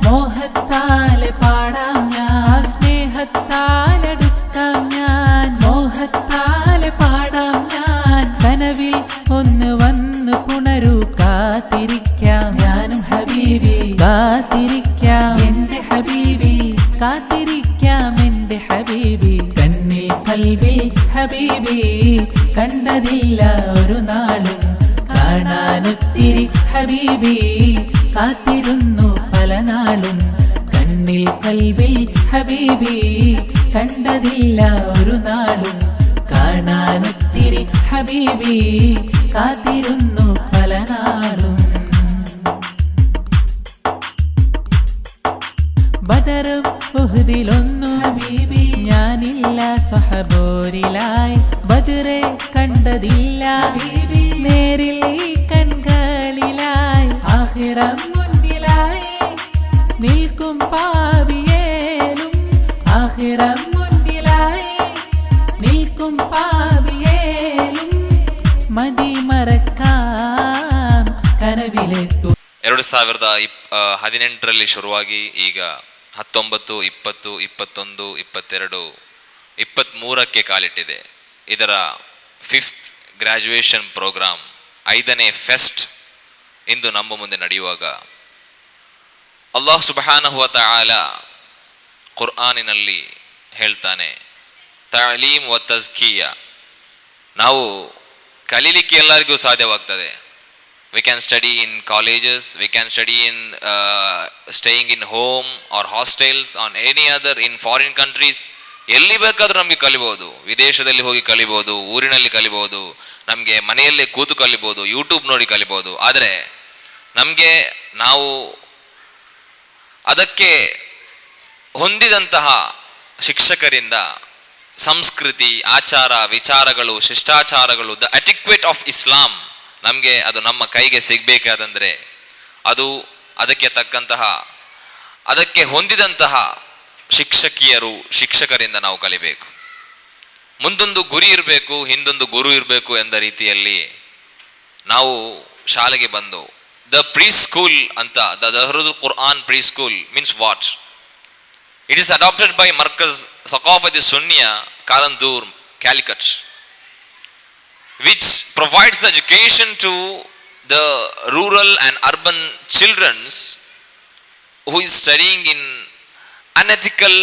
മോഹത്താലെ പാടാം ഞാൻ, സ്നേഹത്താലെടുക്കാം ഞാൻ, മോഹത്താലെ പാടാം ഞാൻ. കനവിൽ ഒന്ന് വന്ന് പുണരൂ, കാത്തിരിക്കാം ഞാനും ഹബീബി, കാത്തിരിക്കാം എന്റെ ഹബീബി, കാത്തിരിക്കാം എന്റെ ഹബീബി. കണ്ണിൽ കൽബിൽ ഹബീബി, കണ്ടതില്ല ഒരു നാളും, കാണാനൊത്തിരി ഹബീബി, കാത്തിരുന്നു പല നാളും. കണ്ണിൽ കൽബിൽ ഹബീബി, കണ്ടതില്ല ഒരു നാളും, കാണാനൊത്തിരി ഹബീബി, കാത്തിരുന്നു പല നാളും. ബദറും ഉഹ്ദിലൊന്നു ഹബീബി, ഞാനില്ല സ്വഹബോരിലായി. ബദറെ കണ്ടതില്ല ഹബീബി, നേരിൽ ഈ കൺകളിലായി. ആഖിറം മുന്നിലായി നിൽക്കും പാപിയേലും, ആഖിറം മുന്നിലായി നിൽക്കും പാപിയേലും. മതി മറക്കാം കനവിലെത്തു. 2018ರಲ್ಲಿ ಶುರುವಾಗಿ ಈಗ 19, 20, 21, 22, 23ಕ್ಕೆ ಕಾಲಿಟ್ಟಿದೆ. ಇದರ 5th ಗ್ರಾಜುಯೇಷನ್ ಪ್ರೋಗ್ರಾಮ್, 5ನೇ ಫೆಸ್ಟ್ ಇಂದು ನಮ್ಮ ಮುಂದೆ ನಡೆಯುವಾಗ ಅಲ್ಲಾಹ್ ಸುಬ್ಹಾನಹು ವ ತಆಲ ಕುರ್ಆನಿನಲ್ಲಿ ಹೇಳ್ತಾನೆ, ತಾಲೀಮ್ ವ ತಜ್ಕಿಯ. ನಾವು ಕಲೀಲಿಕ್ಕೆ ಎಲ್ಲರಿಗೂ ಸಾಧ್ಯವಾಗ್ತದೆ. We can study in colleges, we can study in staying in home or hostels on any other in foreign countries. ಎಲ್ಲಿ ಬೇಕಾದ್ರೂ ನಮಗೆ ಕಲಿಬಹುದು. ವಿದೇಶದಲ್ಲಿ ಹೋಗಿ ಕಲಿಬಹುದು, ಊರಿನಲ್ಲಿ ಕಲಿಬಹುದು, ನಮಗೆ ಮನೆಯಲ್ಲೇ ಕೂತು ಕಲಿಬಹುದು, ಯೂಟ್ಯೂಬ್ ನೋಡಿ ಕಲಿಬಹುದು. ಆದರೆ ನಮಗೆ ನಾವು ಅದಕ್ಕೆ ಹೊಂದಿದಂತಹ ಶಿಕ್ಷಕರಿಂದ ಸಂಸ್ಕೃತಿ, ಆಚಾರ, ವಿಚಾರಗಳು, ಶಿಷ್ಟಾಚಾರಗಳು, ದ ಅಟಿಕ್ವೇಟ್ ಆಫ್ ಇಸ್ಲಾಂ, ನಮಗೆ ಅದು ನಮ್ಮ ಕೈಗೆ ಸಿಗಬೇಕಾದಂದರೆ ಅದು ಅದಕ್ಕೆ ತಕ್ಕಂತಹ, ಅದಕ್ಕೆ ಹೊಂದಿದಂತಹ ಶಿಕ್ಷಕಿಯರು, ಶಿಕ್ಷಕರಿಂದ ನಾವು ಕಲಿಬೇಕು. ಮುಂದೊಂದು ಗುರಿ ಇರಬೇಕು, ಹಿಂದೊಂದು ಗುರು ಇರಬೇಕು ಎಂದ ರೀತಿಯಲ್ಲಿ ನಾವು ಶಾಲೆಗೆ ಬಂದು ದ ಪ್ರೀ ಸ್ಕೂಲ್ ಅಂತ, the Zahratul Quran pre school means what? It is adapted by Markaz Saqafath Sunniya Karanthur, Calicut, which provides education to the rural and urban children who is studying in unethical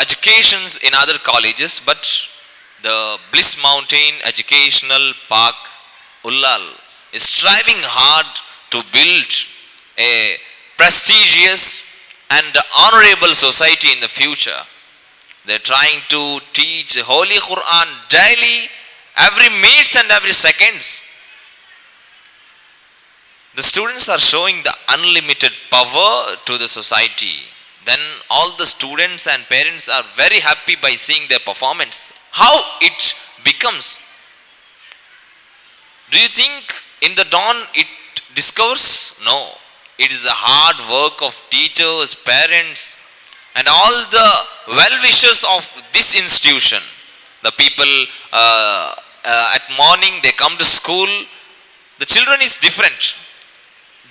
educations in other colleges. But the Bliss Mountain Educational Park, Ullal, is striving hard to build a prestigious and honorable society in the future. They're trying to teach the Holy Quran daily, every minutes and every seconds. The students are showing the unlimited power to the society. Then all the students and parents are very happy by seeing their performance. How it becomes? Do you think in the dawn it discovers? No. It is the hard work of teachers, parents, and all the well-wishers of this institution. The people at morning they come to school. The children is different.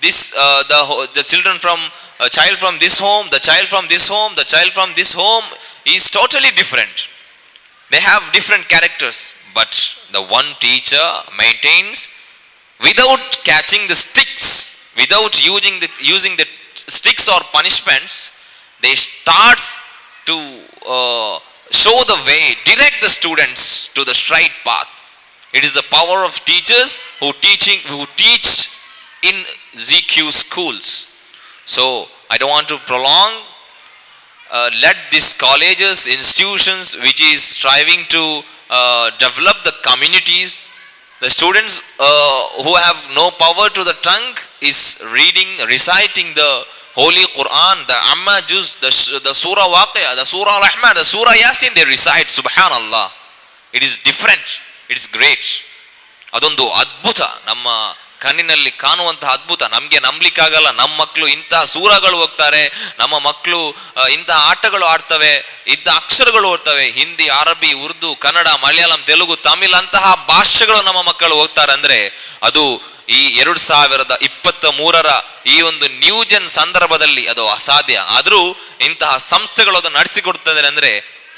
This the children from a child from this home, the child from this home, the child from this home is totally different. They have different characters, but the one teacher maintains without catching the sticks, without using the sticks or punishments. They starts to show the way, direct the students to the straight path. It is the power of teachers who teach in ZQ schools. So I don't want to prolong. Let these colleges, institutions which is striving to develop the communities, the students who have no power to the tongue is reading, reciting the Holy Quran, the Amma Juz, the Surah Waqi'ah, the Surah Rahman, the Surah Yasin, they recite. Subhanallah. It is different. It is great. ಅದೊಂದು ಅದ್ಭುತ, ನಮ್ಮ ಕಣ್ಣಿನಲ್ಲಿ ಕಾಣುವಂತಹ ಅದ್ಭುತ. ನಮಗೆ ನಂಬಲಿಕ್ಕಾಗಲ್ಲ. ನಮ್ಮ ಮಕ್ಕಳು ಇಂತಹ ಸೂರಗಳು ಹೋಗ್ತಾರೆ, ನಮ್ಮ ಮಕ್ಕಳು ಇಂತಹ ಆಟಗಳು ಆಡ್ತವೆ, ಇಂಥ ಅಕ್ಷರಗಳು ಓದ್ತವೆ. ಹಿಂದಿ, ಅರಬಿ, ಉರ್ದು, ಕನ್ನಡ, ಮಲಯಾಳಂ, ತೆಲುಗು, ತಮಿಳ್ ಅಂತಹ ಭಾಷೆಗಳು ನಮ್ಮ ಮಕ್ಕಳು ಹೋಗ್ತಾರೆ ಅಂದ್ರೆ ಅದು ಈ 2023ರ ಈ ಒಂದು ನ್ಯೂ ಜನ್ ಸಂದರ್ಭದಲ್ಲಿ ಅದು ಅಸಾಧ್ಯ. ಆದರೂ ಇಂತಹ ಸಂಸ್ಥೆಗಳು ಅದನ್ನು ನಡೆಸಿಕೊಡ್ತದೆ ಅಂದರೆ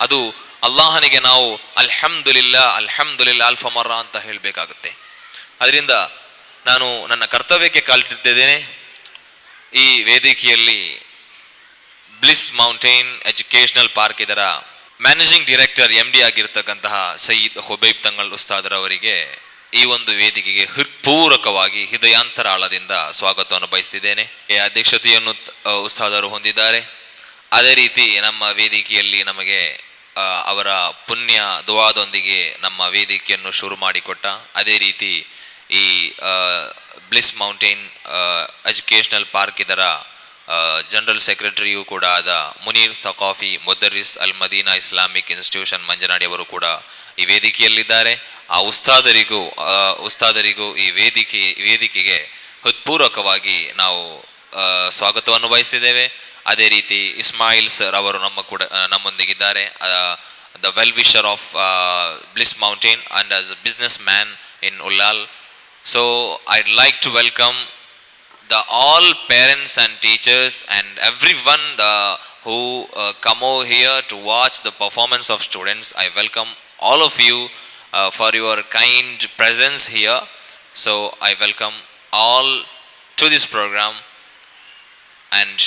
ಅದು ಅಲ್ಲಾಹನಿಗೆ ನಾವು ಅಲ್ಹಮ್ದುಲಿಲ್ಲಾ ಅಲ್ಹಮ್ದುಲಿಲ್ಲಾ ಅಲ್ಫಮರ್ರ ಅಂತ ಹೇಳಬೇಕಾಗುತ್ತೆ. ಅದರಿಂದ ನಾನು ನನ್ನ ಕರ್ತವ್ಯಕ್ಕೆ ಕಾಲಿಟ್ಟಿದ್ದೇನೆ. ಈ ವೇದಿಕೆಯಲ್ಲಿ ಬ್ಲಿಸ್ ಮೌಂಟೇನ್ ಎಜುಕೇಶನಲ್ ಪಾರ್ಕ್ ಇದರ ಮ್ಯಾನೇಜಿಂಗ್ ಡೈರೆಕ್ಟರ್ MD ಆಗಿರ್ತಕ್ಕಂತಹ ಸಯೀದ್ ಹುಬೈಬ್ ತಂಗಳ್ ಉಸ್ತಾದರವರಿಗೆ ಈ ಒಂದು ವೇದಿಕೆಗೆ ಹೃತ್ಪೂರ್ವಕವಾಗಿ ಹೃದಯಾಂತರಾಳದಿಂದ ಸ್ವಾಗತವನ್ನು ಬಯಸ್ತಿದ್ದೇನೆ. ಅಧ್ಯಕ್ಷತೆಯನ್ನು ಉಸ್ತಾದರು ಹೊಂದಿದ್ದಾರೆ. ಅದೇ ರೀತಿ ನಮ್ಮ ವೇದಿಕೆಯಲ್ಲಿ ನಮಗೆ ಅವರ ಪುಣ್ಯ ದುವಾದೊಂದಿಗೆ ನಮ್ಮ ವೇದಿಕೆಯನ್ನು ಶುರು ಮಾಡಿಕೊಟ್ಟ, ಅದೇ ರೀತಿ ಈ ಬ್ಲಿಸ್ ಮೌಂಟೇನ್ ಎಜುಕೇಶನಲ್ ಪಾರ್ಕ್ ಇದರ ಜನರಲ್ ಸೆಕ್ರೆಟರಿಯೂ ಕೂಡ ಆದ ಮುನೀರ್ ಥಕಾಫಿ ಮುದರ್ರಿಸ್ ಅಲ್ ಮದೀನಾ ಇಸ್ಲಾಮಿಕ್ ಇನ್ಸ್ಟಿಟ್ಯೂಷನ್ ಮಂಜನಾಡಿ ಅವರು ಕೂಡ ಈ ವೇದಿಕೆಯಲ್ಲಿದ್ದಾರೆ. ಆ ಉಸ್ತಾದರಿಗೂ ಈ ವೇದಿಕೆಗೆ ಹೃತ್ಪೂರ್ವಕವಾಗಿ ನಾವು ಸ್ವಾಗತವನ್ನು ಬಯಸ್ತಿದ್ದೇವೆ. ಅದೇ ರೀತಿ ಇಸ್ಮಾಯಿಲ್ ಸರ್ ಅವರು ನಮ್ಮೊಂದಿಗಿದ್ದಾರೆ. The well wisher of Bliss Mountain and as a businessman in Ullal. So I'd like to welcome the all parents and teachers and everyone who come over here to watch the performance of students. I welcome all of you for your kind presence here. So I welcome all to this program and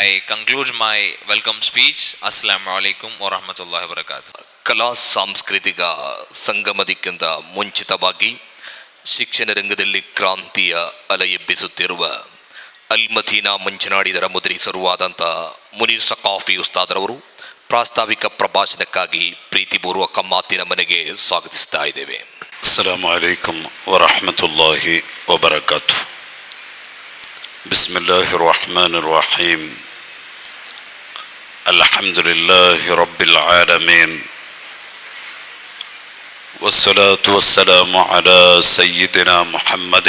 I conclude my welcome speech. Assalamu alaikum wa rahmatullahi wa barakatuh. ಕಲಾ ಸಾಂಸ್ಕೃತಿಕ ಸಂಗಮದಕ್ಕಿಂತ ಮುಂಚಿತವಾಗಿ ಶಿಕ್ಷಣ ರಂಗದಲ್ಲಿ ಕ್ರಾಂತಿಯ ಅಲೆ ಎಬ್ಬಿಸುತ್ತಿರುವ ಅಲ್ ಮದೀನಾ ಮಂಜನಾಡಿದರ ಮುದ್ರಿಸರುವಾದಂಥ ಮುನೀರ್ ಥಕಾಫಿ ಉಸ್ತಾದರವರು ಪ್ರಾಸ್ತಾವಿಕ ಪ್ರಭಾಷಣಕ್ಕಾಗಿ ಪ್ರೀತಿಪೂರ್ವಕ ಮಾತಿನ ಮನೆಗೆ ಸ್ವಾಗತಿಸ್ತಾ ಇದ್ದೇವೆ. ಅಸ್ಸಲಾಮು ಅಲೈಕುಂ ವರಹಮತುಲ್ಲಾಹಿ ವಬರಕಾತು. ಬಿಸ್ಮಿಲ್ಲಾಹಿರ್ ರಹಮಾನಿರ್ ರಹೀಮ್. ಅಲ್ಹಮ್ದುಲಿಲ್ಲಾಹಿ ರಬ್ಬಿಲ್ ಆಲಮೀನ್. والصلاة والسلام على سيدنا محمد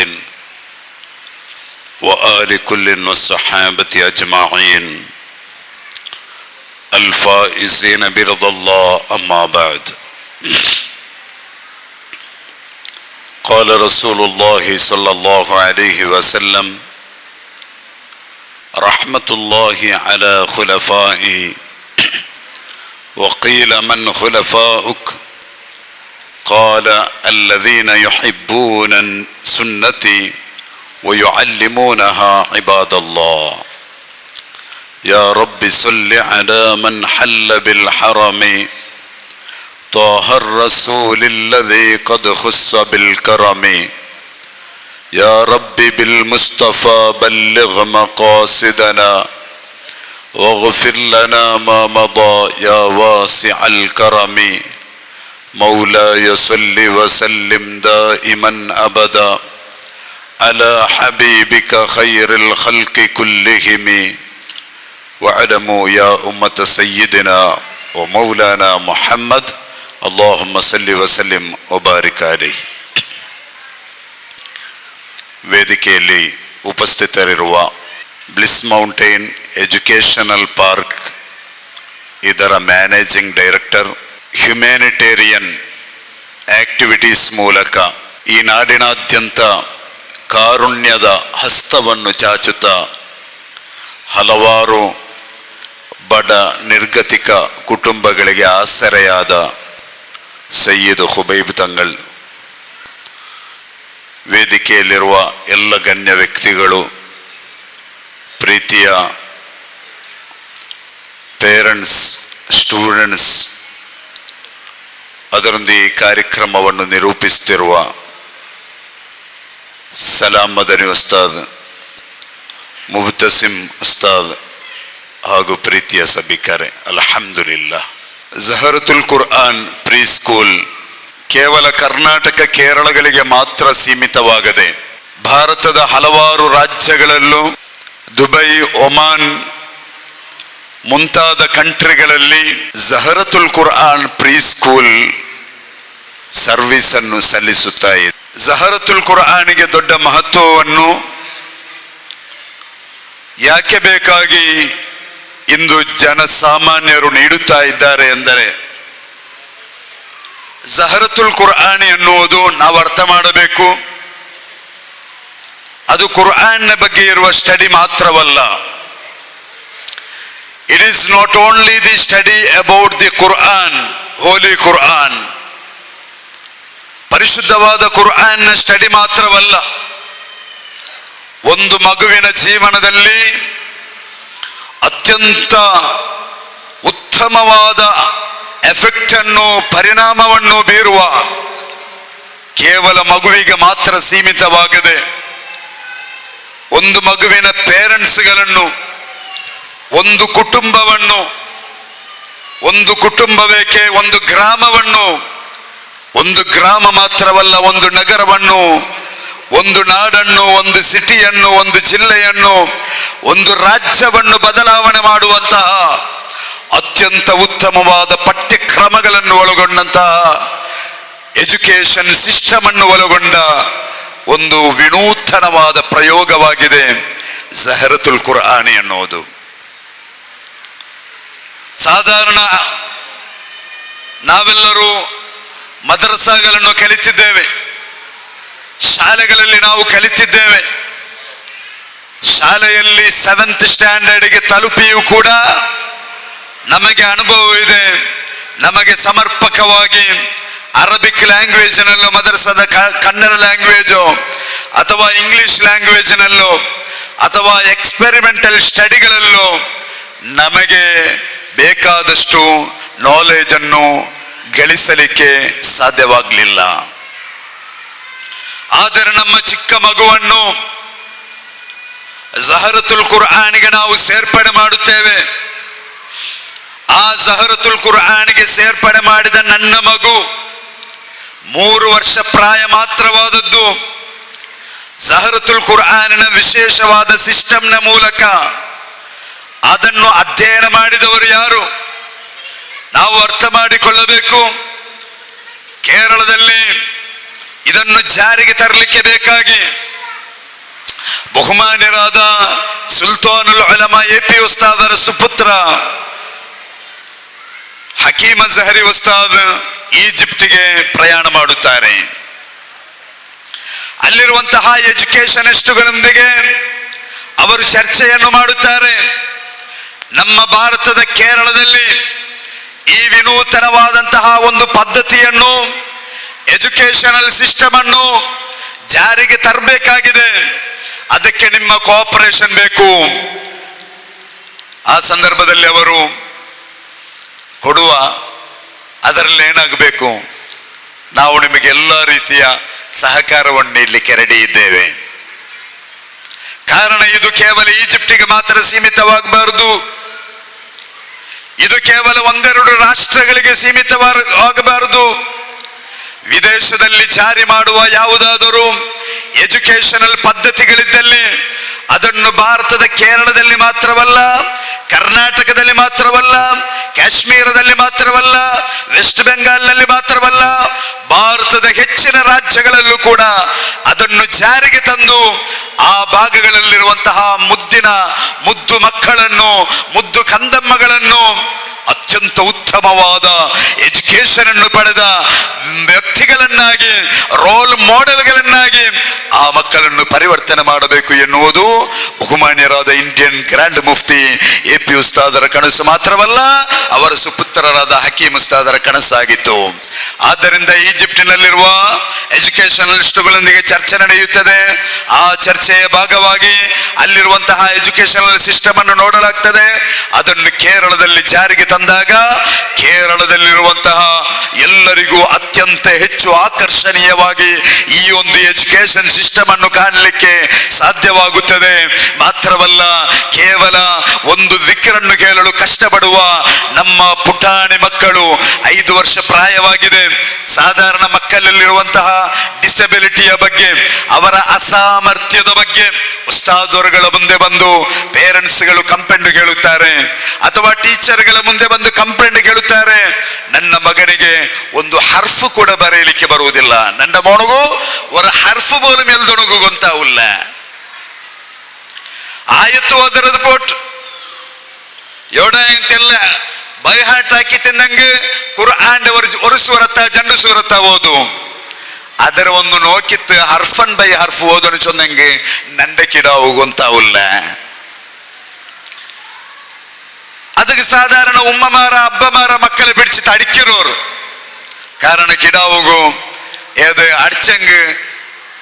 وآل كل والصحابة أجمعين الفائزين برضا الله. أما بعد، قال رسول الله صلى الله عليه وسلم: رحمة الله على خلفائه. وقيل: من خلفاؤك؟ قال: الذين يحبون سنتي ويعلمونها عباد الله. يا رب صل على من حل بالحرم طه الرسول الذي قد خص بالكرم. يا رب بالمصطفى بلغ مقاصدنا واغفر لنا ما مضى يا واسع الكرم. مولاي صل وسلم دائما أبدا على حبيبك خير الخلق كلهم. واعلموا يا أمة سيدنا ومولانا محمد اللهم صل وسلم وبارك عليه. ವೇದಿಕೆಯಲ್ಲಿ ಉಪಸ್ಥಿತರಿರುವ ಬ್ಲಿಸ್ ಮೌಂಟೇನ್ ಎಜುಕೇಷನಲ್ ಪಾರ್ಕ್ ಇದರ ಮ್ಯಾನೇಜಿಂಗ್ ಡೈರೆಕ್ಟರ್, ಹ್ಯುಮ್ಯಾನಿಟೇರಿಯನ್ ಆಕ್ಟಿವಿಟೀಸ್ ಮೂಲಕ ಈ ನಾಡಿನಾದ್ಯಂತ ಕಾರುಣ್ಯದ ಹಸ್ತವನ್ನು ಚಾಚುತ್ತಾ ಹಲವಾರು ಬಡ ನಿರ್ಗತಿಕ ಕುಟುಂಬಗಳಿಗೆ ಆಸರೆಯಾದ ಸಯ್ಯದ್ ಹುಬೈಬ್ ತಂಗಳ್, ವೇದಿಕೆಯಲ್ಲಿರುವ ಎಲ್ಲ ಗಣ್ಯ ವ್ಯಕ್ತಿಗಳು, ಪ್ರೀತಿಯ ಪೇರೆಂಟ್ಸ್, ಸ್ಟೂಡೆಂಟ್ಸ್, ಅದರೊಂದಿಗೆ ಈ ಕಾರ್ಯಕ್ರಮವನ್ನು ನಿರೂಪಿಸುತ್ತಿರುವ ಸಲಾಂ ಮದನಿ ಉಸ್ತಾದ್, ಮುಬ್ತಸಿಮ್ ಉಸ್ತಾದ್ ಹಾಗೂ ಪ್ರೀತಿಯ ಸಭಿಕರೇ, ಅಲ್ಹಮ್ದುಲಿಲ್ಲಾ. ಝಹರತುಲ್ ಕುರ್ಆನ್ ಪ್ರೀ ಸ್ಕೂಲ್ ಕೇವಲ ಕರ್ನಾಟಕ, ಕೇರಳಗಳಿಗೆ ಮಾತ್ರ ಸೀಮಿತವಾಗದೆ ಭಾರತದ ಹಲವಾರು ರಾಜ್ಯಗಳಲ್ಲೂ, ದುಬೈ, ಒಮಾನ್ ಮುಂತಾದ ಕಂಟ್ರಿಗಳಲ್ಲಿ ಝಹರತುಲ್ ಕುರ್ಆನ್ ಪ್ರೀ ಸ್ಕೂಲ್ ಸರ್ವಿಸ್ ಅನ್ನು ಸಲ್ಲಿಸುತ್ತಾ ಇದೆ. ಝಹರತುಲ್ ಕುರ್ಆನಿಗೆ ದೊಡ್ಡ ಮಹತ್ವವನ್ನು ಯಾಕೆ ಬೇಕಾಗಿ ಇಂದು ಜನಸಾಮಾನ್ಯರು ನೀಡುತ್ತಾ ಇದ್ದಾರೆ ಎಂದರೆ, ಝಹರತುಲ್ ಕುರ್ಆನ್ ಎನ್ನುವುದು ನಾವು ಅರ್ಥ ಮಾಡಬೇಕು, ಅದು ಕುರ್ಆನ್ನ ಬಗ್ಗೆ ಇರುವ ಸ್ಟಡಿ ಮಾತ್ರವಲ್ಲ. It is not only the study about the Quran, Holy Quran. ಪರಿಶುದ್ಧವಾದ ಕುರ್ಆನ್ನ ಸ್ಟಡಿ ಮಾತ್ರವಲ್ಲ, ಒಂದು ಮಗುವಿನ ಜೀವನದಲ್ಲಿ ಅತ್ಯಂತ ಉತ್ತಮವಾದ ಎಫೆಕ್ಟ್ ಅನ್ನು, ಪರಿಣಾಮವನ್ನು ಬೀರುವ, ಕೇವಲ ಮಗುವಿಗೆ ಮಾತ್ರ ಸೀಮಿತವಾಗದೆ ಒಂದು ಮಗುವಿನ ಪೇರೆಂಟ್ಸ್ಗಳನ್ನು, ಒಂದು ಕುಟುಂಬವನ್ನು, ಒಂದು ಕುಟುಂಬವೇಕೆ ಒಂದು ಗ್ರಾಮವನ್ನು, ಒಂದು ಗ್ರಾಮ ಮಾತ್ರವಲ್ಲ ಒಂದು ನಗರವನ್ನು, ಒಂದು ನಾಡನ್ನು, ಒಂದು ಸಿಟಿಯನ್ನು, ಒಂದು ಜಿಲ್ಲೆಯನ್ನು, ಒಂದು ರಾಜ್ಯವನ್ನು ಬದಲಾವಣೆ ಮಾಡುವಂತಹ ಅತ್ಯಂತ ಉತ್ತಮವಾದ ಪಠ್ಯಕ್ರಮಗಳನ್ನು ಒಳಗೊಂಡಂತಹ ಎಜುಕೇಶನ್ ಸಿಸ್ಟಮ್ ಅನ್ನು ಒಳಗೊಂಡ ಒಂದು ವಿನೂತನವಾದ ಪ್ರಯೋಗವಾಗಿದೆ ಝಹರತುಲ್ ಕುರ್ಆನಿ ಅನ್ನೋದು. ಸಾಧಾರಣ ನಾವೆಲ್ಲರೂ ಮದರಸಾಗಳನ್ನು ಕಲಿತಿದ್ದೇವೆ, ಶಾಲೆಗಳಲ್ಲಿ ನಾವು ಕಲಿತಿದ್ದೇವೆ. ಶಾಲೆಯಲ್ಲಿ 7th ಸ್ಟ್ಯಾಂಡರ್ಡ್ಗೆ ತಲುಪಿಯೂ ಕೂಡ ನಮಗೆ ಅನುಭವ ಇದೆ. ನಮಗೆ ಸಮರ್ಪಕವಾಗಿ ಅರಬಿಕ್ ಲ್ಯಾಂಗ್ವೇಜ್ನಲ್ಲೋ, ಮದರಸಾದ ಕನ್ನಡ ಲ್ಯಾಂಗ್ವೇಜು ಅಥವಾ ಇಂಗ್ಲಿಷ್ ಲ್ಯಾಂಗ್ವೇಜ್ನಲ್ಲೋ ಅಥವಾ ಎಕ್ಸ್ಪೆರಿಮೆಂಟಲ್ ಸ್ಟಡಿಗಳಲ್ಲೋ ನಮಗೆ ಬೇಕಾದಷ್ಟು ನಾಲೆಜನ್ನು ಗಳಿಸಲಿಕ್ಕೆ ಸಾಧ್ಯವಾಗಲಿಲ್ಲ. ಆದರೆ ನಮ್ಮ ಚಿಕ್ಕ ಮಗುವನ್ನು ಝಹರತುಲ್ ಕುರ್ಆನಿಗೆ ನಾವು ಸೇರ್ಪಡೆ ಮಾಡುತ್ತೇವೆ. ಆ ಝಹರತುಲ್ ಕುರ್ಆನಿಗೆ ಸೇರ್ಪಡೆ ಮಾಡಿದ ನನ್ನ ಮಗು 3 ವರ್ಷ ಪ್ರಾಯ ಮಾತ್ರವಾದದ್ದು. ಝಹರತುಲ್ ಕುರ್ಆನಿನ ವಿಶೇಷವಾದ ಸಿಸ್ಟಮ್ನ ಮೂಲಕ ಅದನ್ನು ಅಧ್ಯಯನ ಮಾಡಿದವರು ಯಾರು? ನಾವು ಅರ್ಥ ಮಾಡಿಕೊಳ್ಳಬೇಕು. ಕೇರಳದಲ್ಲಿ ಇದನ್ನು ಜಾರಿಗೆ ತರಲಿಕ್ಕೆ ಬೇಕಾಗಿ ಬಹುಮಾನ್ಯರಾದ ಸುಲ್ತಾನುಲ್ ಉಲಮಾ AP ಉಸ್ತಾದರ ಸುಪುತ್ರ ಹಕೀಮ್ ಅಜ್ಹರಿ ಉಸ್ತಾದ್ ಈಜಿಪ್ಟಿಗೆ ಪ್ರಯಾಣ ಮಾಡುತ್ತಾರೆ. ಅಲ್ಲಿರುವಂತಹ ಎಜುಕೇಶನಿಸ್ಟ್ಗಳೊಂದಿಗೆ ಅವರು ಚರ್ಚೆಯನ್ನು ಮಾಡುತ್ತಾರೆ. ನಮ್ಮ ಭಾರತದ ಕೇರಳದಲ್ಲಿ ಈ ವಿನೂತನವಾದಂತಹ ಒಂದು ಪದ್ಧತಿಯನ್ನು, ಎಜುಕೇಶನಲ್ ಸಿಸ್ಟಮ್ ಅನ್ನು ಜಾರಿಗೆ ತರಬೇಕಾಗಿದೆ. ಅದಕ್ಕೆ ನಿಮ್ಮ ಕೋಆಪರೇಷನ್ ಬೇಕು. ಆ ಸಂದರ್ಭದಲ್ಲಿ ಅವರು ಕೊಡುವ, ಅದರಲ್ಲಿ ಏನಾಗಬೇಕು, ನಾವು ನಿಮಗೆ ಎಲ್ಲ ರೀತಿಯ ಸಹಕಾರವನ್ನು ನೀಡಲಿಕ್ಕೆ ರೆಡಿ ಇದ್ದೇವೆ. ಕಾರಣ ಇದು ಕೇವಲ ಈಜಿಪ್ಟಿಗೆ ಮಾತ್ರ ಸೀಮಿತವಾಗಬಾರದು. ಇದು ಕೇವಲ 1-2 ರಾಷ್ಟ್ರಗಳಿಗೆ ಸೀಮಿತವಾಗಬಾರದು. ವಿದೇಶದಲ್ಲಿ ಜಾರಿ ಮಾಡುವ ಯಾವುದಾದರೂ ಎಜುಕೇಶನಲ್ ಪದ್ಧತಿಗಳಿದ್ದಲ್ಲಿ ಅದನ್ನು ಭಾರತದ ಕೇರಳದಲ್ಲಿ ಮಾತ್ರವಲ್ಲ, ಕರ್ನಾಟಕದಲ್ಲಿ ಮಾತ್ರವಲ್ಲ, ಕಾಶ್ಮೀರದಲ್ಲಿ ಮಾತ್ರವಲ್ಲ, ವೆಸ್ಟ್ ಬೆಂಗಾಲ್ನಲ್ಲಿ ಮಾತ್ರವಲ್ಲ, ಭಾರತದ ಹೆಚ್ಚಿನ ರಾಜ್ಯಗಳಲ್ಲೂ ಕೂಡ ಅದನ್ನು ಜಾರಿಗೆ ತಂದು ಆ ಭಾಗಗಳಲ್ಲಿರುವಂತಹ ಮುದ್ದು ಮಕ್ಕಳನ್ನು, ಮುದ್ದು ಕಂದಮ್ಮಗಳನ್ನು ಅತ್ಯಂತ ಉತ್ತಮವಾದ ಎಜುಕೇಶನ್ ಅನ್ನು ಪಡೆದ ವ್ಯಕ್ತಿಗಳನ್ನಾಗಿ, ರೋಲ್ ಮಾಡೆಲ್ಗಳನ್ನಾಗಿ ಆ ಮಕ್ಕಳನ್ನು ಪರಿವರ್ತನೆ ಮಾಡಬೇಕು ಎನ್ನುವುದು ಬಹುಮಾನ್ಯರಾದ ಇಂಡಿಯನ್ ಗ್ರ್ಯಾಂಡ್ ಮುಫ್ತಿ AP ಉಸ್ತಾದರ ಕನಸು ಮಾತ್ರವಲ್ಲ, ಅವರ ಸುಪುತ್ರರಾದ ಹಕೀಮ್ ಉಸ್ತಾದರ ಕನಸಾಗಿತ್ತು. ಆದ್ದರಿಂದ ಈಜಿಪ್ಟಿನಲ್ಲಿರುವ ಎಜುಕೇಶನಲಿಸ್ಟ್ಗಳೊಂದಿಗೆ ಚರ್ಚೆ ನಡೆಯುತ್ತದೆ. ಆ ಚರ್ಚೆಯ ಭಾಗವಾಗಿ ಅಲ್ಲಿರುವಂತಹ ಎಜುಕೇಶನಲ್ ಸಿಸ್ಟಮ್ ಅನ್ನು ನೋಡಲಾಗ್ತದೆ. ಅದನ್ನು ಕೇರಳದಲ್ಲಿ ಜಾರಿಗೆ ತಂದಾಗ ಕೇರಳದಲ್ಲಿರುವಂತಹ ಎಲ್ಲರಿಗೂ ಅತ್ಯಂತ ಹೆಚ್ಚು ಆಕರ್ಷಣೀಯವಾಗಿ ಈ ಒಂದು ಎಜುಕೇಶನ್ ಸಿಸ್ಟಮ್ ಅನ್ನು ಕಾಣಲಿಕ್ಕೆ ಸಾಧ್ಯವಾಗುತ್ತದೆ. ಮಾತ್ರವಲ್ಲ, ಕೇವಲ ಒಂದು ದಿಕ್ರನ್ನು ಕೇಳಲು ಕಷ್ಟಪಡುವ ನಮ್ಮ ಪುಟಾಣಿ ಮಕ್ಕಳು, 5 ವರ್ಷ ಪ್ರಾಯವಾಗಿದೆ, ಸಾಧಾರಣ ಮಕ್ಕಳಲ್ಲಿರುವಂತಹ ಡಿಸಬಿಲಿಟಿಯ ಬಗ್ಗೆ, ಅವರ ಅಸಾಮರ್ಥ್ಯದ ಬಗ್ಗೆ ಉಸ್ತಾದರುಗಳ ಮುಂದೆ ಬಂದು ಪೇರೆಂಟ್ಸ್ಗಳು ಕಂಪ್ಲೇಂಟ್ ಹೇಳುತ್ತಾರೆ, ಅಥವಾ ಟೀಚರ್ಗಳ ಮುಂದೆ ಬಂದು ಕಂಪ್ಲೇಂಟ್ ಹೇಳುತ್ತಾರೆ, ನನ್ನ ಮಗನಿಗೆ ಒಂದು ಹರ್ಫ್ ಕೂಡ ಬರೆಯಲಿಕ್ಕೆ ಬರುವುದಿಲ್ಲ, ನನ್ನ ಮೊಣಗು ಒಂದು ಹರ್ಫ್ ಬೋಲು ಮೇಲ್ದೊಣಗು ಗೊಂತಾವುಲ್ಲ. ಆಯತ್ತು ಅದರದ್ದು ಪೋಟ್ ಯೋಡ ಅಂತೆಲ್ಲ ಬೈಹಾಟ್ ಹಾಕಿ ತಿನ್ನಂಗೆ ಕುರ್ಆನ್ ಒಂದು ಸೂರತ್ತ 2 ಸೂರತ್ತ ಓದು. ಅದರ ಒಂದು ನೋಕಿತ್ತು ಹರ್ಫನ್ ಬೈ ಹರ್ಫ್ ಓದನು ಚೊಂದಂಗೆ ನಂಡೆ ಕಿಡಾವು ಗೊಂತಾವುಲ್ಲ. ಅದಕ್ಕೆ ಸಾಧಾರಣ ಉಮ್ಮಮಾರ ಅಬ್ಬಮಾರ ಮಕ್ಕಳು ಬಿಡಿಸಿ ತಡಿಕಿರೋರು ಕಾರಣ ಕಿಡಾವುಗು ಏದು ಅಡ್ಚಂಗ್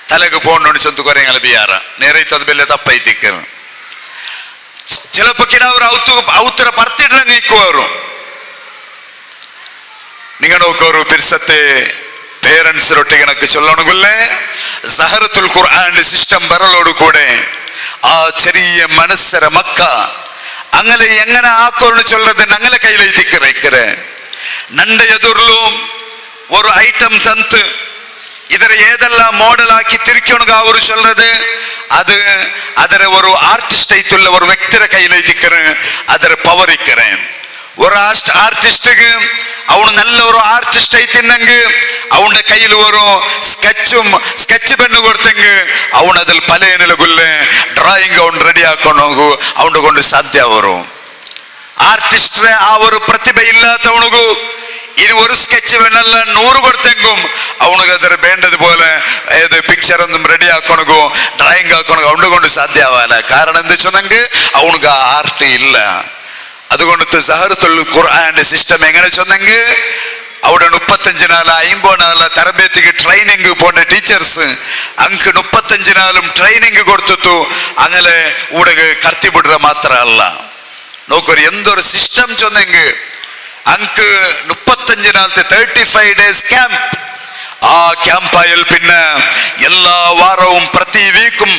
ತಲೆಗೆ ಪೋಂಡು ಚಂತು ಕೊರೆಂಗಲ ಬಿಯಾರ ನೇರೈತದ ಬೆಲೆ ತಪ್ಪೈತಿಕ್ಕ ಚಿಲಪ ಕಿಡಾವರು ಅವತರ ಬರ್ತಿಡ್ರಂಗೆ ಇಕ್ಕುವರು ನಿಂಗ ನೋಕೋರು ಬಿರ್ಸತ್ತೆ പേരൻസ് റൊട്ടികണക്ക് ചൊല്ലണകുല്ലേ സഹറത്തുൽ ഖുർആന്റെ സിസ്റ്റം ബറലോട് കൂടെ ആ ചെറിയ മനസ്സര മക്ക അങ്ങനെ എങ്ങനെ ആക്കോന്ന് ചൊല്ലത് ഞങ്ങളെ കയ്യിലെത്തിക്കറേ നണ്ട എതിർലു ഒരു ഐറ്റം തന്ത് ಇದರ ಏದೆಲ್ಲ ಮಾಡೆಲ್ ಹಾಕಿ ತಿರುಕಣಗ ಅವರು ಚೊಲ್ಲದು ಅದು ಅದರ ஒரு ಆರ್ಟಿಸ್ಟ್ ಐತುಲ್ಲ ஒரு ವ್ಯಕ್ತಿರ ಕೈಲೈತಿಕ್ಕರೆ ಅದರ ಪವರ್ ಇಕ್ಕರೆ ஒரு ஆர்டிஸ்டுக்கு அவனு நல்ல ஒரு ஆர்டிஸ்ட் ஐத்தின்னங்கு அவன கையில் ஒரு ஸ்கெட்ச் பெண்ணு கொடுத்தங்க அவன் அதில் பல நிலகுள்ள டிராயிங் அவன் ரெடி ஆக்கணும் அவனை கொண்டு சாத்திய வரும் ആർട്ടിസ്റ്റ് ആ ഒരു പ്രതിഭ ഇല്ലാത്തവണു ഇനി ഒരു സ്കെച്ച് വേണല്ല 100 കൊടുത്തെങ്കും അവനക്ക് ಅದರ വേണ്ടതുപോലെ ഏത് പിക്ചർ ഒന്നും റെഡി ആക്കണോ ഡ്രായിങ് ആക്കണോ അവനെ കൊണ്ട് സാധ്യമാവില്ല കാരണം എന്താ വെച്ചെങ്കിൽ അവനക്ക് ആ ആർട്ട് ഇല്ല അതുകൊണ്ട് സഹറത്തുൽ ഖുർആന്റെ സിസ്റ്റം എങ്ങനെ ചൊന്നെങ്കിൽ അവിടെ 35 നാൾ 50 നാൾ തരಬೇತಿಗೆ ട്രെയിനിങ് പോണ്ട ടീച്ചേഴ്സ് ಅಂಕ 35 നാളും ട്രെയിനിങ് കൊടുത്തു അങ്ങനെ ഊടക കർത്തി ಬಿಡ್ರ ಮಾತ್ರ ಅಲ್ಲ നോക്കൊരു എന്തൊരു സിസ്റ്റം ചൊന്നെങ്കിൽ ಅಂಕ 35 നാളത്തെ 35 days ക്യാമ്പ് ആ ക്യാമ്പായാൽ പിന്നെ എല്ലാ വാരവും പ്രതി വീക്കും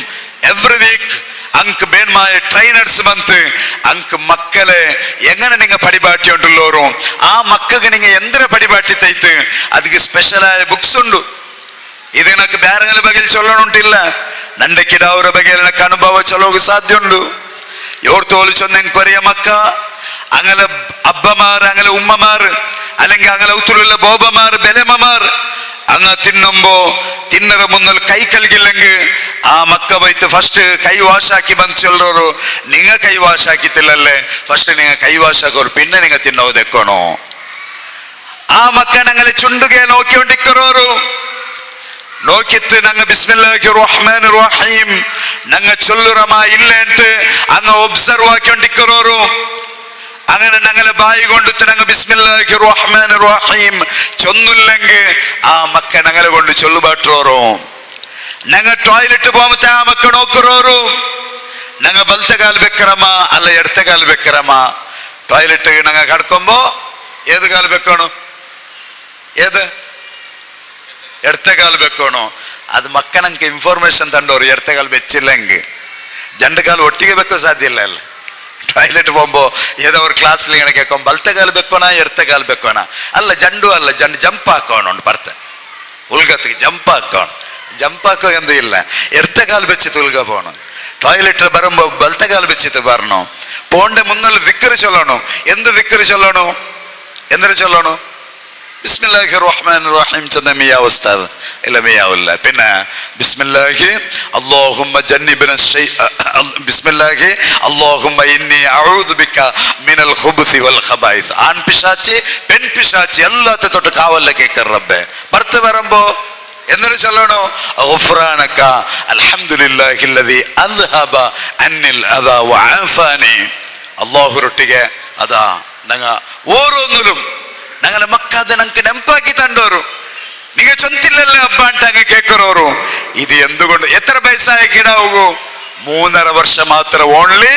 എവറി വീക്ക് ಅಂಕ ಬೇನ್ಮಾಯ ಟ್ರೈನರ್ಸ್ ಬಂತು ಅಂಕ ಮಕ್ಕಳೇ എങ്ങനെ നിങ്ങൾ പടിപാട്ടിയുണ്ടല്ലോರು ആ മക്കൾക്ക് നിങ്ങൾ എന്തിന പടിപാട്ടിത്തൈത്ത് ಅದಕ್ಕೆ ಸ್ಪೆಷಲ್ ಆയ ಬುಕ್ಸ್ ಉಂಡು ಇದು ನನಗೆ ಬೇರೆಗಳ ಬಗ್ಗೆ ಚೊಲ್ಲೋಣುಂಟಿಲ್ಲ ನಂಡೆ ಕಿಡಾವರ ಬಗ್ಗೆ ನನಗೆ ಅನುಭವ ಚೊಲ್ಲೋಕೆ ಸಾಧ್ಯ ಉಂಡು ಇವ್ರು തോല് ചൊന്നെങ്കിൽ കൊറിയ മക്ക അങ്ങനെ അബ്ബമാർ അങ്ങനെ ഉമ്മമാർ അല്ലെങ്കിൽ അങ്ങനെ ഉത്തരവുള്ള ബോബമാർ ബെലമ്മമാർ അങ്ങ തിന്നുമ്പോ തിന്നര മുന്നൽ കൈ കൽകില്ലെങ്കിൽ ആ മക്ക പോയിട്ട് ഫസ്റ്റ് കൈ വാഷാക്കി ಬಂದು ചൊല്ലോರು നിങ്ങ കൈ വാഷാക്കിത്തില്ലല്ലേ ഫസ്റ്റ് നിങ്ങ കൈ വാഷാക്കോರು പിന്നെ നിങ്ങ തിന്നോതെക്കണോ ആ മക്ക ഞങ്ങളെ ചുണ്ടുಗೆ നോക്കിക്കൊണ്ടിക്കರೋರು നോക്കിത്ത് ഞങ്ങ ബിസ്മില്ലാഹിർ റഹ്മാനിർ റഹീം ഞങ്ങ ചൊല്ലുറമ ഇല്ലേಂಟು അങ്ങ ഒബ്സർവ് ആക്കിക്കൊണ്ടിക്കರೋರು അങ്ങനെ ഞങ്ങളെ ബായി കൊണ്ടിട്ട് ഞങ്ങൾ ബിസ്മില്ലാഹിർ റഹ്മാനിർ റഹീം ചൊന്നില്ലെങ്കിൽ ആ മക്ക ഞങ്ങളെ കൊണ്ട് ചൊല്ലുപാട്ടോರು ഞങ്ങൾ ಟಾಯ್ಲೆಟ್ പോകുമ്പോൾ ആ മക്ക നോക്കರೋರು ഞങ്ങൾ ಬಲ್ತಗಾಲ್ ಬೆಕ್ಕರಮ್ಮ ಅಲ್ಲ ಎಡತಗಾಲ್ ಬೆಕ್ಕರಮ್ಮ ಟಾಯ್ಲೆಟ್ ഞങ്ങൾ ಕಡ್ಕೊಂಬೋ ഏത് കാൽ ಬೆಕ್ಕೋಣ ഏത് ಎಡತಗಾಲ್ ಬೆಕ್ಕೋಣ ಅದು ಮಕ್ಕ ನಂಗೆ ಇನ್ಫಾರ್ಮೇಶನ್ ತಂಡೋರು ಎಡತಗಾಲ್ ಬೆಚ್ಚಿಲ್ಲಂಗೆ ಜಂಡು ಕಾಲು ಒಟ್ಟಿಗೆ ಬೆಕ್ಕೋ ಸಾಧ್ಯ ಇಲ್ಲ ಅಲ್ಲ ಟಾಯ್ಲೆಟ್ പോകുമ്പോ ഏതോ ഒരു ക്ലാസ്സിൽ ഇങ്ങനെ കേൾക്കും ബൽത്തകാൽ വെക്കോണ എടത്തകാൽ വെക്കോണ അല്ല ജണ്ടു അല്ല ജಂಪ್ ಹಾಕೋಣ ಬರ್ತೆ ಉಲ್ಗತ್ತಿಗೆ ಜಂಪ್ ಹಾಕೋಣ ಜಂಪ್ ಹಾಕೋ ಎಂದು ಇಲ್ಲ ಎಡತಕಾಲ್ ಬೆಚ್ಚಿತ್ತು ಉಲ್ಗ പോണം ಟಾಯ್ಲೆಟ್ ಬರುമ്പോ ಬಲ್ತಕಾಲ್ ಬೆಚ್ಚಿತ್ತು ಬರணும் പോണ്ട മുന്നല്ല ദിക്റ് ചൊല്ലണം എന്ത് ദിക്റ് ചൊല്ലണം എന്തിനു ചൊല്ലണം ബിസ്മില്ലാഹിർ റഹ്മാനിർ റഹീം ചൊന്ന മിയാ ഉസ്താദ് ഇല്ല മിയാവില്ല പിന്നെ ബിസ്മില്ലാഹി അല്ലാഹുമ്മ ജന്നിബ്ന ബിസ്മില്ലാഹി അല്ലാഹുമ്മ ഇന്നി അഊദു ബിക മിനൽ ഖുബുതി വൽ ഖബായിസ് ആൺ പിശാചി പെൺ പിശാചി എല്ലാത്തെ തൊട്ട് കാവല്ല കേക്കർ റബ്ബേ ഭർത്ത വരുമ്പോ എന്തിനു ചൊല്ലണോ ഗുഫ്രാനക അൽഹംദുലില്ലാഹില്ലദി അദ്ഹബ അന്നിൽ അദാ വഅഫാനി അല്ലാഹുരൊട്ടിಗೆ അതാ ഞങ്ങ ഓരോന്നിലും ഞങ്ങളെ മക്കാതെ ഞങ്ങൾക്ക് നെಂಪಾക്കി തണ്ടോರು നിങ്ങൾ ചൊന്തില്ലല്ലേ ಹಬ್ಬ ಅಂತ അങ്ങ് കേക്കರೋರು ಇದು എന്തുകൊണ്ട് എത്ര വയസ്സായ കിടാവുകൂ 3.5 ವರ್ಷ ಮಾತ್ರ only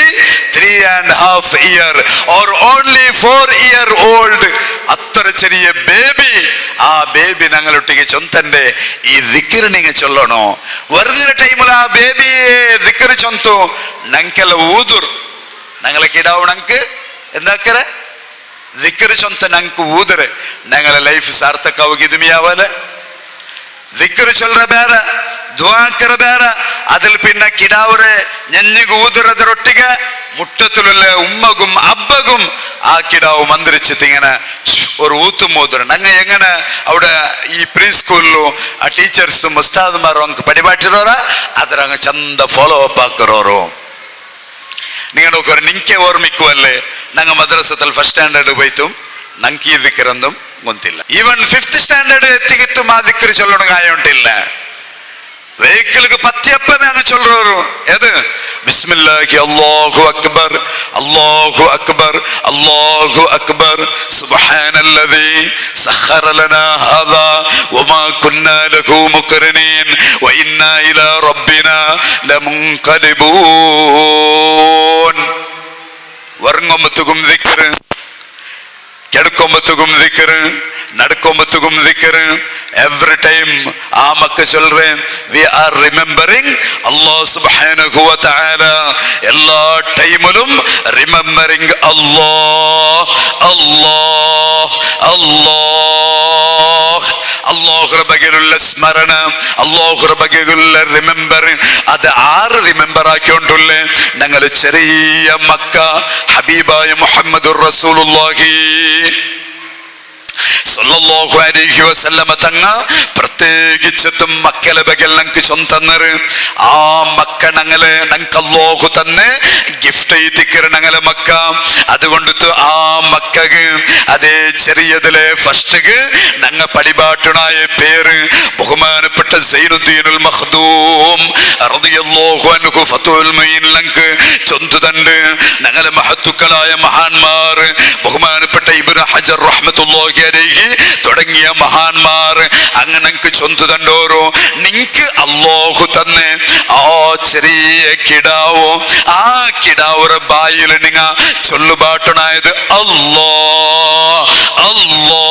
3.5 year or only 4 year old അത്ര ചെറിയ ബേബി ആ ബേബി ഞങ്ങളൊട്ടിಗೆ ചൊന്തന്റെ ഈ ദിക്ർ നിങ്ങൾ ചൊല്ലണോ വരുന്ന ടൈമിൽ ആ ബേബി ദിക്ർ ചൊന്തു ഞങ്ങൾക്കെಲ್ಲ ഊതുർ ഞങ്ങളെ കിടാവ് ഞങ്ങൾക്ക് എന്താക്കರೆ ദിക്ർ ചൊന്ത ഞങ്ങൾക്ക് ഊതരെ ഞങ്ങളെ ലൈഫ് സാർത്ഥಕವಾಗಿದ್ದು ಮಿಯಾವಲೆ ദിക്ർ ചൊല്ലற ಬೇರೆ ದುಆಕರ ಬೇರೆ അതിൽ പിന്നെ കിടാവരെ ഞഞ്ഞിಗೆ ഊതുറದರೊಟ್ಟಿಗೆ മുട്ടത്തിലുള്ള ഉമ്മകും അബ്ബകും ആ കിടാവ് മന്ത്രിച്ചിട്ട് ഇങ്ങനെ ഒരു ഊത്തും ഊതുറ ഞങ്ങൾ എങ്ങനെ അവിടെ ഈ പ്രീ സ്കൂളിലും ആ ടീച്ചേഴ്സും ഉസ്താദ്മാരും അങ്ങ് പടിപാട്ടിರೋರ ಅದರ അങ്ങ് ಚಂದ ಫಾಲೋ ಅಪ್ ಹಾಕರೋರು നിങ്ങൾ നോക്കൂ നിങ്ങക്കെ ഓർമ്മിക്കുവല്ലേ ഞങ്ങൾ മദ്രസത്തിൽ ഫസ്റ്റ് സ്റ്റാൻഡേർഡ് പോയിട്ടും ನಂಗೆ ಈ ದಿಕ್ಕರಂದು ಗೊತ್ತಿಲ್ಲ. ಈವನ್ 5th ಸ್ಟ್ಯಾಂಡರ್ಡ್ ಎತ್ತಿಗಿತ್ತು ಮಾ ದಿಕ್ರು ಚೊಲ್ಲೋಣ ಗಾಯ ಉಂಟಿಲ್ಲ. വെഹിക്കിൾക്ക് പത്തിയപ്പമേ അങ്ങ് ചൊല്ലുറു. ഏത്? ബിസ്മില്ലാഹി അല്ലാഹു അക്ബർ അല്ലാഹു അക്ബർ അല്ലാഹു അക്ബർ സുബ്ഹാനല്ലദീ സഖറ ലനാ ഹാദാ വമാ കുന്നാ ലഹു മുഖ്രിനീൻ വഇന്നാ ഇലാ റബ്ബിനാ ലമുൻഖലിബൂൻ. ഉറങ്ങുമ്പത്തും ദിക്ർ, കിടക്കുമ്പത്തും ദിക്ർ, നടക്കുമ്പത്തും ദിക്ർ. Every time ആ Mecca ചൊല്ലുറേ. We are remembering Allah subhanahu wa ta'ala. എല്ലാ ടൈമിലും remembering Allah, Allah, Allah. അല്ലാഹുവിന്റെ ബഗലുള്ള സ്മരണ, അല്ലാഹുവിന്റെ ബഗലുള്ള റിമെമ്പർ. അത് ആറ് റിമെമ്പർ ആക്കിക്കൊണ്ടുള്ളേ ഞങ്ങൾ ചെറിയ മക്ക ഹബീബായ മുഹമ്മദുർ റസൂലുള്ളാഹി സല്ലല്ലാഹു അലൈഹി വസല്ലമ തങ്ങ പ്രത്യേകിച്ചും മക്കളെ ബഗൽ ഞങ്ങൾക്ക് ചൊന്തന്നറ്. ആ മക്ക ഞങ്ങളെ ഞങ്ങൾക്ക് അല്ലാഹു തന്നെ ഗിഫ്റ്റ് ചെയ്തിക്കറ് ഞങ്ങളെ മക്ക. അതുകൊണ്ട് ആ മക്കക്ക് അതേ ചെറിയതിലെ ഫസ്റ്റ് ഞങ്ങ പടിപാട്ടനായ പേര് ബഹുമാനപ്പെട്ട സൈനുദ്ദീനുൽ മഖ്ദൂം റളിയല്ലാഹു അൻഹു ഫതുൽ മഈൻ ഞങ്ങൾക്ക് ചൊന്തുതണ്ട്. ഞങ്ങളെ മഹത്തുക്കളായ മഹാന്മാർ ബഹുമാനപ്പെട്ട ഇബ്നു ഹജർ റഹ്മത്തുള്ളാഹി അലൈഹി തുടങ്ങിയ മഹാന്മാർ അങ്ങനെ ഞങ്ങൾക്ക് ചൊന്തുതണ്ടോരോ. നിങ്ങക്ക് അല്ലാഹു തന്നെ ആ ചെറിയ കിടാവോ, ആ കിടാവുടെ ബായിൽ നിങ്ങ ചൊല്ലുപാട്ടനായത് അല്ലാ അല്ലാ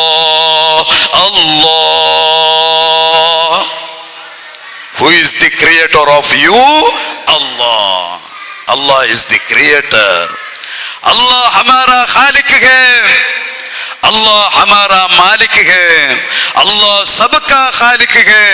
അല്ലാ. Who is the creator of you? Allah. Allah is the creator. Allah हमारा खालिक है, अल्लाह हमारा मालिक है, अल्लाह सबका खालिक है.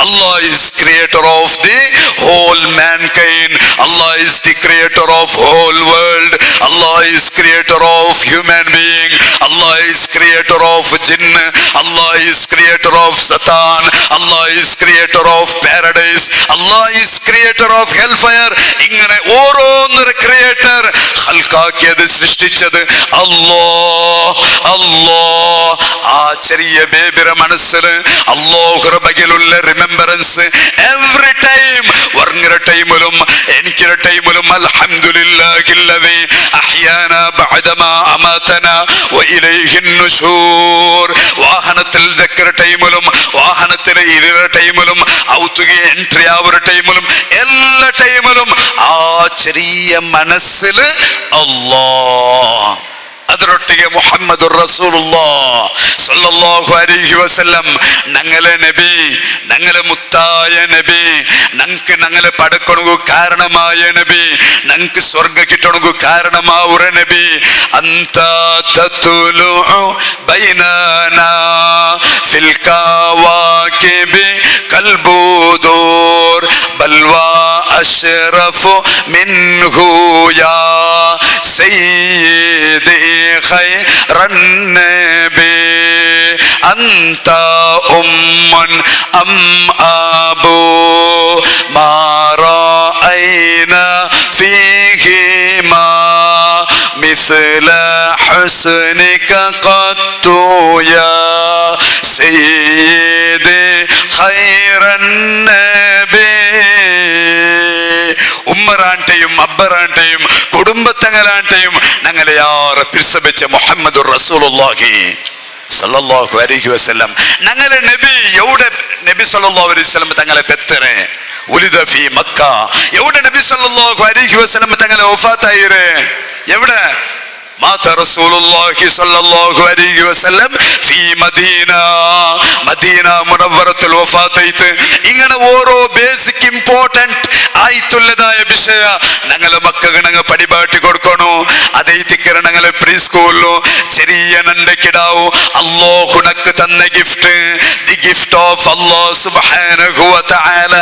Allah is creator of the whole mankind. Allah is the creator of whole world. Allah is creator of human being. Allah is creator of jinn. Allah is creator of Satan. Allah is creator of paradise. Allah is creator of hellfire. ഇങ്ങനെ ഓരോന്നൊരു creator ഹൽക്കാക്കിയത് സൃഷ്ടിച്ചത് അല്ലാഹ് അല്ലാഹ്. ആ ചെറിയ ബേബിയുടെ മനസ്സിൽ അല്ലാഹുവിന്റെ ബഗലുള്ള remembrance every time. ഉറങ്ങുന്ന ടൈമിലും എനിക്കൊരു ടൈമിലും അൽഹംദുലില്ലാഹില്ലദീ അഹ്യാനാ ബഅദമാ അമാതനാ വഇലൈഹിൻ നുശൂർ. വാഹനത്തിൽ ദക്കർ ടൈമിലും വാഹനത്തിൽ ഇരുന്ന ടൈമിലും ഔത്തുകെ എൻട്രി ആവുന്ന ടൈമിലും എല്ലാ ടൈമിലും ആ ചെറിയ മനസ്സിൽ അല്ലാഹ്. അതിനൊട്ടിಗೆ മുഹമ്മദുർ റസൂലുള്ളാഹ് സ്വല്ലല്ലാഹു അലൈഹി വസല്ലം ഞങ്ങളെ നബി, ഞങ്ങളെ മുത്തായ നബി, ഞങ്ങൾക്ക് ഞങ്ങളെ പടക്കണു കാരണമായ നബി, ഞങ്ങൾക്ക് സ്വർഗ കിട്ടണു കാരണമാവുറ നബി. അന്ത തതുലു ബൈനനാ ഫിൽ കവാകിബി കൽബുദൂർ ബൽവാ അശ്റഫു മിൻഹു യാ സയ്യിദി خير النبي أنت أم أم أبو ما رأينا فيهما مثل حسنك قط يا سيدي خير النبي. ഉമ്മറാന്റെയും അബ്ബറാന്റെയും കുടുംബത്തങ്ങലാന്റെയും ഞങ്ങളെ യാറെ പിരിസബിച്ച മുഹമ്മദുർ റസൂലുള്ളാഹി സല്ലല്ലാഹു അലൈഹി വസല്ലം. ഞങ്ങളെ നബി എവിടെ? നബി സല്ലല്ലാഹു അലൈഹി വസല്ലം തങ്ങളെ പെത്തറെ ഉലിദ ഫീ മക്ക. എവിടെ നബി സല്ലല്ലാഹു അലൈഹി വസല്ലം തങ്ങളെ വഫാത്തായിരെ? എവിടെ? മാത റസൂലുള്ളാഹി സ്വല്ലല്ലാഹു അലൈഹി വസല്ലം ഫീ മദീന. മദീന മുനവ്വറത്തുൽ വഫാത്തൈത്ത്. ഇങ്ങനെ ഓരോ ബേസിക് ഇമ്പോർട്ടന്റ് ആയിട്ടുള്ളതായ വിഷയ ഞങ്ങളെ മക്കൾക്ക് ഞങ്ങൾ പടിപാട്ടി കൊടുക്കണു. അതൈത്തിക്കറ ഞങ്ങളെ പ്രീ സ്കൂളിലു ചെറിയ നന്റെ കിടാവു അല്ലാഹു നക്ക് തന്ന ഗിഫ്റ്റ്, ദി ഗിഫ്റ്റ് ഓഫ് അല്ലാഹ് സുബ്ഹാനഹു വ തആല.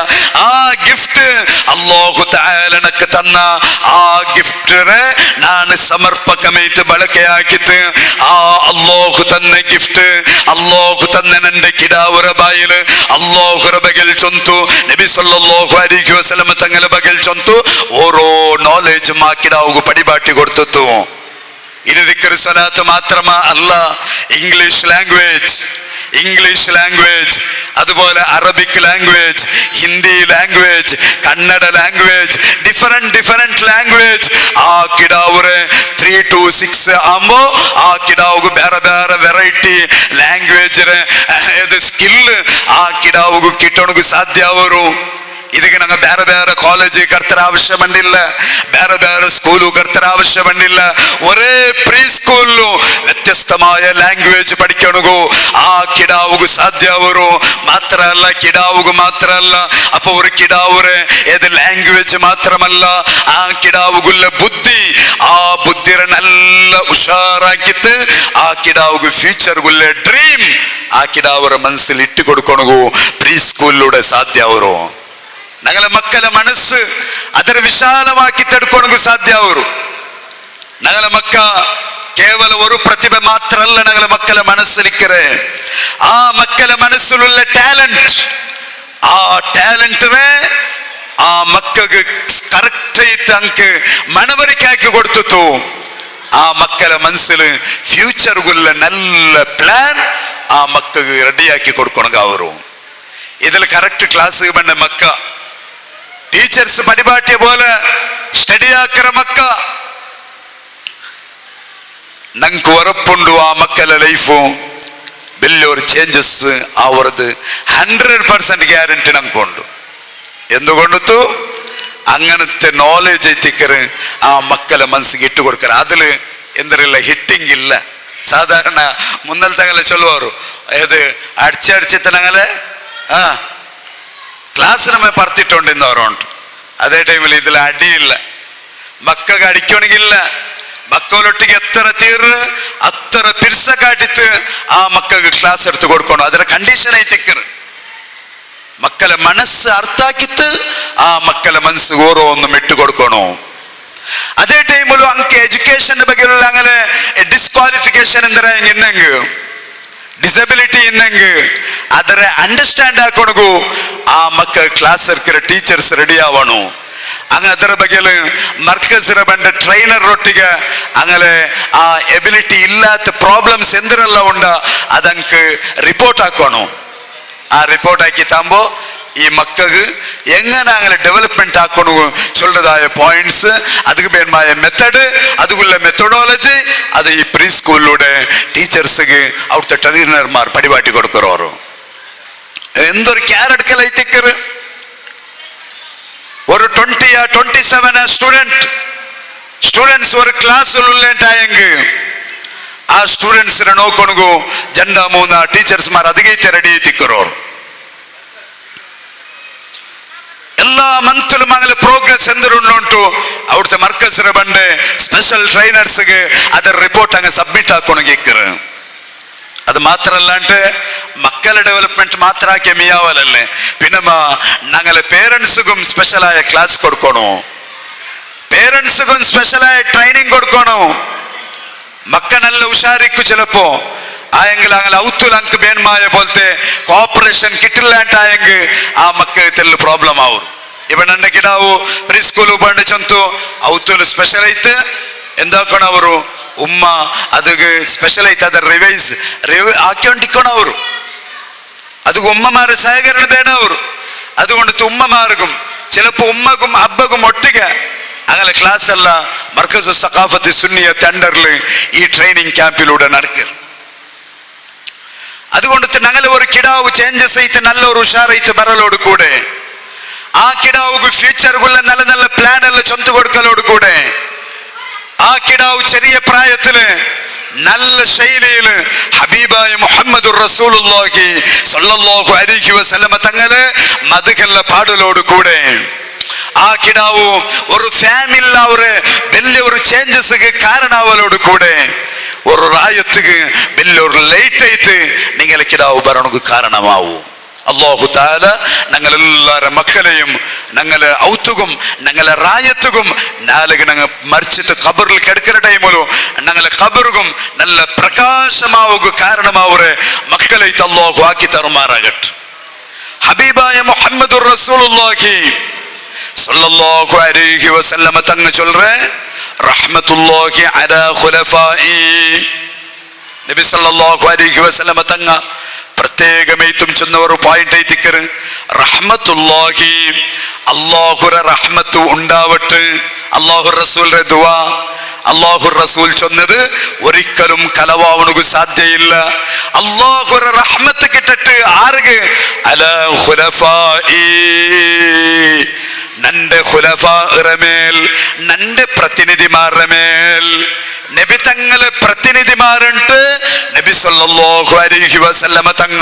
ആ ഗിഫ്റ്റ് അല്ലാഹു തആല നക്ക് തന്ന ആ ഗിഫ്റ്റിനെ ನಾನು ಸಮರ್ಪಕಮೈತು ಬಳಕೆಯಾಗಿತ್ತು. ಆ ಅಲ್ಲಾಹು ತನ್ನ ಗಿಫ್ಟ್, ಅಲ್ಲಾಹು ತನ್ನ ನಂಡೆ ಕಿಡಾವರ ಬಾಯಿಲು ಅಲ್ಲಾಹುರ ಬಗೆಲ್ ಚೊಂತು ನಬಿ ಸಲ್ಲಲ್ಲಾಹು ಅಲೈಹಿ ವಸಲ್ಲಂ ತಂಗಲ ಬಗೆಲ್ ಚೊಂತು ಓರೋ ನಾಲೆಜ್ ಮಾ ಕಿಡಾವುಗು ಪಡಿಬಾಟಿ ಕೊಡ್ತತ್ತು. ഇനി ദിക്ർ സ്വലാത്ത് മാത്രമാ അല്ല, ഇംഗ്ലീഷ് ലാംഗ്വേജ്, അതുപോലെ Arabic language, Hindi language, Kannada language, different language. ആ കിടാവുറെ 3 to 6 ആകുമ്പോ ആ കിടാവുക ಬೇರೆ ಬೇರೆ ವೆರೈಟಿ ಲ್ಯಾಂಗ್ವೇಜ್ ಸ್ಕಿಲ್ ಆ ಕಿಡಾವುಗು ಕಿಟ್ಟೋಣಗು ಸಾಧ್ಯ ಅವರು. ಇದಕ್ಕೆ ನಂಗೆ ಬೇರೆ ಬೇರೆ ಕಾಲೇಜ್ ಕರ್ತರ ಅವಶ್ಯ ಬಂದಿಲ್ಲ, ಬೇರೆ ಬೇರೆ ಸ್ಕೂಲು ಕರ್ತರ ಅವಶ್ಯ ಬಂದಿಲ್ಲ. ഒരേ പ്രീ സ്കൂളിലു വ്യത്യസ്തമായ ലാംഗ്വേജ് പഠിക്കണു ആ കിടാവുകു സാധ്യ ಅವರು. കിടാവുകു മാത്രല്ല, അപ്പൊ ഒരു കിടാവുറെ ഏത് ലാംഗ്വേജ് മാത്രമല്ല, ആ കിടാവുകുള്ള ബുദ്ധി, ആ ബുദ്ധിയെ നല്ല ഉഷാറാക്കിട്ട് ആ കിടാവുകു ഫ്യൂച്ചർಗುள்ள ಡ್ರೀಮ್ ആ കിടാവുറെ മനസ്സിൽ ഇട്ട് കൊടുക്കണു പ്രീ സ്കൂളിലൂടെ സാധ്യ ಅವರು. ഞങ്ങളെ മക്കളെ മനസ്സ് ಅದರ ವಿಶಾಲವಾಗಿ ತಡ್ಕೊಳಗೂ ಸಾಧ್ಯ ಅವರು. ഞങ്ങളെ മക്ക കേവല ഒരു പ്രതിഭ മാത്രല്ല ഞങ്ങളെ മക്കളെ മനസ്സിലിക്കറെ, ആ മക്കളെ മനസ്സിലുള്ള ടാലന്റ്, ആ ടാലന്റിനെ ആ മക്കൾക്ക് കറക്റ്റ് ആയിട്ട് അങ്ക് മണവരിക്കാക്കി കൊടുത്തു. ആ മക്കളെ മനസ്സിൽ ഫ്യൂച്ചർಗುள்ள നല്ല പ്ലാൻ ആ മക്കൾക്ക് റെഡിയാക്കി കൊടുക്കണം ಅವರು. ഇതിൽ കറക്റ്റ് ക്ലാസ് ಬಂದ മക്ക ടീച്ചേഴ്സ് പരിപാടിയെ പോലെ സ്റ്റഡിയാക്കറ മക്ക. ನಂಗೆ ಉರಪ್ಪುಂಡು ಆ ಮಕ್ಕಳ ಲೈಫು വലിയൊരു ചേഞ്ചസ് ആവരുത് 100% ഗ്യാരണ്ടി നമുക്കുണ്ട്. എന്തുകൊണ്ടു അങ്ങനത്തെ നോളേജ് എത്തിക്കറ് ആ മക്കളെ മനസ്സിಗೆ ഇട്ട് കൊടുക്കറ്. അതിൽ എന്തറില്ല ഹിറ്റിംഗ് ഇല്ല. സാധാരണ മുന്നൽത്തങ്ങളെ ചൊല്ലുവാರು ഏത് അടിച്ചടിച്ചിത്തനങ്ങളെ ക്ലാസ് നമ്മെ പറത്തിട്ടുണ്ടെന്നവരുണ്ട്. അതേ ടൈമിൽ ഇതിൽ അടിയില്ല. മക്കൾക്ക് അടിക്കണമെങ്കില്ല, മക്കളൊട്ടിಗೆ എത്ര തീർന്ന് അത്ര പിർസ കാട്ടിത്ത് ആ മക്കൾക്ക് ക്ലാസ് എടുത്ത് കൊടുക്കണം. അതിന്റെ കണ്ടീഷൻ ആയി തിക്കറ് മക്കളെ മനസ്സ് അർത്ഥാക്കിത്ത് ആ മക്കളെ മനസ്സ് ഓരോന്നും ഇട്ട് കൊടുക്കണോ. അതേ ടൈമിലും അങ്ക് എഡ്യൂക്കേഷന്റെ ബഗ്ಗೆയുള്ള അങ്ങനെ ഡിസ്ക്വാലിഫിക്കേഷൻ എന്തിനാ ഇന്നെങ്ക് ಡಿಸಬಿಲಿಟಿ ಇನ್ನಂಗೆ ಅದರ ಅಂಡರ್ಸ್ಟ್ಯಾಂಡ್ ಹಾಕೊಣಗು ಆ ಮಕ್ಕಳ ಕ್ಲಾಸ್ ಇರ್ಕಿರ ಟೀಚರ್ಸ್ ರೆಡಿ ಆವಣು. ಹಂಗ ಅದರ ಬಗ್ಗೆ ಮರ್ಕಸಿರ ಬಂದ ಟ್ರೈನರ್ ಒಟ್ಟಿಗೆ അങ്ങനെ ആ എബിലിറ്റി ഇല്ലാത്ത പ്രോബ്ലംസ് എന്തിനെല്ലാം ഉണ്ട് അതങ്ക് റിപ്പോർട്ട് ആക്കണു. ആ റിപ്പോർട്ട് ആക്കി താമ്പോ ഈ മക്കൾക്ക് എങ്ങനെ അങ്ങനെ ഡെവലപ്മെന്റ് ആക്കണു ചൊല്ലതായ പോയിന്റ്സ്, അതുക്ക് വേണ്ടമായ മെത്തഡ്, അതുക്കുള്ള മെത്തഡോളജി അത് ഈ പ്രീ സ്കൂളിലൂടെ ടീച്ചേഴ്സിക്ക് അവിടുത്തെ ട്രെയിനർമാർ പരിപാടി കൊടുക്കറോറു. എന്തൊരു കെയർ എടുക്കലൈത്തിക്കറ്. ഒരു 27 സ്റ്റുഡൻസ് ഒരു ക്ലാസ്സിലുള്ളായെങ്കിൽ ആ സ്റ്റുഡൻസിനെ നോക്കണു ജണ്ട 3 ടീച്ചേഴ്സ്മാർ അധികത്തെ റെഡി എത്തിക്കറോറ്. എല്ലാ മന്തിലും അങ്ങനെ പ്രോഗ്രസ് എന്തിനുണ്ടു അവിടുത്തെ മർക്കസിന ಬಂಡೆ സ്പെഷ്യൽ ട്രെയിനേഴ്സിಗೆ ಅದರ റിപ്പോർട്ട് അങ്ങ് സബ്മിറ്റ് ആക്കണമെങ്കിൽ. അത് മാത്രല്ലാണ്ട് മക്കളുടെ ഡെവലപ്മെന്റ് മാത്രമാക്കിയ മിയാവലല്ലേ, പിന്നെ ഞങ്ങളെ പേരൻസുക്കും സ്പെഷ്യലായ ക്ലാസ് കൊടുക്കണോ, പേരൻസുക്കും സ്പെഷ്യലായ ട്രെയിനിങ് കൊടുക്കണോ. മക്ക നല്ല ഉഷാരിക്കു ചിലപ്പോ ആയെങ്കിൽ അങ്ങനെ ഔത്തുൽ അങ്ക് ബേന്മായ പോലത്തെ കോപ്പറേഷൻ കിട്ടില്ലാണ്ടായെങ്കിൽ ആ മക്കൾക്ക് തെല്ല് പ്രോബ്ലം ആവും. ഇവ ನನ್ನ ಗಿಡಾವು ಪ್ರೀ ಸ್ಕೂಲು ಬಂಡೆ ಚಂತು ಔತುಲ್ ಸ್ಪೆಷಲ್ ಐತೆ ಎಂದಾಕೋಣ ಅವರು ഉമ്മ ಅದಕ್ಕೆ ಸ್ಪೆಷಲ್ ಐತೆ ಅದರ ರಿವೈಸ್ ಹಾಕೊಂಡಿಕೋಣ ಅವರು. ಅದಕ್ಕೆ ഉമ്മമാരെ സഹകരണം വേണം ಅವರು. അതുകൊണ്ട് ഉമ്മമാർക്കും ചിലപ്പോൾ ഉമ്മക്കും അബ്ബക്കും ഒട്ടിಗೆ അങ്ങനെ ക്ലാസ് അല്ല മർക്കസ് സഖാഫത്ത് സുന്നിയത്ത് അണ്ടറിൽ ഈ ട്രെയിനിങ് ക്യാമ്പിലൂടെ നടക്കുക. അതുകൊണ്ട് ഞങ്ങളെ ഒരു കിടാവ് ചേഞ്ചസ് ಐತೆ നല്ല ഒരു ഉഷാറൈತೆ ബറലോട് കൂടെ ആ കിടാവുക്ക് ഫ്യൂച്ചർക്കുള്ള നല്ല നല്ല പ്ലാൻ എല്ലാം ചൊന്തു കൊടുക്കലോട് കൂടെ ആ കിടാവ് ചെറിയ പ്രായത്തില് നല്ല ശൈലിയില് ഹബീബായ മുഹമ്മദുർ റസൂലുള്ളാഹി സ്വല്ലല്ലാഹു അലൈഹി വസല്ലമ തങ്ങളെ മദ്ഹല്ല പാടലോട് കൂടെ ആ കിടാവ് ഒരു ഫാമിലിയിൽ അവര് വലിയൊരു ചേഞ്ചസ് കാരണാവലോട് കൂടെ ഒരു റായത്തുക്ക് വലിയൊരു ലൈറ്റ് ആയിട്ട് നിങ്ങളെ കിടാവ് ഭരണക്ക് കാരണമാവൂ. അല്ലാഹു തആല ഞങ്ങളെല്ലാരെ മക്കളെയും ഞങ്ങളെ ഔത്തുകും ഞങ്ങളെ റായത്തുകും നാളെ ഞങ്ങൾ മരിച്ചിട്ട് ഖബറിൽ കിടക്കുന്ന ടൈമിലും ഞങ്ങളെ ഖബറുകും നല്ല പ്രകാശമാവുക കാരണമാവരെ മക്കളായിട്ട് അല്ലാഹു ആക്കി തരുമാറാകട്ടെ. ഹബീബായ മുഹമ്മദുർ റസൂലുള്ളാഹി സ്വല്ലല്ലാഹു അലൈഹി വസല്ലമ തങ്ങൾ ചൊല്ലുറേ റഹ്മത്തുള്ളാഹി അലാ ഖുലഫാഇ. നബി സല്ലല്ലാഹു അലൈഹി വസല്ലമ തങ്ങ പ്രത്യേകമായിട്ടും ചെന്ന ഒരു പോയിന്റ് ആയിട്ടിക്കറ് റഹ്മത്തുള്ളാഹി, അല്ലാഹുര റഹ്മത്ത് ഉണ്ടാവട്ടെ. അല്ലാഹു റസൂലിന്റെ ദുആ, അല്ലാഹു റസൂൽ ചൊന്നത് ഒരിക്കലും കലവാവണക്ക് സാധ്യയില്ല. അല്ലാഹുര റഹ്മത്ത് കിട്ടട്ട് ആർക്ക്? അലാ ഖുലഫാഇ, നന്റെ ഖുലഫാഇന്റെ മേൽ, നന്റെ പ്രതിനിധിമാരുടെ മേൽ. നബി തങ്ങളെ പ്രതിനിധിമാരുണ്ട്. നബി സല്ലല്ലാഹു അലൈഹി വസല്ലമ തങ്ങ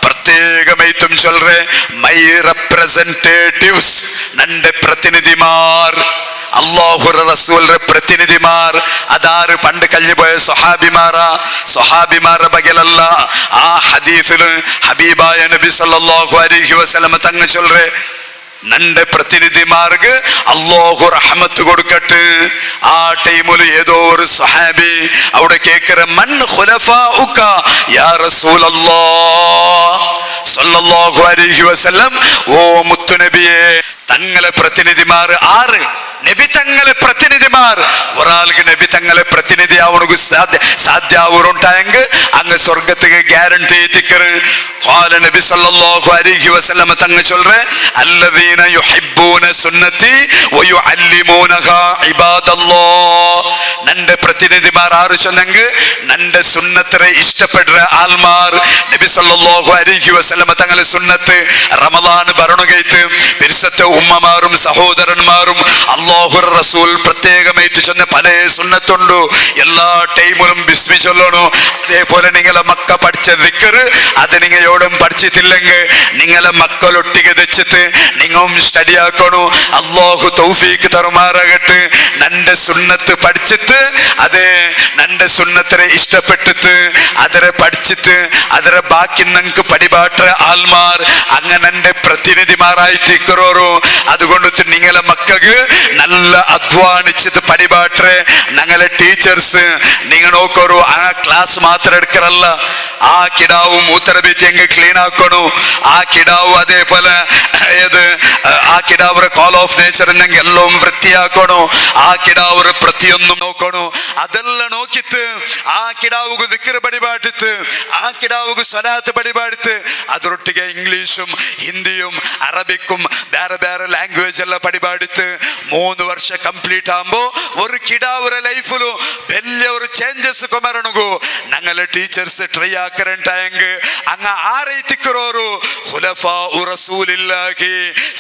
പ്രത്യേകമായിട്ടും ചൊല്ലേ മൈ റെപ്രസെന്റേറ്റീവ്സ്, നന്റെ പ്രതിനിധിമാർ, അല്ലാഹുവിന്റെ റസൂലിന്റെ പ്രതിനിധിമാർ. അതാറ് പണ്ട് കഴിഞ്ഞു പോയ സ്വഹാബിമാരുടെ ബഗലല്ല. ആ ഹദീസില് ഹബീബായ നബി സല്ലല്ലാഹു അലൈഹി വസല്ലമ തങ്ങ ചൊല്ലേ നന്റെ പ്രതിനിധിമാർക്ക് അല്ലാഹു റഹ്മത്ത് കൊടുക്കട്ടെ. ആ ടൈമില് ഏതോ ഒരു സ്വഹാബി അവിടെ കേക്കറ മൻ ഖുലഫാഉക യാ റസൂലല്ലാഹ് സല്ലല്ലാഹു അലൈഹി വസല്ലം, ഓ മുത്തുനബിയെ തങ്ങളെ പ്രതിനിധിമാർ ആറ്? നബി തങ്ങളെ പ്രതിനിധിമാർ. ഒരാൾക്ക് നബി തങ്ങളെ പ്രതിനിധി ആവണക്ക് സാധ്യാവുണ്ടായെങ്കിൽ അങ്ങ് സ്വർഗത്തേക്ക് ഗ്യാരണ്ടി എത്തിക്കറ്. ഖാല നബി സല്ലല്ലാഹു അലൈഹി വസല്ലം തങ്ങ ചൊല്ലേ അല്ലദീന യുഹിബ്ബൂന സുന്നതി വയുഅല്ലിമൂനഹാ ഇബാദല്ലാഹ്. നന്റെ പ്രതിനിധിമാർ ആറ് ചൊന്നെങ്കിൽ നന്റെ സുന്നത്തിനെ ഇഷ്ടപ്പെടുന്ന ആൾമാർ. നബി സല്ലല്ലാഹു അലൈഹി വസല്ലം തങ്ങളെ സുന്നത്ത് റമദാൻ ഭരണകയത്ത് പരിശുദ്ധ ഉമ്മമാരും സഹോദരന്മാരും അല്ലാഹു റസൂൽ പ്രത്യേകമായിട്ട് ചൊന്ന പല സുന്നത്തുണ്ട്. എല്ലാ ടൈമിലും ബിസ്മി ചൊല്ലണോ. അതേപോലെ നിങ്ങളെ മക്ക പഠിച്ച ദിക്ർ അത് നിങ്ങളോടും പഠിച്ചിട്ടില്ലെങ്കിൽ നിങ്ങളെ മക്കളൊട്ടിಗೆ തെച്ചിട്ട് നിങ്ങളും സ്റ്റഡി ആക്കണോ. അല്ലാഹു തൗഫീഖ് തരുമാറാകട്ടെ. നന്റെ സുന്നത്ത് പഠിച്ചിട്ട് അതെ നന്റെ സുന്നത്തിനെ ഇഷ്ടപ്പെട്ടിട്ട് അതിനെ പഠിച്ചിട്ട് അതിനെ ബാക്കി നിങ്ങൾക്ക് പടിപാട്ട ആൾമാർ അങ്ങനെ എന്റെ പ്രതിനിധിമാരായി തീക്കറോറോ. അതുകൊണ്ട് നിങ്ങളെ മക്കൾക്ക് നല്ല അധ്വാനിച്ചിട്ട് പടിപാട്ടെ. ഞങ്ങളെ ടീച്ചേഴ്സ് നിങ്ങൾ നോക്കറോ ആ ക്ലാസ് മാത്രം എടുക്കറല്ല. ആ കിടാവ് മൂത്രബീത്തി എങ്കിൽ ക്ലീൻ ആക്കണു. ആ കിടാവ് അതേപോലെ ഏത് ആ കിടാവರ ಕಾಲ್ ಆಫ್ ನೇಚರ್ ಎಲ್ಲವೂ ವೃತ್ತಿಯಾಕೋಣ. ಆ ಕಿಡಾವರ ಪ್ರತಿಯೊಂದು ನೋಕೋಣ. ಅದೆಲ್ಲ ನೋಕಿತ್ತು ಆ ಕಿಡಾವುಗು ದಿಕ್ಕರು ಬಡಿಬಾಟಿತ್ತು, ಆ ಕಿಡಾವುಗು ಸ್ವಲಾತ್ ಬಡಿಬಾಡಿತ್ತು. ಅದರೊಟ್ಟಿಗೆ ಇಂಗ್ಲೀಷും ഹിന്ദിയും അറബിക്കും ಬೇರೆ ಬೇರೆ ಲ್ಯಾಂಗ್ವೇಜ್ ಎಲ್ಲ പടിപാടിത്ത് 3 ವರ್ಷ ಕಂಪ್ಲೀಟ್ ആകുമ്പോ ഒരു കിടാവുര ലൈഫിലു വലിയ ഒരു ചേഞ്ചസ് കൊമരണുകു. ഞങ്ങളെ ടീച്ചേഴ്സ് ട്രൈ ആക്കറണ്ടായെങ്കിൽ അങ്ങ് ആരൈത്തിക്കറോരു ഖുലഫാ റസൂലില്ലാഹി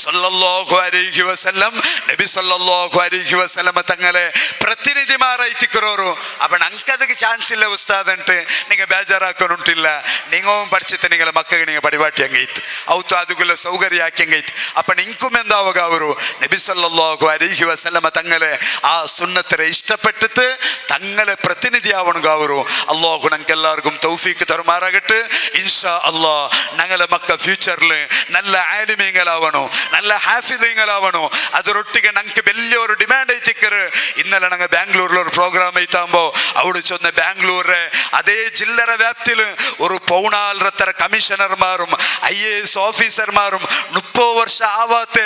സല്ലല്ലാഹു അലൈഹി വസല്ലം നബി സല്ലല്ലാഹു അലൈഹി വസല്ലം തങ്ങളെ പ്രതിനിധിമാരൈത്തിക്കറോರು. അപ്പൊ ഞങ്ങക്കದಕ್ಕೆ ಚಾನ್ಸ್ ಇಲ್ಲ ಉಸ್ತಾದ್ ಅಂತೆ ನಿಂಗೆ ಬೇಜಾರಾಕೋನುಂಟಿಲ್ಲ. ನಿಂಗೂ പഠിച്ചിട്ട് നിങ്ങളെ മക്കൾക്ക് നിങ്ങൾ പരിപാടി അങ്ങൈത്ത് ഔത്ത് അതുക്കുള്ള സൗകര്യം ആക്കി അങ്ങൈത്ത്. അപ്പൊ നിങ്ങൾക്കും എന്താവുക ಅವರು നബി സല്ലല്ലാഹു അലൈഹി വസല്ലം തങ്ങളെ ആ സുന്നത്തിനെ ഇഷ്ടപ്പെട്ടിട്ട് തങ്ങളെ പ്രതിനിധിയാവണുക ಅವರು. അല്ലാഹു ഞങ്ങൾക്ക് എല്ലാവർക്കും തൗഫീഖ് തരുമാറാകട്ടെ. ഇൻഷാ അല്ലാഹ് ഞങ്ങളെ മക്ക ഫ്യൂച്ചറിൽ നല്ല ആലിമീങ്ങളാവണോ, നല്ല ഹാഫിദീങ്ങളാവണോ. ಅದರೊಟ್ಟಿಗೆ ഞങ്ങൾക്ക് വലിയൊരു ഡിമാൻഡ് ಐತಿಕ್ಕರು. ഇന്നലെ ഞങ്ങൾ ബാംഗ്ലൂരിൽ ഒരു പ്രോഗ്രാം ಐತಾಂಬೋ അവിടെ ചൊന്ന ബാംഗ്ലൂരെ അതേ ജില്ലര വ്യാപ്തിയിൽ ഒരു പൗണാലര കമ്മീഷണർമാരും IAS ഓഫീസർമാരും 30 വർഷം ആവാത്ത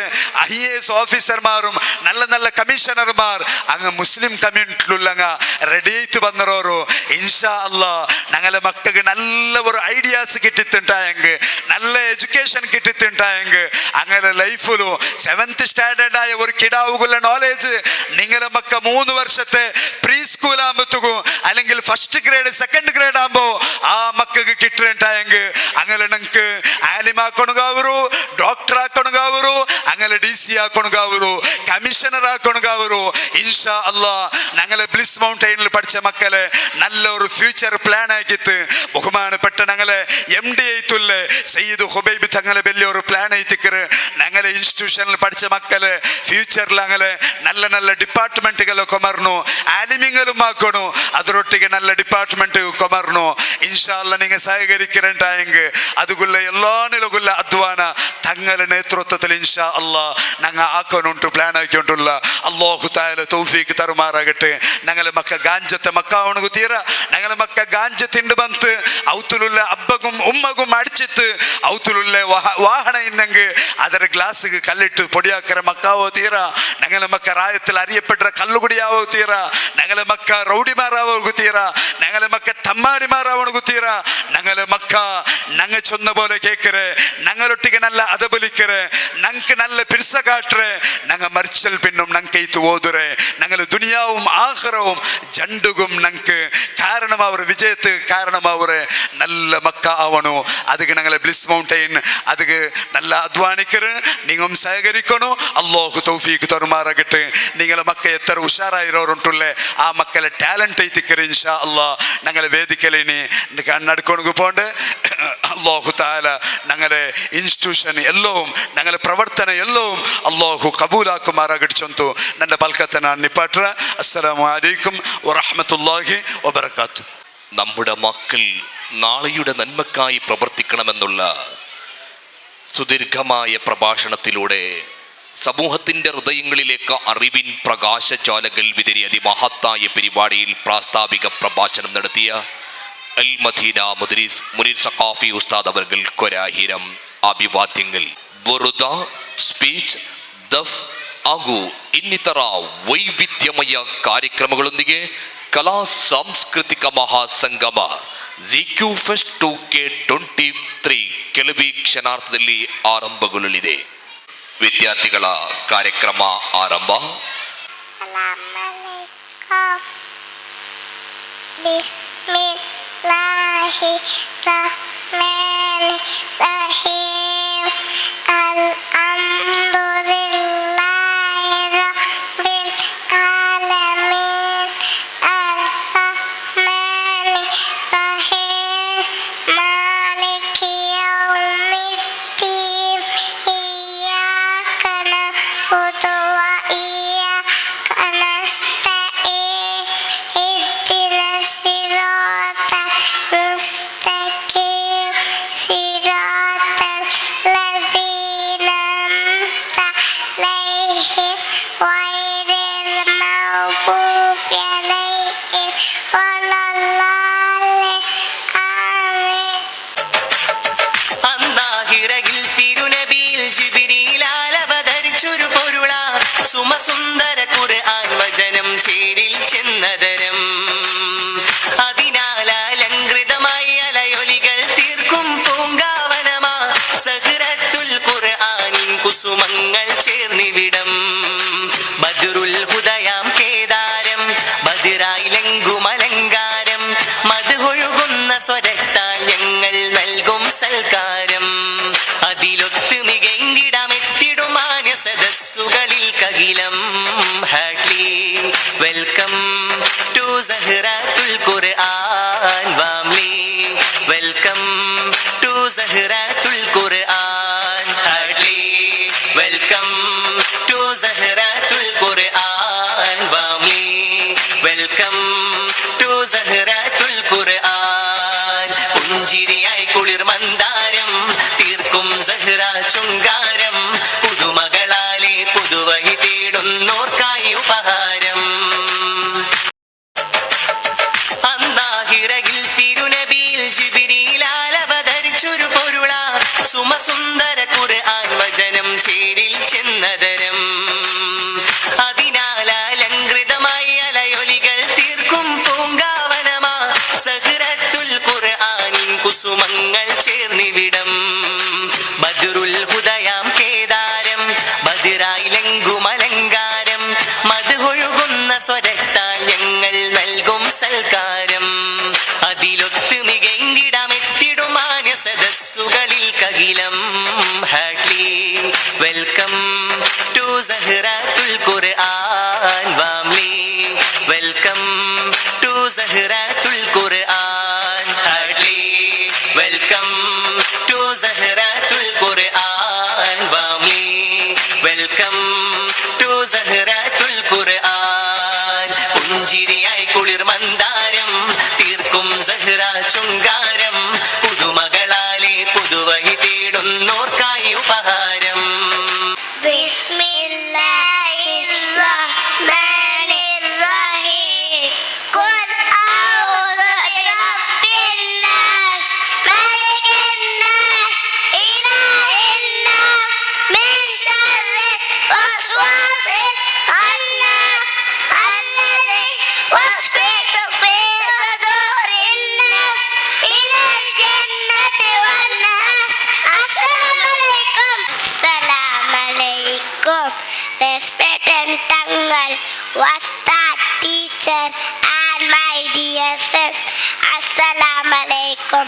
IAS ഓഫീസർമാരും നല്ല നല്ല കമ്മീഷണർമാർ അങ്ങ് മുസ്ലിം കമ്മ്യൂണിറ്റിയിലുള്ള റെഡി ആയിട്ട് വന്നവരോ. ഇൻഷാ അല്ലാഹ് ഞങ്ങളെ മക്കൾക്ക് നല്ല ഒരു ഐഡിയാസ് കിട്ടിയിട്ടുണ്ടായെങ്കിൽ, നല്ല എഡ്യൂക്കേഷൻ കിട്ടിയിട്ടുണ്ടായെങ്കിൽ അങ്ങനെ ലൈഫിലും 7th സ്റ്റാൻഡേർഡ് ആയ ഒരു കിടാവുകുള്ള നോളേജ് നിങ്ങളെ മക്ക 3 വർഷത്തെ പ്രീ സ്കൂൾ ആകുമ്പോഴത്തേക്കും അല്ലെങ്കിൽ 1st ഗ്രേഡ് 2nd ഗ്രേഡ് ആകുമ്പോ ആ മക്കൾക്ക് കിട്ടിയിട്ടുണ്ടായെങ്കിൽ അങ്ങനെ ഞങ്ങൾക്ക് ആലിമാക്കണുകാവരു, ഡോക്ടർ ആക്കണുകാവരു, അങ്ങനെ DC ആക്കണുകാവരു, കമ്മീഷണർ ആക്കണുകാവരു. ഇൻഷാ അല്ലാഹ് ഞങ്ങളെ ബ്ലിസ് മൗണ്ടൈനിൽ പഠിച്ച മക്കളെ നല്ലൊരു ഫ്യൂച്ചർ പ്ലാൻ ആക്കിയിട്ട് ബഹുമാനപ്പെട്ട ഞങ്ങളെ MD ആയിട്ടുള്ള സയ്യിദ് ഹുബൈബ് തങ്ങളെ വലിയൊരു പ്ലാൻ ആയിത്തിക്കറ്. ഞങ്ങളെ ഇൻസ്റ്റിറ്റ്യൂഷനിൽ പഠിച്ച മക്കളെ ഫ്യൂച്ചറിൽ അങ്ങനെ നല്ല നല്ല ഡിപ്പാർട്ട്മെന്റുകളൊക്കെ മറന്നു ആലിമ്യങ്ങളും ആക്കണു. ಅದರೊಟ್ಟಿಗೆ നല്ല ಡಿಪಾರ್ಟ್ಮೆಂಟ್ ಕೊಮರ್ನು ഇൻഷാല്ല നിങ്ങൾ സഹകരിക്കണ്ടായെങ്കിൽ അതുകൊള്ള എല്ലാ നിലകൊള്ള അധ്വാന തങ്ങളുടെ നേതൃത്വത്തിൽ ഇൻഷാ അല്ലാ ഞങ്ങൾ ആക്കാനുണ്ട് പ്ലാൻ ആക്കിയിട്ടുള്ള അല്ലാഹു തആല തൗഫീഖ് തരുമാറാകട്ടെ. ഞങ്ങളെ മക്ക ഗാഞ്ചത്തെ മക്കാവണു തീര ഞങ്ങളെ മക്ക ഗാഞ്ചത്തിണ്ട് ബന്ത് ഔത്തുലുള്ള അബ്ബകും ഉമ്മകും അടിച്ചിട്ട് ഔത്തുലുള്ള വാഹന ഇന്നെങ്കിൽ ಅದರ ഗ്ലാസ് കല്ലിട്ട് പൊടിയാക്കര മക്കാവോ തീര ഞങ്ങളെ മക്ക റായത്തിൽ അറിയപ്പെട്ട കല്ലുകുടിയാവോ തീര ഞങ്ങളെ മക്ക റൗഡിമാരാവോ തീര ഞങ്ങളെ മക്ക തമ്മാടിമാരാവണു തീര ഞങ്ങളെ മക്ക ഞങ്ങൾ ചൊന്ന പോലെ കേക്കരെ ഞങ്ങളൊട്ടിಗೆ നല്ല അതബലിക്കരെ ഞങ്ങൾക്ക് നല്ല പിർസ കാട്ടരെ ഞങ്ങൾ മരിച്ചൽ പിന്നും ഞങ്ങൾക്ക് ഇത് ഓതുരെ ഞങ്ങൾ ദുനിയാവും ആഖിറവും ജണ്ടുകും ഞങ്ങൾക്ക് കാരണമാവർ വിജയത്ത് കാരണമാവരെ നല്ല മക്ക ആവണു. അതിക്ക് ഞങ്ങളെ ബ്ലിസ് മൗണ്ടൈൻ അതിക്ക് നല്ല അധ്വാനിക്കര് നിങ്ങളും സഹകരിക്കണു. അല്ലാഹു തൗഫീഖ് തരുമാറാകട്ടെ. നിങ്ങളെ മക്ക എത്ര ഉഷാറായിരോരുണ്ടല്ലേ ആ മക്കളെ ടാലന്റ് ಐತಿക്കര് ഇൻഷാ അല്ലാ ഞങ്ങളെ വേദിക്കലിനി നടുക്കൊണു പോണ്ട്. അല്ലാഹു തആല ഞങ്ങളെ ഇൻസ്റ്റിറ്റ്യൂഷൻ എല്ലവും ഞങ്ങളെ പ്രവർത്തന എല്ലവും അല്ലാഹു കബൂലാക്കുമാറാകട്ടെ. ചൊന്തു ನನ್ನ പൽക്കത്തെ ഞാൻ നിപ്പാട്ര. അസ്സലാമു അലൈക്കും വറഹ്മത്തുള്ളാഹി വബറകാതുഹു. നമ്മുടെ മക്കൾ നാളെയുടെ നന്മക്കായി പ്രവർത്തിക്കണമെന്നുള്ള സുദീർഘമായ പ്രഭാഷണത്തിലൂടെ സമൂഹത്തിൻ്റെ ഹൃദയങ്ങളിലേക്ക് അറിവിൻ പ്രകാശജ്വാലകൾ വിതറിയ അതിമഹത്തായ പരിപാടിയിൽ പ്രാസ്താവിക പ്രഭാഷണം നടത്തിയ അൽ മദീന മുദ്രിസ് മുനീർ സഖാഫി ഉസ്താദ് അവർകൾക്ക് ഒരായിരം അഭിവാദ്യങ്ങൾ. ബുറുദ, സ്പീച്ച്, ദഫ് ಹಾಗೂ ಇನ್ನಿತರ ವೈವಿಧ್ಯಮಯ ಕಾರ್ಯಕ್ರಮಗಳೊಂದಿಗೆ ಕಲಾ ಸಾಂಸ್ಕೃತಿಕ ಮಹಾಸಂಗಮ ZQ Fest 2K23 ಕೆಲವೇ ಕ್ಷಣಾರ್ಧದಲ್ಲಿ ಆರಂಭಗೊಳ್ಳಲಿದೆ. ವಿದ್ಯಾರ್ಥಿಗಳ ಕಾರ್ಯಕ್ರಮ ಆರಂಭ. Bismillahirrahmanirrahim. Alhamdulillahi rabbil alamin. Ar-Rahmanir-Rahim. Maliki yawmiddin. Iyyaka na'budu wa iyyaka nasta'in. Ihdinas siratal mustaqim. Siratal ladzina an'amta alaihim ghairil maghdubi alaihim waladdallin. ആമീൻ. അന്നാഹിറകിൽ തിരുനബിയിൽ ജിബ്രീലാൽ അവതരിച്ചൊരു പൊരുളാ സുമസുന്ദര ഖുർആൻ വചനം ചേരിൽ ചെന്നതരം. അതിനാൽ അലങ്കൃതമായി അലയൊലികൾ തീർക്കും പൂങ്കാവനമാ സഹ്റത്തുൽ ഖുർആനിൻ കുസുമങ്ങൾ ചേർന്നിവിടം. ബദ്റുൽ ഹുദയാം കേദാരം ബദ്റായിലെങ്കുമലങ്കാരം മദ്ഹൊഴുകുന്ന സ്വരത്താൽ ഞങ്ങൾ നൽകും സൽക്കാരം. അതിലൊത്ത് മികൈന്തിടമെത്തിടും മാന്യ സദസ്സുകളിൽ കകിലം. Heartly welcome to Zahratul Quran. Warmly welcome to Zahratul Quran. Heartly welcome to Zahratul Quran. Warmly welcome to Zahratul Quran. പുഞ്ചിരിയായി കുളിർ മന്ദാരം തീർക്കും സഹ്റ ചുങ്കാരം. പുതുമകളാലെ പുതുവഴി തേടുന്നോർക്കായി ഉപഹാരം. അന്നാഹിറകിൽ തിരുനബിയിൽ ജിബ്രീലാൽ അവതരിച്ചൊരു പൊരുളാ സുമസുന്ദര ഖുർആൻ വചനം ചേരിൽ ചെന്നതരം. അതിനാൽ അലങ്കൃതമായി അലയൊലികൾ തീർക്കും പൂങ്കാവനമാ സഹ്റത്തുൽ ഖുർആനിൻ കുസുമങ്ങൾ ചേർന്നിവിടം. ബദ്റുൽ ഹുദയാം കേദാരം ബദ്റായിലെങ്കുമലങ്കാരം മദ്ഹൊഴുകുന്ന സ്വരത്താൽ ഞങ്ങൾ നൽകും സൽക്കാരം. അതിലൊത്ത് മികൈന്തിടമെത്തിടും മാന്യ സദസ്സുകളിൽ കകിലം. Heartly welcome to Zahratul Quran. Warmly welcome to Zahratul Quran. Heartly welcome to Zahratul Quran. Warmly welcome to Zahratul Quran. പുഞ്ചിരിയായി കുളിർ മന്ദാരം തീർക്കും സഹ്റ ചുങ്കാരം പുതുമകളാലെ പുതുവഴി തേടുന്നോർക്കായി ഉപഹാരം Bismillahirrahmanirrahim. Qul a'udhu birabbin nas, malikin nas, ilahin nas, min sharri waswasil khannas, alladhi waswisu fi sudurin nas, minal jannati wan nas. Assalamualaikum. Assalamualaikum. Respected Tangal, Ustad, teacher, and my dear friends. Assalamualaikum.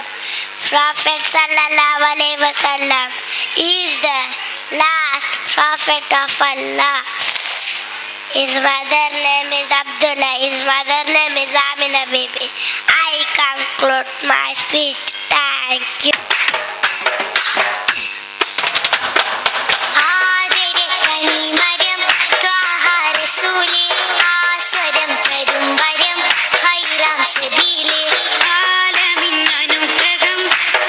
Prophet Sallallahu Alaihi Wasallam is the last prophet of Allah. His mother name is Abdullah. His mother name is Amina Bibi. I conclude my speech. Thank you. ആദരെ കനിമരം Thwaha റസൂലേ ആസ്വരം സരും വരം ഖൈറാം സബീലേ ആലമിൻ അനുഗ്രഹം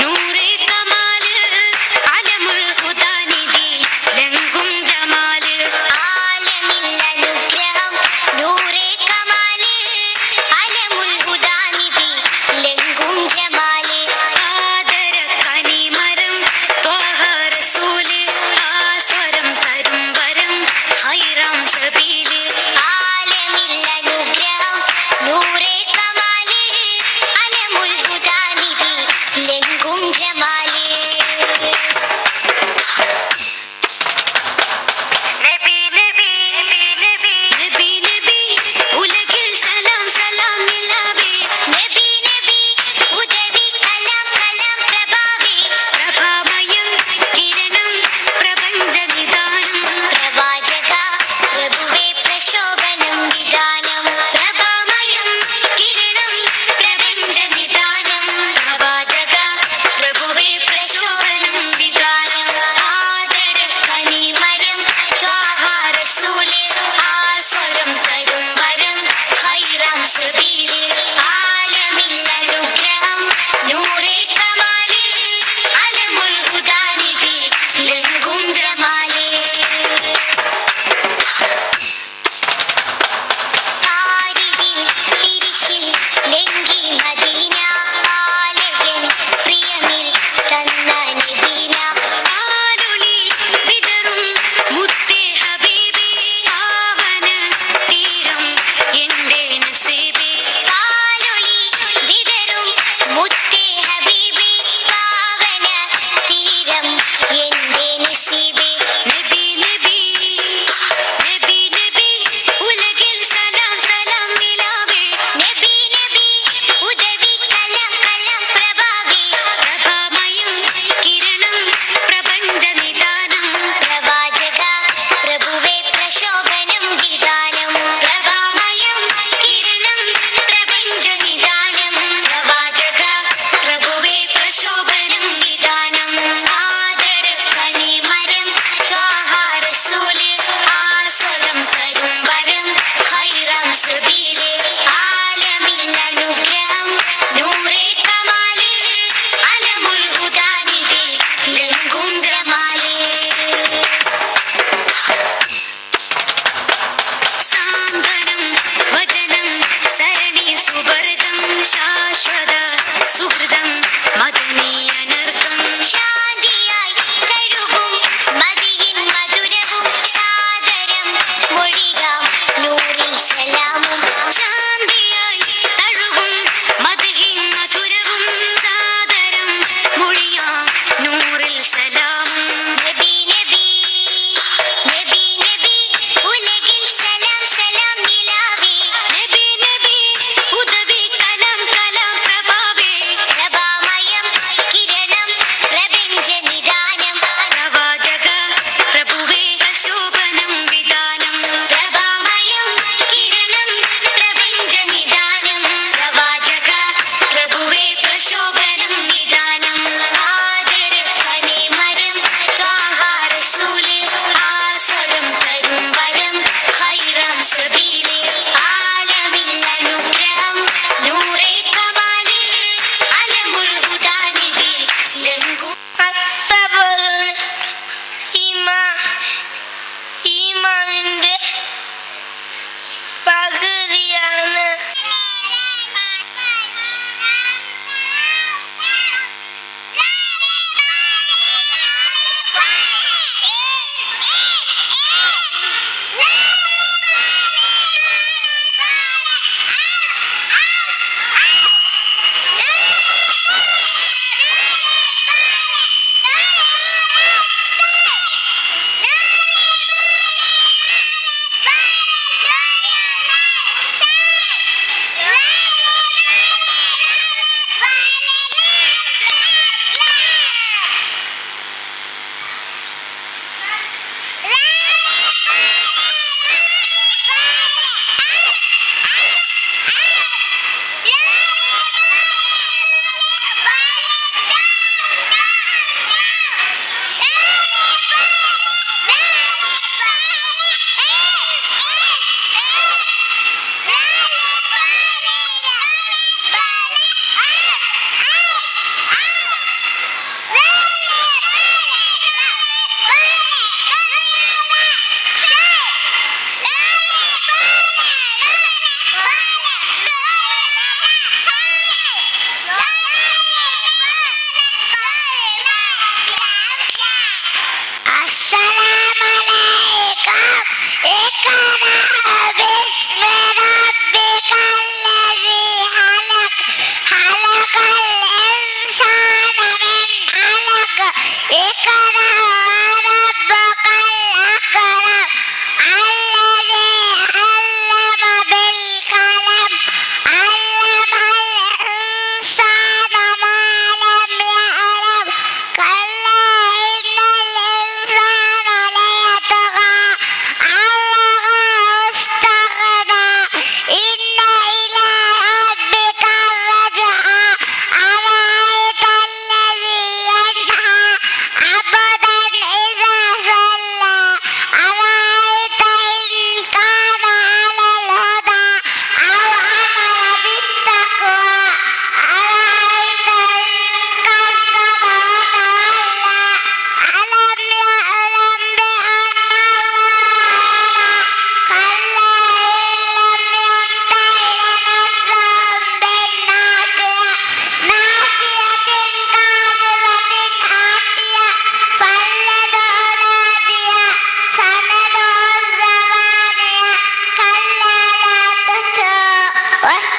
നൂറേ കമാല് അലമുൽ ഹുദാനിധി ലംഘും ജമാല് ആലമിൻ അനുഗ്രഹം നൂറേ കമാല് അലമുൽ ഹുദാനിധി ലംഘും ജമാല് ആദര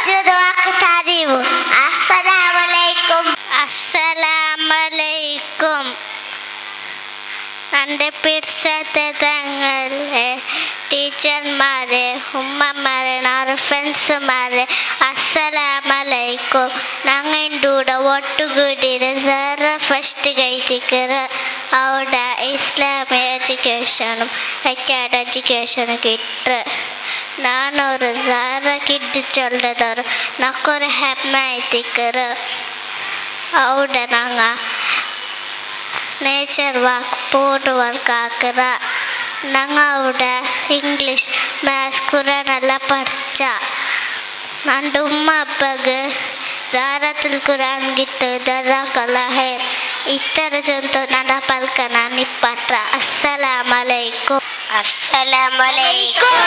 കുറച്ച് വാക്ക് തരൂ. അസ്സലാമലൈക്കും. അസ്സലാമലൈക്കും. എൻ്റെ പിടിച്ചത്തെ തങ്ങളെ ടീച്ചർമാരെ, ഉമ്മമാരെ, ഫ്രണ്ട്സുമാരെ, അസ്സലാമലൈക്കും. ഞങ്ങളുടെ കൂടെ ഒട്ടുകൂടിയിട്ട് സാറ് ഫസ്റ്റ് കഴിച്ചിട്ട് അവിടെ ഇസ്ലാമിക് എഡ്യൂക്കേഷനും അക്കാഡ് എഡ്യൂക്കേഷനും കിട്ടും. நானொரு சாரை கிட்டு சொல்றதொரு நக்கொரு ஹெம்மாய்த்திக்கிற அவுட நாங்கள் நேச்சர் வாக் போட்டு ஒர்க் ஆக்குற நாங்கள் அவுட இங்கிலீஷ் மேத்ஸ் குரான் எல்லாம் படித்தா நண்டு உம்மா அப்பாக்கு தாரத்துல் குரான் கிட்டு ஜஸாக்கல்லா ஹைர். ఇతర జంతు నడ పల్కన నిప్పట్ర. అస్సలామలైకుం. అస్సలామలైకుం.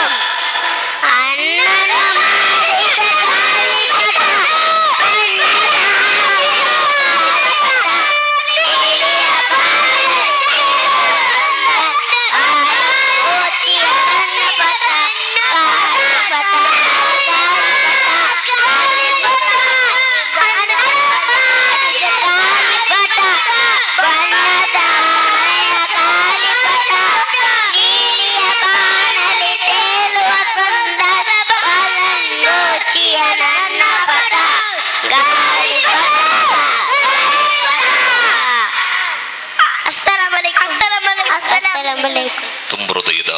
ತುಂಬ ಹೃದಯದ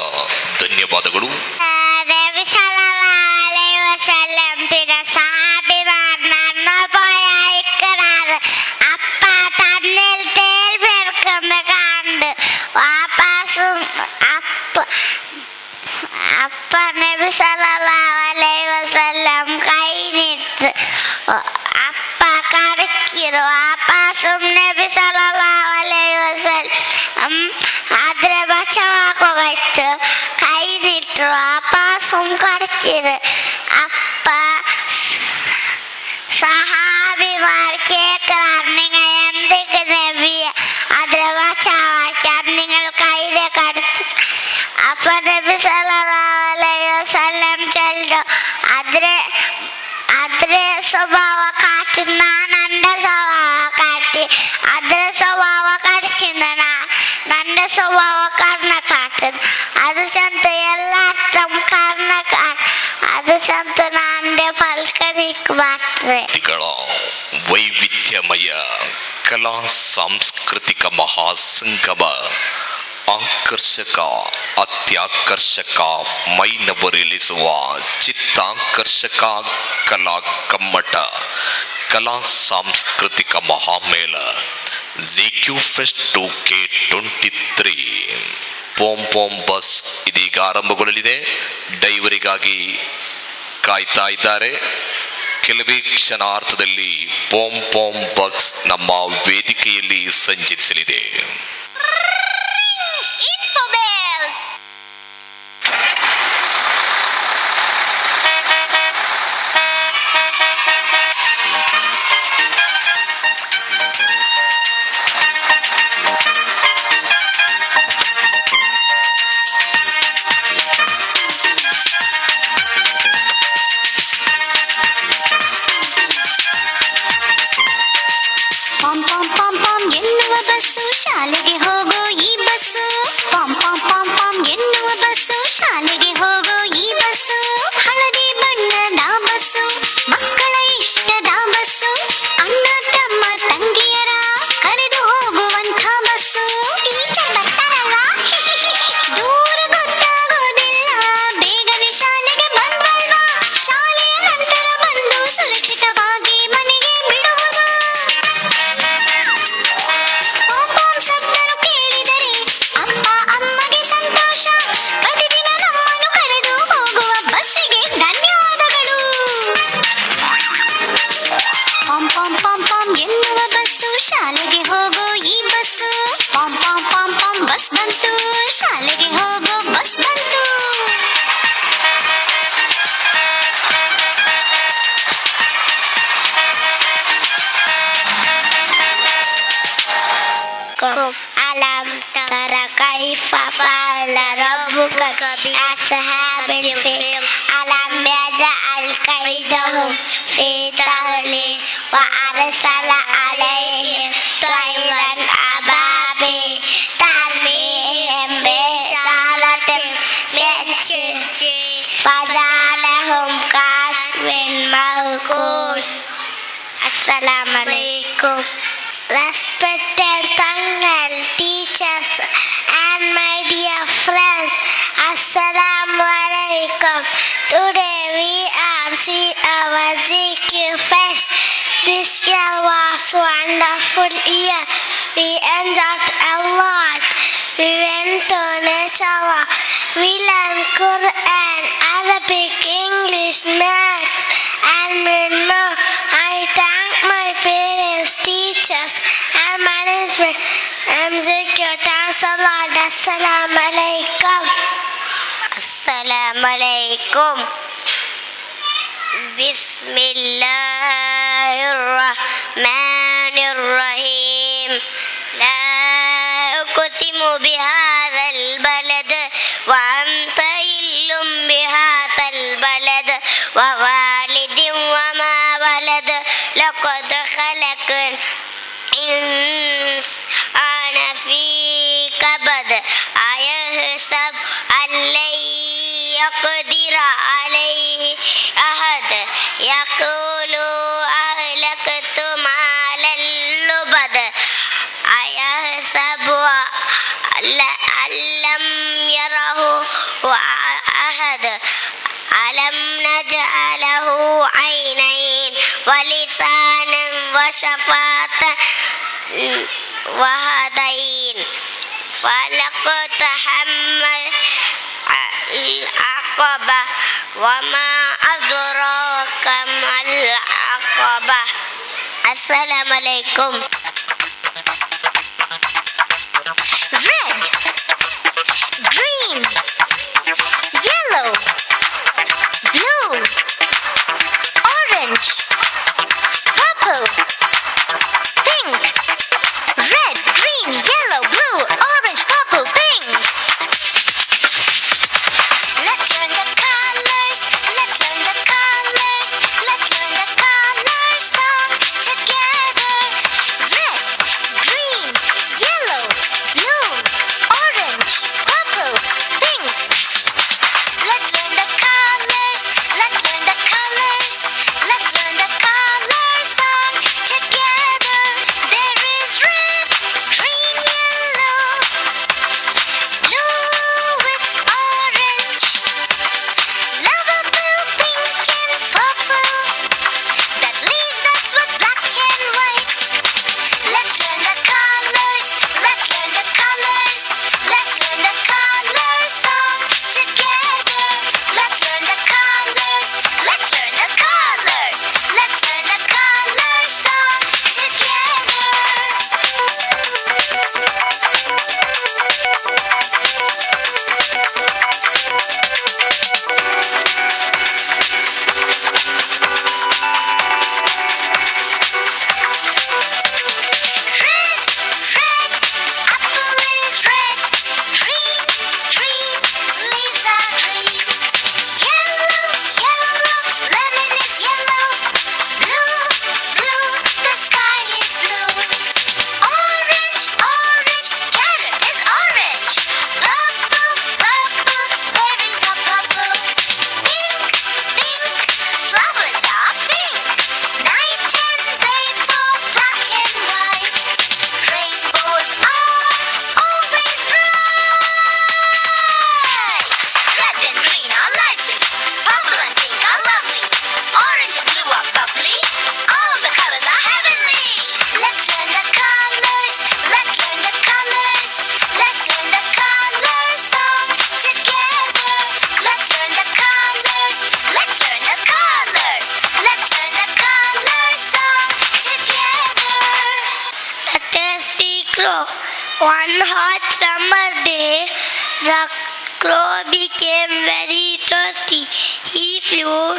ಧನ್ಯವಾದಗಳು. നബി സല്ലല്ലാഹു അലൈഹി വസല്ലം പിന്നെ സഹാബിമാർ നടന്നുപോയ ഇക്കറാറ് അപ്പ തന്നിൽ തേൽ പെറുക്കുന്ന കണ്ട് വാപ്പാസും അപ്പ നബി സല്ലല്ലാഹു അലൈഹി വസല്ലം കഴിഞ്ഞിട്ട് അപ്പ കരക്കിರು വാപ്പാസും നബി സല്ലല്ലാഹു അലൈഹി വസല്ലം അതിനെ ഭക്ഷണമാക്കുകയിട്ട് കഴിഞ്ഞിട്ടു വാപ്പാസും കരക്കിറ് അപ്പ സഹാബിമാർ കേൾക്കാൻ നിങ്ങൾ എന്തൊക്കെ നബിയ അതിനെ ഭക്ഷണമാക്കാൻ നിങ്ങൾ കയ്യിലെ കടച്ചു. അപ്പൊ നബി സല്ലല്ലാഹു അലൈഹി വസല്ലം ചൊല്ലു അതിരെ സ്വഭാവ കാട്ടി ഞാൻ എൻ്റെ സ്വഭാവ കാട്ടി അതിരെ സ്വഭാവ കടിച്ചിരുന്ന ನನ್ನ ಸ್ವಭಾವ ಕಾರಣ ಕಾಡ್ತದೆ. ಅದು ಸಂತ ಎಲ್ಲಾರ್ಥಂ ಕಾರಣ ಅದು ಸಂತ ನಾಂದೆ ಫಲ್ಕನಿಕ್ ಮಾಡ್ತದೆ. ವೈವಿಧ್ಯಮಯ ಕಲಾ ಸಾಂಸ್ಕೃತಿಕ ಮಹಾಸಂಗಮ ಆಕರ್ಷಕ ಅತ್ಯಾಕರ್ಷಕ ಮೈನವರಿಲಿಸುವ ಚಿತ್ತಾಕರ್ಷಕ ಕಲಾ ಕಮ್ಮಟ ಕಲಾ ಸಾಂಸ್ಕೃತಿಕ ಮಹಾಮೇಳ ZQ Fest 2K23 ಪೋಮ್ ಪೋಮ್ ಬಸ್ ಇದೀಗ ಆರಂಭಗೊಳ್ಳಲಿದೆ. ಡೈವರಿಗಾಗಿ ಕಾಯ್ತಾ ಇದ್ದಾರೆ. ಕೆಲವೇ ಕ್ಷಣಾರ್ಥದಲ್ಲಿ ಪೋಮ್ ಪೋಮ್ ಬಸ್ ನಮ್ಮ ವೇದಿಕೆಯಲ್ಲಿ ಸಂಚರಿಸಲಿದೆ. ಪಂ ಪಂ ಪಂ ಪಂ ಎನ್ನುವ ಬಸ್ಸು ಶಾಲೆಗೆ ಹೋಗೋ ಈ ಬಸ್ಸು. ಪಂ ಪಂ ಪಂ ಪಂ ಎನ್ನುವ ಬಸ್ಸು ಶಾಲೆಗೆ ಹೋಗೋ ಈ ಬಸ್ಸು. ಹಳದಿ ಬಣ್ಣದ ಬಸ್ಸು ಮಕ್ಕಳ ಇಷ್ಟದ ಬಸ್ಸು. ಅಣ್ಣ ತಮ್ಮ ತಂಗಿಯರ ಕರೆದು ಹೋಗುವಂಥ ಬಸ್ಸು. ಟೀಚರ್ ಬರ್ತಾರಲ್ವಾ ದೂರ ಗೊತ್ತಾಗೋದಿಲ್ಲ, ಬೇಗನೆ ಶಾಲೆಗೆ ಬಂದ್ವಲ್ವಾ. ಶಾಲೆಯ ನಂತರ ಬಂದು ಸುರಕ್ಷಿತವಾಗಿ ಮನೆಗೆ ಬಿಡುವುದು. ಪಂ ಪಂ ಸತ್ತರು ಕೇಳಿದರೆ ಅಪ್ಪ ಅಮ್ಮಗೆ ಸಂತೋಷ. ಪ್ರತಿದಿನ ನಮ್ಮನ್ನು ಕರೆದು ಹೋಗುವ ಬಸ್ಸಿಗೆ ಧನ್ಯವಾದಗಳು. ಪಂ ಪಂ ಪಂ ಪಂ ಎನ್ನುವ ಬಸ್ಸು ಶಾಲೆಗೆ ಹೋಗೋ ಈ ಬಸ್ಸು. ಪಂ ಪಂ ಪಂ ಪಂ ಬಸ್ ಬಂತು, ಶಾಲೆಗೆ ಹೋಗೋ ಬಸ್ ಬಂತು. ألم تر كيف فعل ربك بأصحاب الفيل ألم يجعل كيدهم في تهليل وأرسل عليهم طيرا أبابيل ترميهم بحجارة من سجيل فجعلهم كعصف مأكول. Assalamu alaikum. Respected Tangal teachers and my dear friends, Assalamu alaikum. Today we are see our ZQ Fest. This year was wonderful year. We enjoyed a lot. We went to Nature. We learned Quran, Arabic, English, Maths, and more. I thank my parents, teachers, and management. MZQ, thanks a lot. Assalamu alaikum. Assalamu alaikum. Bismillahirrahmanirrahim. La uqsimu bihadha al-balad wa anta illum bihadha al-balad wa walidin wa ma walad laqad khalaqna الإنسان في كبد أيحسب أن لن يقدر عليه أحد يقول أهلكت مالا لبدا أيحسب أن لم يره أحد ألم نجعله عينين ولسانا وشفتين وهدين فلاقتحم العقبة وما أدراك ما العقبة. السلام عليكم. Red, green, yellow, blue, orange, purple, pink. Red, green, yellow, blue, orange, purple, pink. Let's learn the colors. Let's learn the colors. Let's learn the colors song together. Red, green, yellow, blue, orange, purple, pink. Let's learn the colors. Let's learn the colors. Let's learn the colors song together. There is red, green, yellow, blue with orange, lava blue, pink and purple. That leaves us with black and white. Let's learn the colors. Let's learn the colors. Let's learn the colors song together. Let's learn the colors. Let's learn the colors. Let's learn the colors song together. Red, red, apple is red. Green, green, leaves are green. Yellow, yellow, lemon is yellow. Blue, blue, the sky is blue. Orange, orange, carrot is orange. Purple, purple, berries are purple. Pink, pink, flowers are pink. Night and day for black and white. Rainbows are always bright. Red and green are lively. Purple and pink are lovely. Orange and blue are bubbly. All the colors are heavenly. Let's learn the colors. Let's learn the colors. Let's learn the colors song together. Let's learn the colors. Let's learn the colors. Let's learn the colors song together. The thirsty crow. One hot summer day, the crow became very thirsty. He flew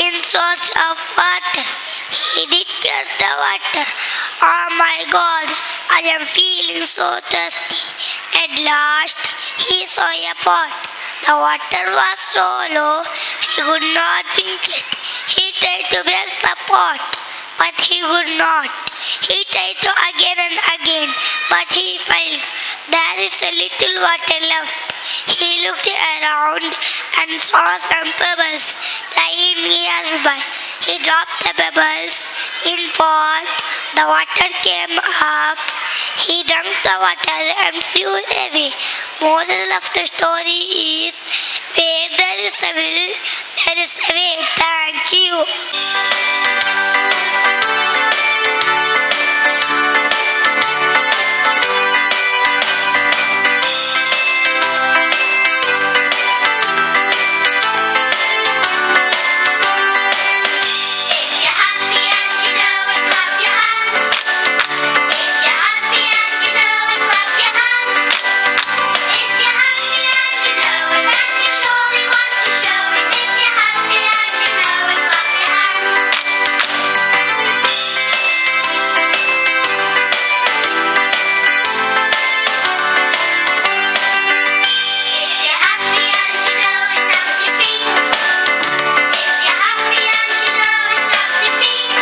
in search of water. He did get the water. Oh my God, I am feeling so thirsty. At last, he saw a pot. The water was so low, he could not drink it. He tried to break the pot, but he would not. He tried to again and again, but he failed. There is a little water left. He looked around and saw some pebbles lying nearby. He dropped the pebbles in pot. The water came up. He drank the water and flew away. Moral of the story is, where there is a will, there is a way. Thank you. If you're happy and you know it, clap your hands. If you're happy and you know it, clap your hands. If you're happy and you know it, and you surely want to show it. If you're happy and you know it, clap your hands. If you're happy and you know it, stamp your feet. If you're happy and you know it, stamp your feet.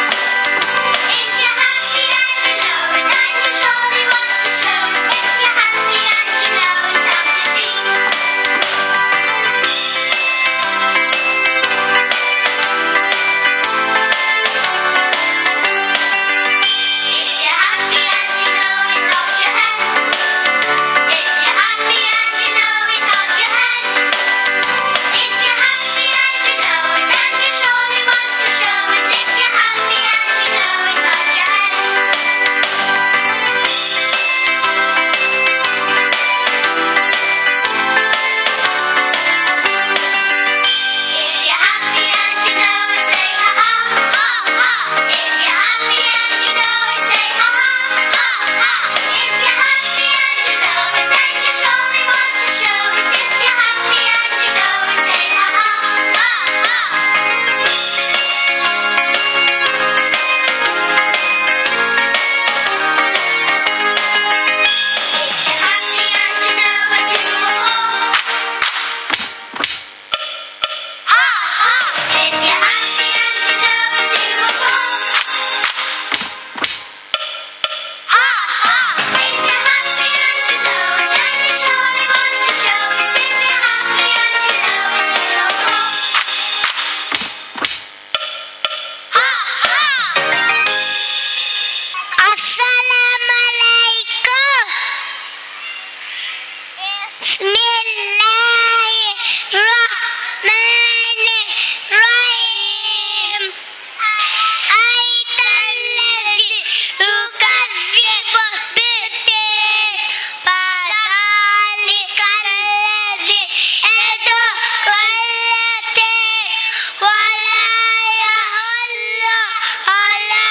If you're happy and you know it, and you surely want to show it. If you're happy and you know it, stamp your feet. If you're happy and you know it, nod your head. If you're happy and you know it, nod your head. If you're happy and you know it, and you surely want to show it. If you're happy and you know it, nod your head. If you're happy and you know it, say ha ha, ha ha. If you're happy and you know it, say ha ha, ha ha. If you're happy and you know it, and you surely want to show it. If you're happy and you know it, say ha ha, ha ha. If you're happy and you know it, do a fall. Ha ha! If you're happy and you know it, do a fall. Ha ha! If you're happy and you know it, and you surely want to show it. If you're happy and you know it, do a fall. Ha ha! Assalamu alaikum. Bismillahirrahmanirrahim. Aitallazi yukazzibu biddin. Fadhalikallazi yad'u al-yatim. Wala yahullu ala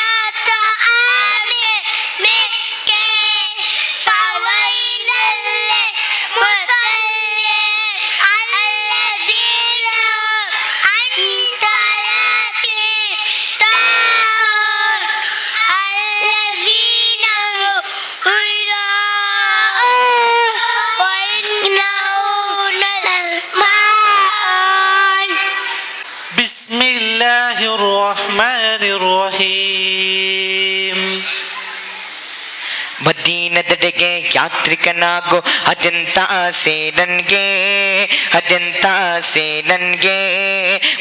ta'amil miskin. Fawailun lilmusallin. Allazina hum an salatihim sahun. Allazina hum yura'un wa yamna'un al-ma'un. بسم الله الرحمن الرحيم ಮದೀನದೆಡೆಗೆ ಯಾತ್ರಿಕನಾಗೋ Ajanta ಆಸೆ ನನ್ಗೆ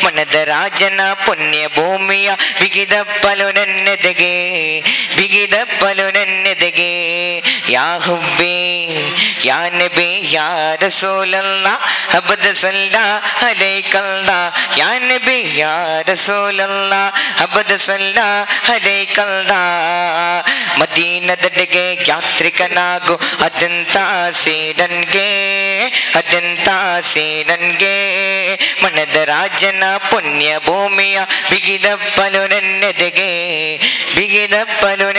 ಮನದ ರಾಜನ ಪುಣ್ಯ ಭೂಮಿಯ ಬಿಗಿದಪ್ಪಲು ನನ್ನೆದೆಗೆ ಯಾ ಹುಬ್ಬಿ ಯಾ ನಬಿ ಯಾ ರಸೂಲಲ್ಲ ಅಬದ ಸಲ್ಲಾ ಅಲೈಕಲ್ಲ ಯಾ ನಬಿ ಯಾ ರಸೂಲಲ್ಲ ಅಬದ ಸಲ್ಲಾ ಅಲೈಕಲ್ಲ ಮದೀನದೆಡೆಗೆ ಯಾತ್ರಿಕನಾಗು ಅದಂತ ಆಸೆ ನನ್ಗೆ ಮನದ ರಾಜನ ಪುಣ್ಯ ಭೂಮಿಯ ಬಿಗಿದಪ್ಪಲು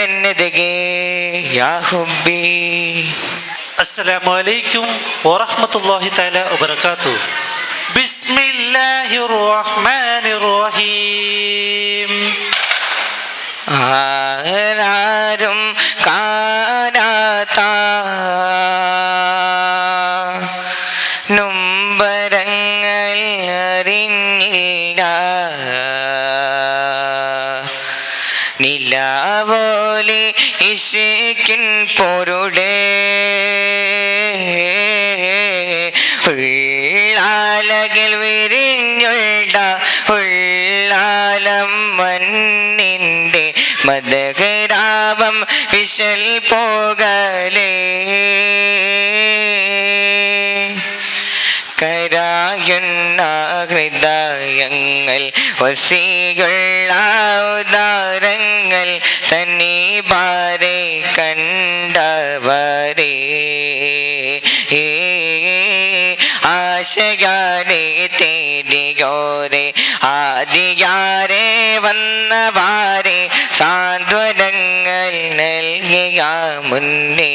ನನ್ನೆದೆಗೆ ಯಾ ಹುಬ್ಬಿ. السلام عليكم ورحمة الله تعالى وبركاته. بسم الله الرحمن الرحيم ആരാരും കാണാത്ത നൊമ്പരങ്ങൾ അറിഞ്ഞില്ല നിലാവോലെ ഇഷ്കിൻ പൊരുളേ ഉള്ളാലകിൽ വിരിഞ്ഞുള്ള ഉള്ളാലം മണ്ണിൻ്റെ മദഹരാവം വിശൽ പോകലേ കരായുന്ന ഹൃദയങ്ങൾ വസിയുള്ള ഉദാരങ്ങൾ തന്നീ ബാരെ കണ്ടവരേ ആശയാരെ തേടിയോരെ ആദിയാരെ വന്നവാരെ സാന്ത്വനങ്ങൾ നൽകിയ മുന്നേ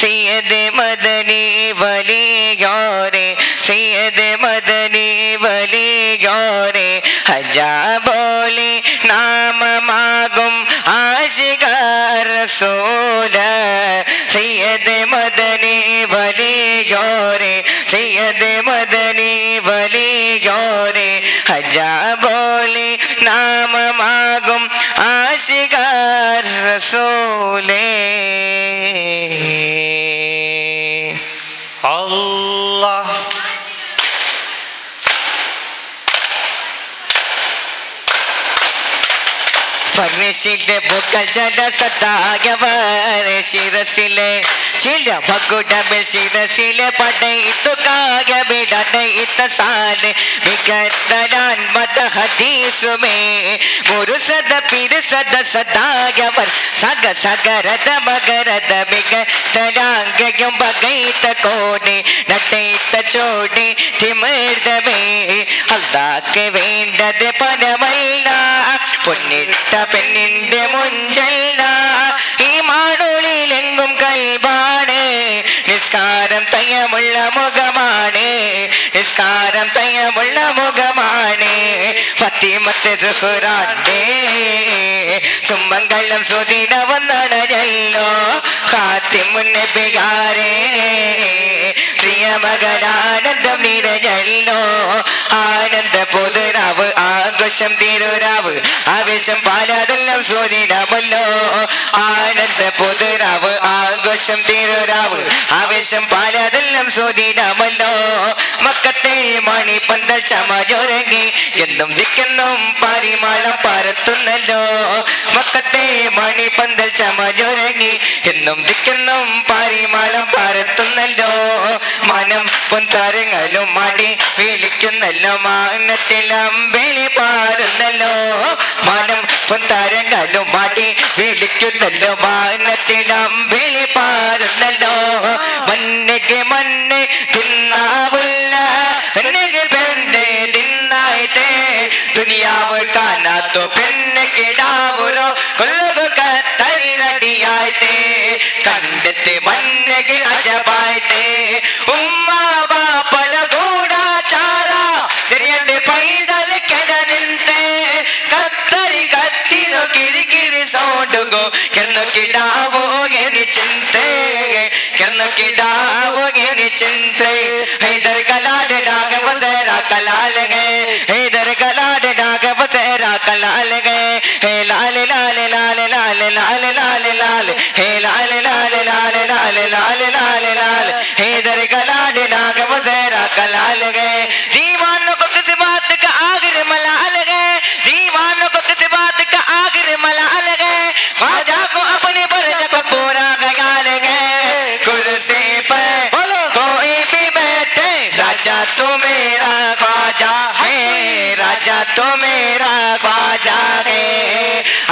സയ്യിദ് മദനി വലിയോരെ സയ്യിദ് മദനി വലിയോരെ ഹജാബോലെ നാമമാകും ആശിക റസൂല സയ്യിദ് മദനി വലിയോരെ സയ്യിദ് മദനി വലിയോരെ ഹജാബോലെ നാമമാകും ആശിക റസൂലേ Allah. ഫർണിഷിന്റെ ബുക്കൽ ജല സദായവർ ശിരസിലെ ചില ഭഗുഡമിൽ ശിരസിലെ പടയിട്ടുകാക വിടടയിത്ത സാല് മികത്തലാൻ മത ഹദീസുമേ മുരുസദ പിരുസദ സദായവർ സഗ സഗരത മകരത മികത്തലാംഗയും പകൈത്ത കോടി നട്ടയിത്ത ചോടി തിമിർദമേ അല്ലാഹ്ക്ക് വേണ്ടത് പരമല്ല പൊന്നിട്ട പെണ്ണിന്റെ മുഞ്ചല്ല ഈ മാണുളിലെങ്കും കൽബാണ് നിസ്കാരം തയ്യമുള്ള മുഖമാണ് നിസ്കാരം തയ്യമുള്ള മുഖമാണ് ഫത്തിമത്ത് സുഹ്റാന്റെ സുമംഗളം സുദിന വന്നണല്ലോ ഖാത്തിമുൻ നബിയാരെ പ്രിയ മകനാനന്ദം നിറഞ്ഞല്ലോ ആനന്ദ പൊതുരാവ് ആഘോഷം തിരുരാവ് ആവേശം പാലാതെല്ലാം സുദിനമല്ലോ ആനന്ദ പൊതുരാവ് ആഘോഷം തിരുരാവ് ആവേശം പാലാതെല്ലാം സുദിനമല്ലോ മക്കത്തെ മണിപ്പന്തൽ ചമഞ്ഞൊരുങ്ങി എന്നും ദിക്കെന്നും പരിമാളം പരത്തുന്നല്ലോ മക്കത്തെ മണിപ്പന്തൽ ചമഞ്ഞൊരുങ്ങി എന്നും ദിക്കെന്നും പരിമാളം പരത്തുന്നല്ലോ മനം പൊൻതരങ്ങളും മടി വിളിക്കുന്നല്ലോ മാനത്തിലും വെളി പാറുന്നല്ലോ മനം പൊൻതരങ്ങളും മടി വിളിക്കുന്നല്ലോ മാനത്തിലും വെളി പാറുന്നല്ലോ മണ്ണയ്ക്ക് മണ്ണ് തിന്നാവില്ല പെണ്ണുകൾ പെണ്ണ് തിന്നായിട്ടേ ദുനിയാവ് കാണാത്തോ പെണ്ണ് കിടാവുരോ കൊല്ലുക തരി നടിയായിട്ടേ കണ്ടെത്തി മണ്ണുകൾ അജപായിട്ടേ ഉമ്മ ബാപ്പല ഗൂഢാചാര തിരിയന്റെ പൈതൽ കെടനിൽത്തെ കത്തരി കത്തിരോ കിരികിരി സൗണ്ടുകോ കിടന്നു കിടാവോ എനി ചിന്തേ കിടന്നു കിടാവോ എനി ചിന്തേ ഹൈദർ കലാട് രാഘവ സേരാ കലാൽ ഗേ ഹൈദർ കലാട് രാഘവ സേരാ കലാൽ ഗേ ഹേ ലാൽ ലാൽ ലാൽ ലാൽ ലാൽ ലാൽ ലാൽ ഹേ ലാൽ ലാൽ ലാൽ ലാൽ ലാൽ ലാൽ ലാൽ ഹൈദർ कलाड राघव सेरा कलाल गए दीवानों को किसी बात का आखिर मलाल गए दीवानों को किसी बात का आखिर मलाल गए ख्वाजा को अपने बरज पर पूरा गयाल गए कुर्सी पर कोई भी बैठे राजा तो मेरा ख्वाजा है राजा तो मेरा ख्वाजा है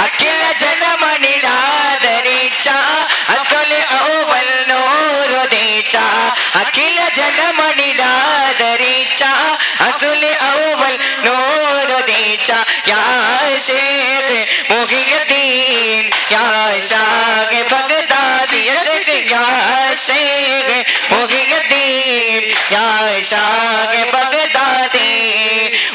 अखिल जलमणि राधरीचा असल अव्वल नूर दीचा अखिल जलमणि राधरीचा असल अव्वल नूर दीचा या शेख मुहियुद्दीन या शाह बगदादी या शेख मुहियुद्दीन या शाह बगदादी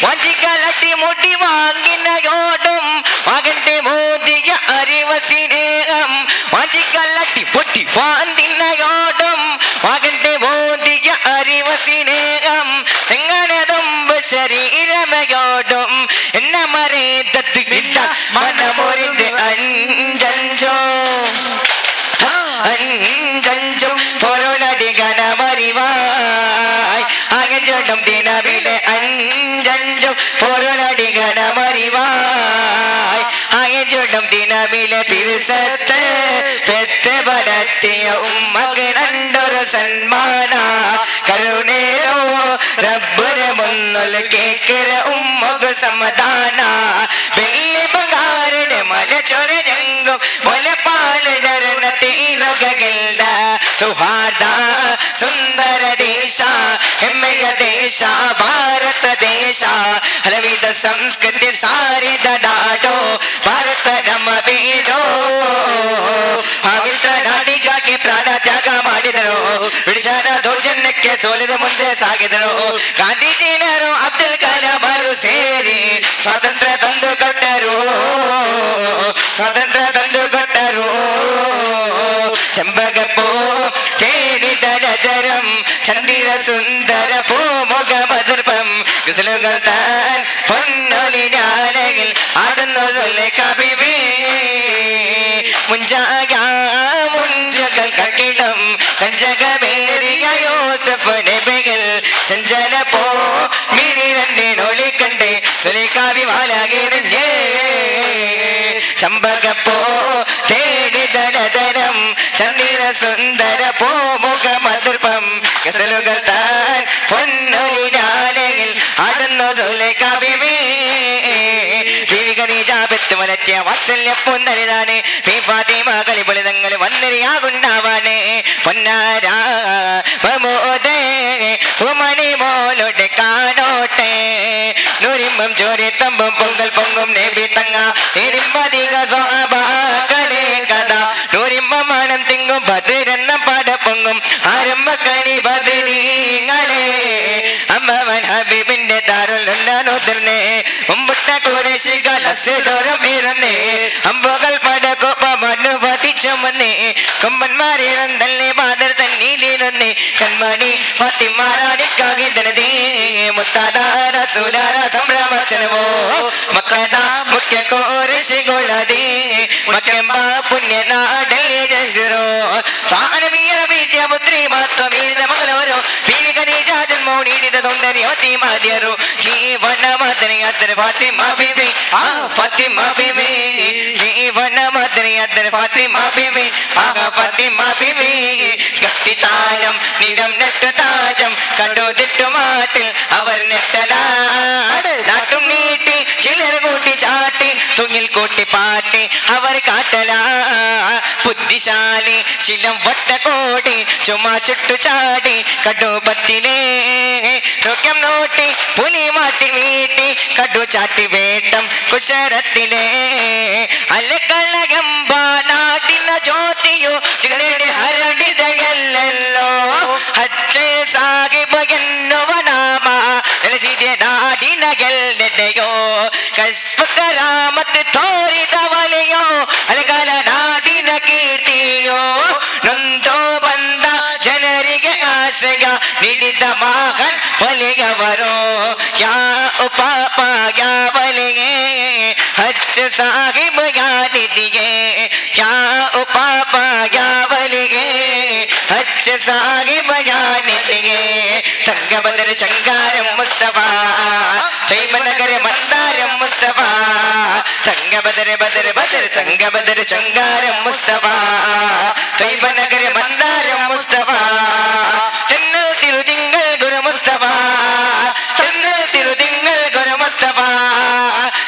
വഞ്ചിക്കലട്ടി മുടി വാങ്ങിനയോടും മകന്റെ മോദിയ അറിവസിനേഹം വഞ്ചിക്കലട്ടി പൊട്ടി വാന്തിനയോടും മകന്റെ മോദിയ അറിവസിനേഹം എങ്ങനതും ശരീരമയോടും എന്നെ മറേ ചൊല്ലും ദിനവിലെ അഞ്ചഞ്ചും പൊരുളടികണമറിവായി ആയ ചൊല്ലും ദിനവിലെ പിരിസത്ത് പെത്ത് വളർത്തിയ ഉമ്മക്ക് രണ്ടൊരു സന്മാന കരുണേരോ റബ്ബുരെ മുന്നിൽ കേക്കര ഉമ്മക്ക് സമാധാന വെള്ളി ബംഗാരുടെ മല ചൊരജങ്കും മുലപ്പാല് ചരണ തീരുകകില്ല സുഹാർദ സുന്ദര ದೇಶ ಹೆಮ್ಮೆಯ ದೇಶ ಭಾರತ ದೇಶ ಹಲವಿಧ ಸಂಸ್ಕೃತಿ ಸಾರಿದ ನಾಡು ಭಾರತ ನಮ್ಮ ಬೀಡು ಪವಿತ್ರ ನಾಡಿಗಾಗಿ ಪ್ರಾಣ ತ್ಯಾಗ ಮಾಡಿದರು ಬ್ರಿಟಿಷರ ದೌರ್ಜನ್ಯಕ್ಕೆ ಸೋಲಿದ ಮುಂದೆ ಸಾಗಿದರು ಗಾಂಧೀಜಿನರು ಅಬ್ದುಲ್ ಕಲಾಮರು ಸೇರಿ ಸ್ವಾತಂತ್ರ್ಯ ತಂದು ಕೊಟ್ಟರು ಸ್ವಾತಂತ್ರ್ಯ ತಂದು ಕೊಟ್ಟರು ചെമ്പകപ്പൂ തേടിതലതരം ചന്ദിര സുന്ദര പൂമുഖ മധുർപ്പം ഗസലുകൾ താൻ പൊന്നൊലിനാലയിൽ ആടുന്നു കവിവേ മുഞ്ചകൾ കക്കിടം കഞ്ചകമേറിയ യോസഫ് നബികൾ ചഞ്ചല പോ മിനി രണ്ടേ നൊലി കണ്ടേ സുലേഖാവി മാലാകെറിഞ്ഞേ ചമ്പകപ്പോ തേടിതലതരം ചന്ദ്ര സുന്ദര പൂമുഖ മധുർപ്പം ഗസലുകൾ താൻ പൊന്നൊലിനാലയിൽ ആടുന്നു കവിവേ ഖദീജാബത്ത് വലറ്റിയ വാത്സല്യ പൂന്തരിതാണ് ഫാത്തിമ കളിപൊളിതങ്ങൾ വന്നിരിയാകുണ്ടാവാണ് പൊന്നാരാ മമോദേ പൂമണി മോലോടെ കാണോട്ടെ നൂരിമ്പം ചോരിത്തമ്പും പൊങ്കൽ പൊങ്കും നബി തങ്ങ തിരുമ്പതിക സ്വഭാകളെ കഥ നൂരിമ്പം മണം തിങ്ങും ബദിരെന്ന പടപ്പൊങ്ങും ആരംഭക്കണി ബദിരീങ്ങളെ അമ്മവൻ ഹബീബിന്റെ താരുള്ളുന്നേ മുമ്പുട്ട കുറേശികൾ അസുരം ഇരുന്നേ അമ്പുകൾ പടക്കൊപ്പമണ്ണു പതിച്ചുമന്നേ കൊമ്പന്മാരിരുന്നല്ലേ മാതർ തന്നീലിരുന്നേ കൺമണി ഫാത്തിമാരാണിക്കാകിതനതേ മുത്താദാര സുലാര സംഭ്രമച്ചനവോ മക്കദ മുഖ്യ കോരശികൊള്ളതേ മക്കെമ്പ പുണ്യനാടലേ ജസിറോ താനവീര വിദ്യാപുത്രി മാത്വമീരിത മംഗളവരോ ബീവി ഖദീജ ജന്മോ നീടിത സൗന്ദര്യോത്തി മാധ്യരോ ജീവന മദനിയദ്ദർ ഫാത്തിമ ബീവി ഫാത്തിമ ബീവി ജീവന മദനിയദ്ദർ ഫാത്തിമ ബീവി ഫാത്തിമ ബീവി കട്ടിത്താനം നിരം നെട്ടു താജം കടുതിട്ടു മാട്ടിൽ അവർ നെട്ടലാട് നാട്ടും നീട്ടി ചിലർ കൂട്ടി ചാട്ടി തുങ്ങിൽ കൂട്ടി പാട്ടി അവർ കാട്ടലാ ബുദ്ധിശാലി ശിലം വട്ടകോടി ചുമ ചുട്ടു ചാടി കടുപത്തിലേ രോഗ്യം നോട്ടി പുലി മാറ്റി വീട്ടി കടു ചാട്ടി വേട്ടം കുശരത്തിലേ അലകളയമ്പ നാടിന ജ്യോതിയോ ചികളുടെ ഹരടിതയല്ലോ ഹജ്ജേ സാഹിബ് എന്നുവ നാമ എലസിದೆ നാടിന ಗೆಲ್ಲೆದೆಯೋ ಕಸ್ಪಕರಾಮತ್ ತೋರಿದ ವಲೆಯೋ ಅಲಗಲ ನಾಡಿನ ಕೀರ್ತಿಯೋ ನೊಂದೋ ಬಂದ ಜನರಿಗೆ ಆಶ್ರಯ ನೀಡಿದ ಮಹನ್ ಬಲಿಗವರೋ ಯಾ ಉಪಾಪ ಯಾ ಬಲಿಗೆ ಹಚ್ಚ ಸಾಹಿಬ್ ಯಾನಿದಿಯೇ ಯಾ ಉಪಾಪ ಯಾ ಬಲಿಗೆ ಹಚ್ಚ ಸಾಹಿಬ್ ಯಾನಿದಿಯೇ തങ്കബദർ ചങ്കാരം മുസ്തഫ ചൈമനഗര മന്ദാരം മുസ്തഫ തങ്കബദർ ബദർ ബദർ തങ്കബദർ ചങ്കാരം മുസ്തഫ ചൈമനഗര മന്ദാരം മുസ്തഫ തെന്നൽ തിരുതിങ്കൾ ഗുരു മുസ്തഫ തെന്നൽ തിരുതിങ്കൾ ഗുരു മുസ്തഫ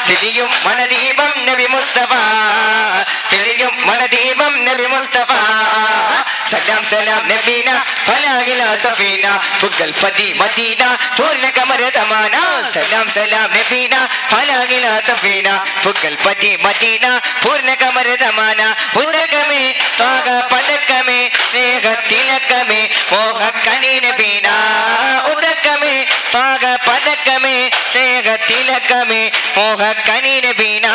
തിരിയും മനദീപം നബി മുസ്തഫ തിരിയും മനദീപം നബി മുസ്തഫ സലാം സലാം നബീന ഫലാഹില സഫീന ഫുഗൽ പതി മദീന പൂർണ്ണ കമര സമാന സലാം സലാം നബീന ഫലാഹില സഫീന ഫുഗൽ പതി മദീന പൂർണ്ണ കമര സമാന ഉദകമേ ത്വാഗ പദകമേ സ്നേഹ തിലകമേ മോഹ കനി നബീന ഉദകമേ ത്വാഗ പദകമേ സ്നേഹ തിലകമേ മോഹ കനി നബീന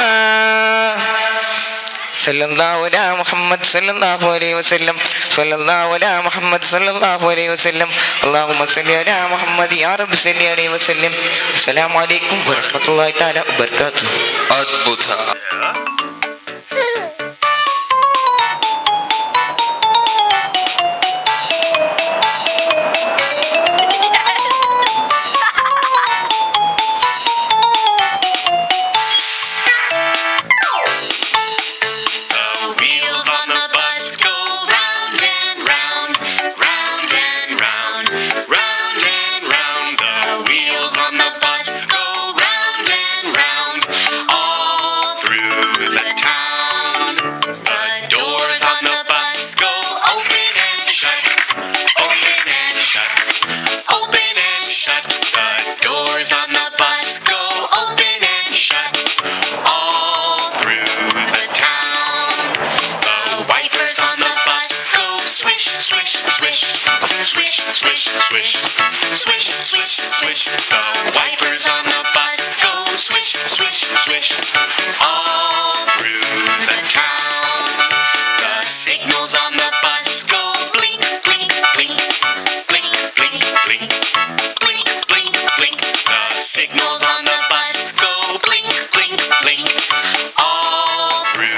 സല്ലല്ലാഹു അലാ മുഹമ്മദ് സല്ലല്ലാഹു അലൈഹി വസല്ലം സല്ലല്ലാഹു അലാ മുഹമ്മദ് സല്ലല്ലാഹു അലൈഹി വസല്ലം അല്ലാഹുമ്മ സല്ലി അലാ മുഹമ്മദ് യാ റബ്ബി സല്ലി അലൈഹി വസല്ലം അസ്സലാമു അലൈക്കും വറഹ്മത്തുള്ളാഹി തആല വബറകാതുഹു ಅದ್ಭುತ. a swish. All through the town, the signals on the bus go blink, blink, blink, blink, blink, blink, blink, blink, blink. The signals on the bus go blink, blink, blink, all through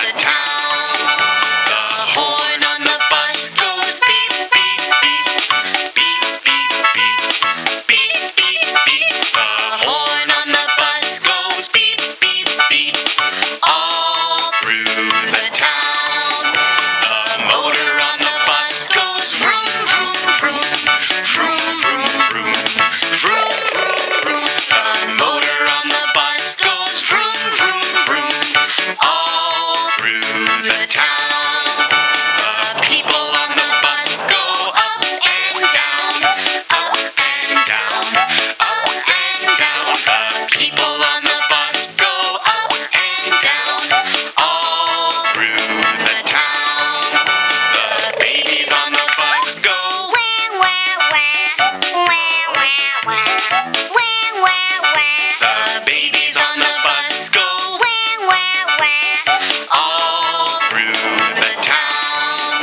the town. The horn on the bus goes beep, beep, beep, beep, beep, beep, beep, beep, beep. The horn on the bus goes beep, beep, beep, all through the town. The motor on the bus goes vroom, vroom, vroom, vroom, vroom, vroom, vroom, vroom, vroom. The motor on the bus goes vroom, vroom, vroom, all through the town. The people on the bus go up and down, up and down, up and down. The people on the bus go up and down, all through the town. The babies on the bus go Wah, wah, wah. Wah, wah, wah. Wah, wah, wah. the babies on the bus go Wah, wah, wah. all through the town.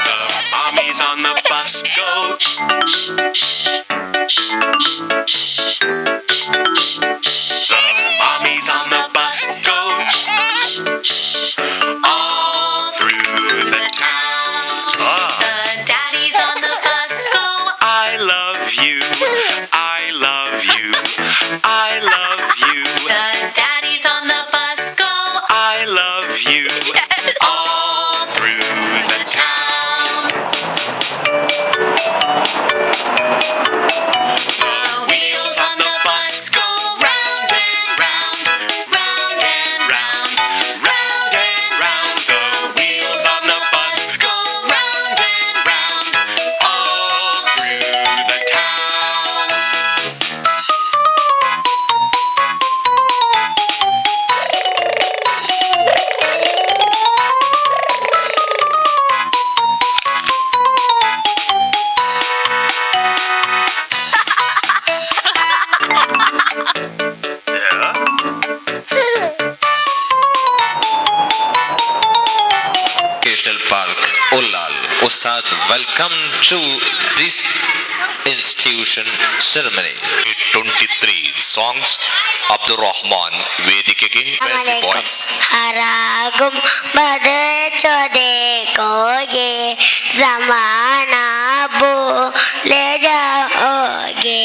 The mommies on the bus go shh, shh, shh, shh, shh, shh, shh. The mommies on the bus go shh, shh, shh, all through the town. The daddies on the bus go I love you, I love you, I love you, The daddies on the bus go I love you, all through the town. The wheels on the bus go round and round, round and round, round and round. The wheels on the bus go round and round, all through the town. Educational Park, Ullal. Ustad, welcome to this institution ceremony. 23 songs. Abdur Rahman ವೇದಿಕೆಗೆ Fancy boys. हरा गुम्बद जो देखोगे जमाना भूले जाओगे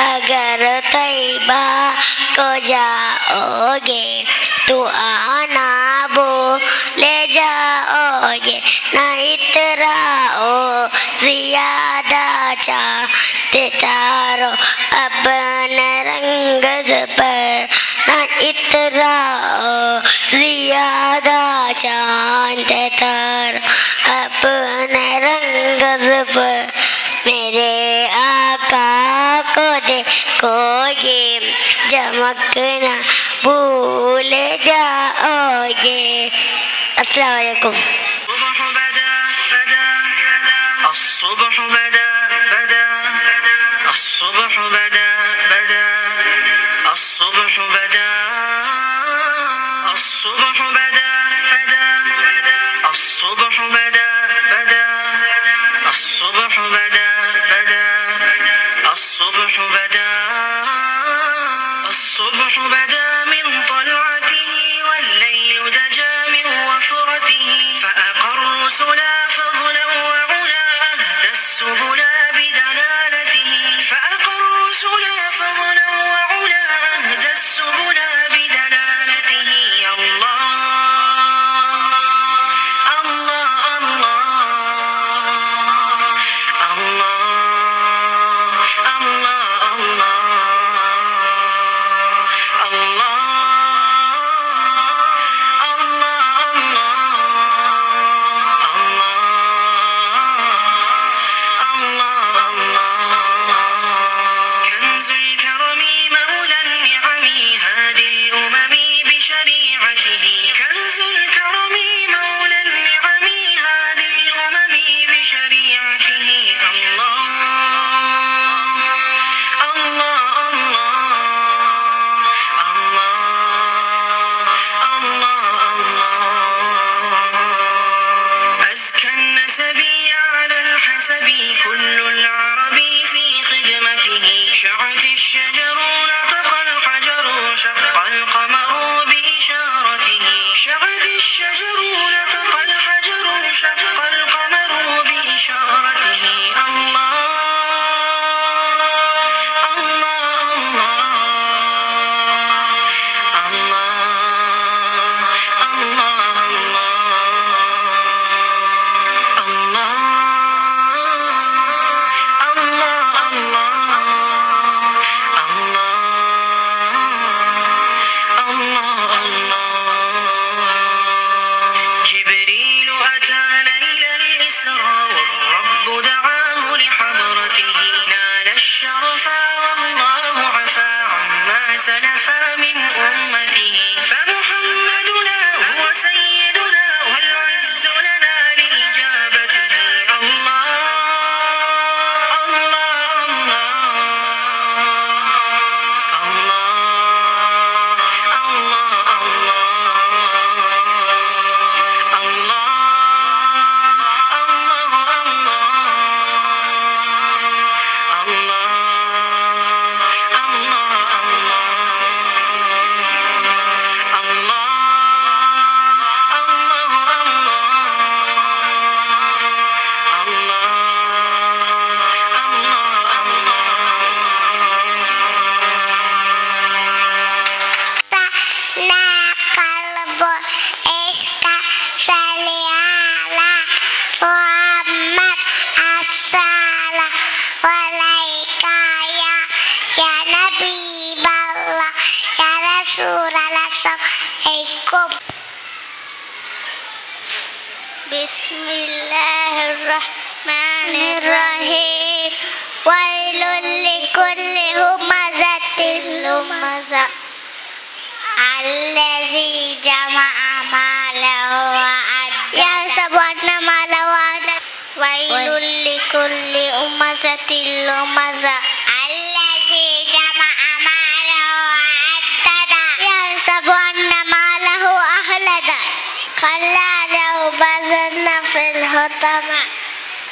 अगर तैबा को जाओगे तो आना भूले जाओगे न इतराओ जियादा चाहते तारो अपने रंग पर न इतराओ जियादा चांद तार अपने रंग पर मेरे आका को देखोगे चमकना भूल जाओगे अस्सलाम वालेकुम الصبح بدا بدا الصبح بدا بدا الصبح بدا الصبح بدا بدا الصبح بدا بدا الصبح بدا بدا الصبح بدا الصبح بدا من طلعته والليل دجى من وفرته فأقر رسلا فضلا وعلا أهدى السبل بدلالته فأقر رسلا فضلا وعلا أهدى السبل بدلالته الله الله الله الله الله كنز الكرم مولى النعم هادي الأمم بشريعته كنز الكرم مولى النعم هادي الأمم بشريعته الله الله الله الله Assalamualaikum. Bismillahirrahmanirrahim. Wailul likulli humazatil lumazah. Allazi jama'a malahu wa adda. Yang sebuahnya malahu wa adda. Wailul likulli humazatil lumazah. Allazi jama'a malahu wa adda. Yang sebuahnya malahu ahlada. Kalla lau bazanna fil hutama.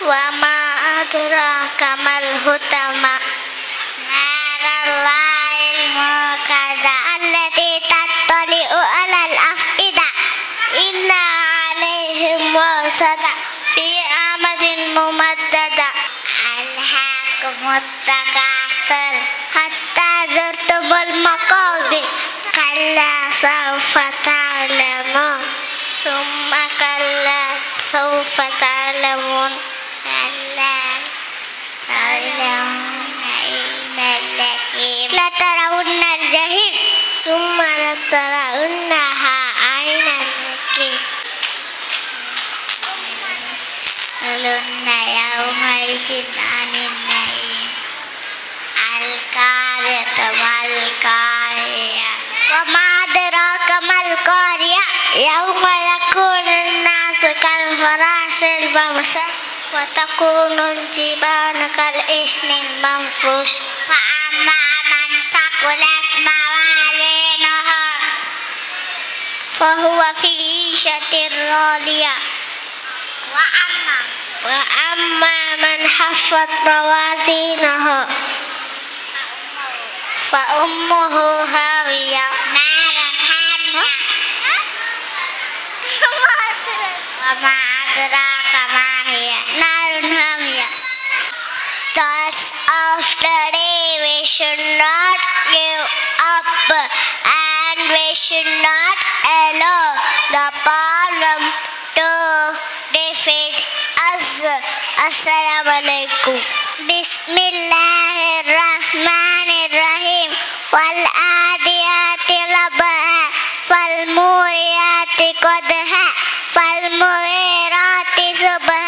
Wa ma adraka mal hutama. Narallahil muqadda allati tattali'u 'alal af'ida. Inna 'alaihim mu'sada fi amadin mumaddada. Alhaakumut takasur hatta zurtumul maqabir. Kalla sawfa ta'lamun. Summa kalla sawfa ta'lamun. Kalla ta'lamuna ilmal yaqin. La tarawunna al-jahim. Summa la tarawunnaha 'ainal yaqin. Alunna yawma idin 'anil na'im. Al-qariyatu mal-qariyah. Wa ma adraka mal-qariyah. Yawma yakunun nasu kal farashil mabsus. Wa takunul jibalu kal ihnil manfush. Fa amma man saqulat mawazinuhu fahuwa fi 'ishatin radiyah. Wa amma man haffat mawazinuhu fa ummuhu hawiyah. Naran hamiyah. Wa ma adraka ma hiya. Narun hamiyah. Thus after day we should not give up and we should not allow the problem to defeat us. Assalamualaikum. Bismillahirrahmanirrahim. Wal adiyati labha. Fal muriyati qadha. Fal mughirati subha.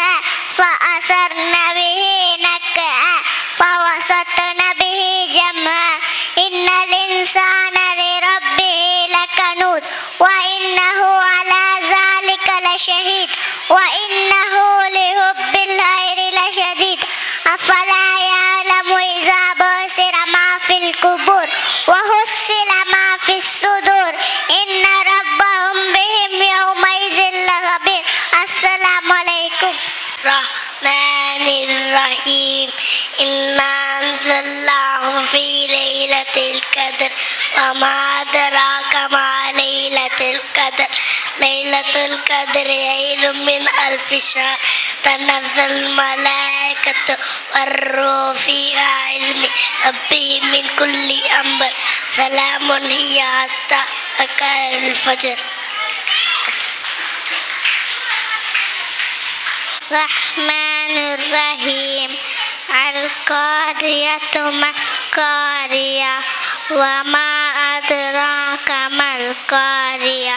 Fa asarna bihi nak'a. Fa wasatna bihi jam'a. Innal insana li rabbihi lakanud. Wa innahu ala zalika lashahid. Wa innahu li hubbil khairi lashadid. Afala ya'lamu idza busira ma fil kubur wa hussila ma fis sudur. Inna rabbahum bihim yawma idzin lakhabir. Assalamualaikum. Rahmanirrahim. Inna anzalnahu fi laylatil qadr. Wa ma adraka ma laylatul qadr. Laylatul qadri khairun min alfi shahr. Tanazzalul malaikatu war-ruhu fiha bi'izni rabbihim min kulli amr. Salamun hiya hatta matla'il fajr. Rahmanirrahim. Al-qariyatu mal-qariyah. Wa ma adraka mal-qariyah.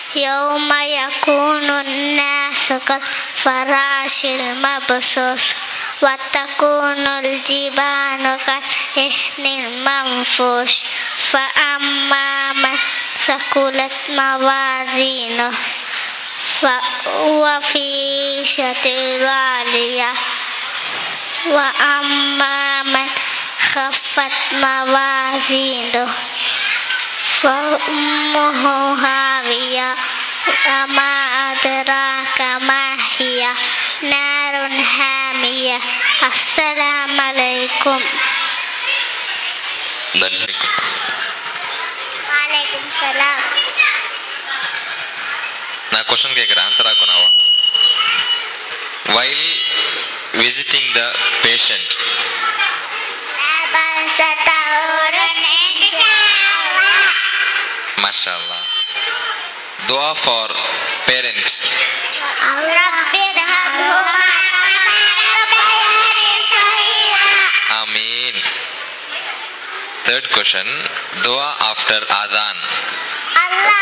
Yawma yakunun nasu kal farashil mabsus. Wa takunul jibalu kal ihnil manfush. Fa amma man sakulat mawazinuhu fa huwa fi 'ishatin radiyah. Wa amma man khaffat mawazinuhu fa ummuhu hawiyah. Wa ma adraka ma hiya. Narun hamiyah. Assalamualaikum. ನನ್ನಿ Waalaikumsalam. நான் question கேட்குறேன் answer ஆக்கும் நாவா while visiting the patient mashallah dua for parent amin third question dua after adhan Allah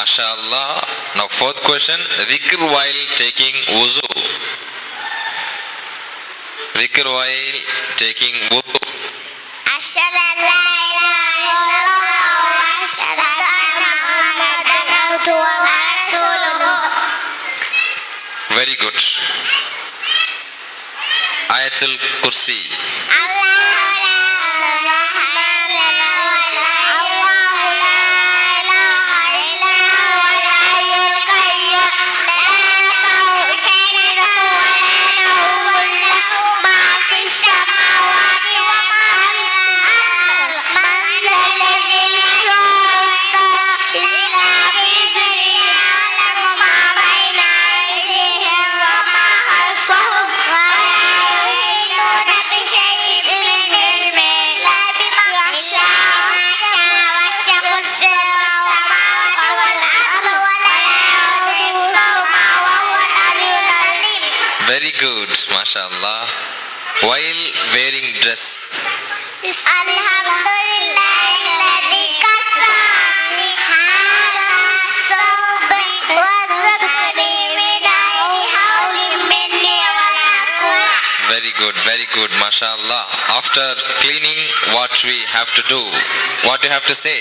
MashaAllah. Now fourth question. Dhikr while taking wuzu. Dhikr while taking wuzu. أشهد أن لا إله إلا الله وأشهد أن محمدا عبده ورسوله. Very good. Ayatul Kursi. Very good, MashaAllah. While wearing dress. Alhamdulillahilladzi kasani hadha thawbi wa razaqani min ghairi hawlin minni wala quwwah. Very good, MashaAllah. After cleaning, what we have to do? What you have to say?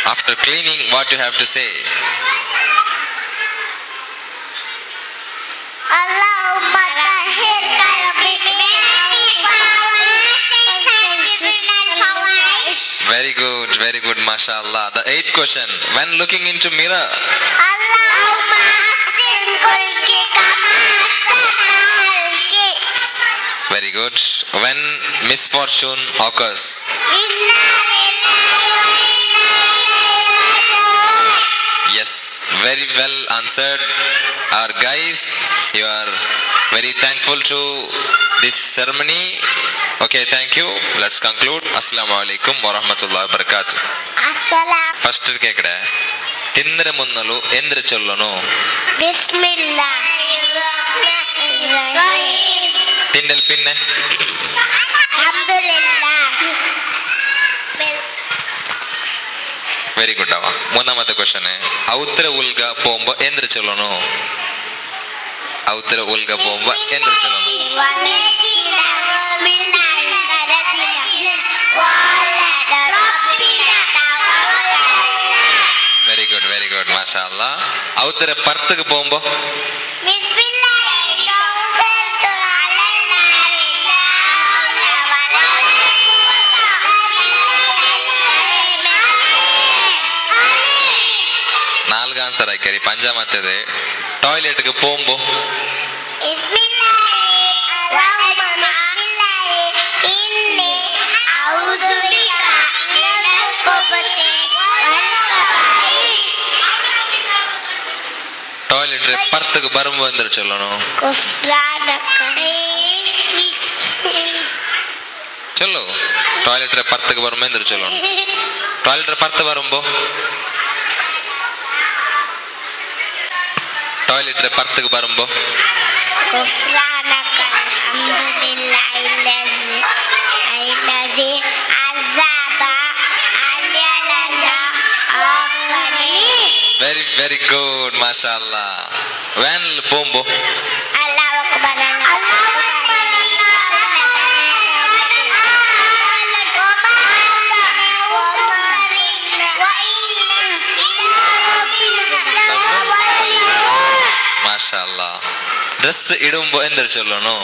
After cleaning, what you have to say? Allahumma tahhir qalbi min al-fawahish. Very good, MashaAllah. The eighth question. When looking into mirror, Allahumma hassin kulki kama hassana halki. very good. When misfortune occurs, Inna lillahi wa inna ilayhi raji'un. yes, very well answered. Our guys, you are very thankful to this ceremony. Okay, thank you. Let's conclude. Assalamu alaikum wa rahmatullahi wa barakatuh. Assalam. First ಕೇಕಡೆ ತಿಂದ್ರೆ ಮುನ್ನಲು ಎಂದ್ರೆ ಚೊಲ್ಲನು Bismillahirrahmanirrahim. ತಿಂಡಲ್ ಪಿನ್ನೆ Alhamdulillah. Very good ಅವ ಮೂന്നാಮത്തെ question ಔತ್ರ ಉಲ್ಗ ಪೋಂಬ ಎಂದ್ರೆ ಚೊಲ್ಲನು ಔತ್ರ ಉಲ್ಗ ಪೋಂಬ ಎಂದ್ರೆ ಚೊಲ್ಲನು very good ಮಾಶಾಅಲ್ಲಾ ಔತ್ರ ಪರ್ತಗೆ ಪೋಂಬ ನಾಲ್ಕು answer ಹಾಕ್ಯಾರಿ ಪಂಜಾಮತ್ತದೆ ಟಾಯ್ಲೆಟ್ಗೆ ಪೋಂಬು toilet ಪರ್ತಗೆ ಬರುಂಬು ಅಂದ್ರೆ ಚೊಲ್ಲನು ಚೊಲ್ಲು toilet ಪರ್ತಗೆ ಬರುಂಬ ಅಂದ್ರೆ ಚೊಲ್ಲನು ಟಾಯ್ಲೆಟ್ ಪರ್ತ ಬರುಂಬು ಟಾಯ್ಲೆಟ್ ಪರ್ತಗೆ ಬರುಂಬು ವೆರಿ ಗುಡ್ ಮಾಶಾಅಲ್ಲಾ ವ್ಯಾನ್ ಪೋಂಬು ಮಾಶಾಅಲ್ಲಾ ಡ್ರೆಸ್ ಇಡುಂಬು ಎಂದ್ರೆ ಚೊಲ್ಲನು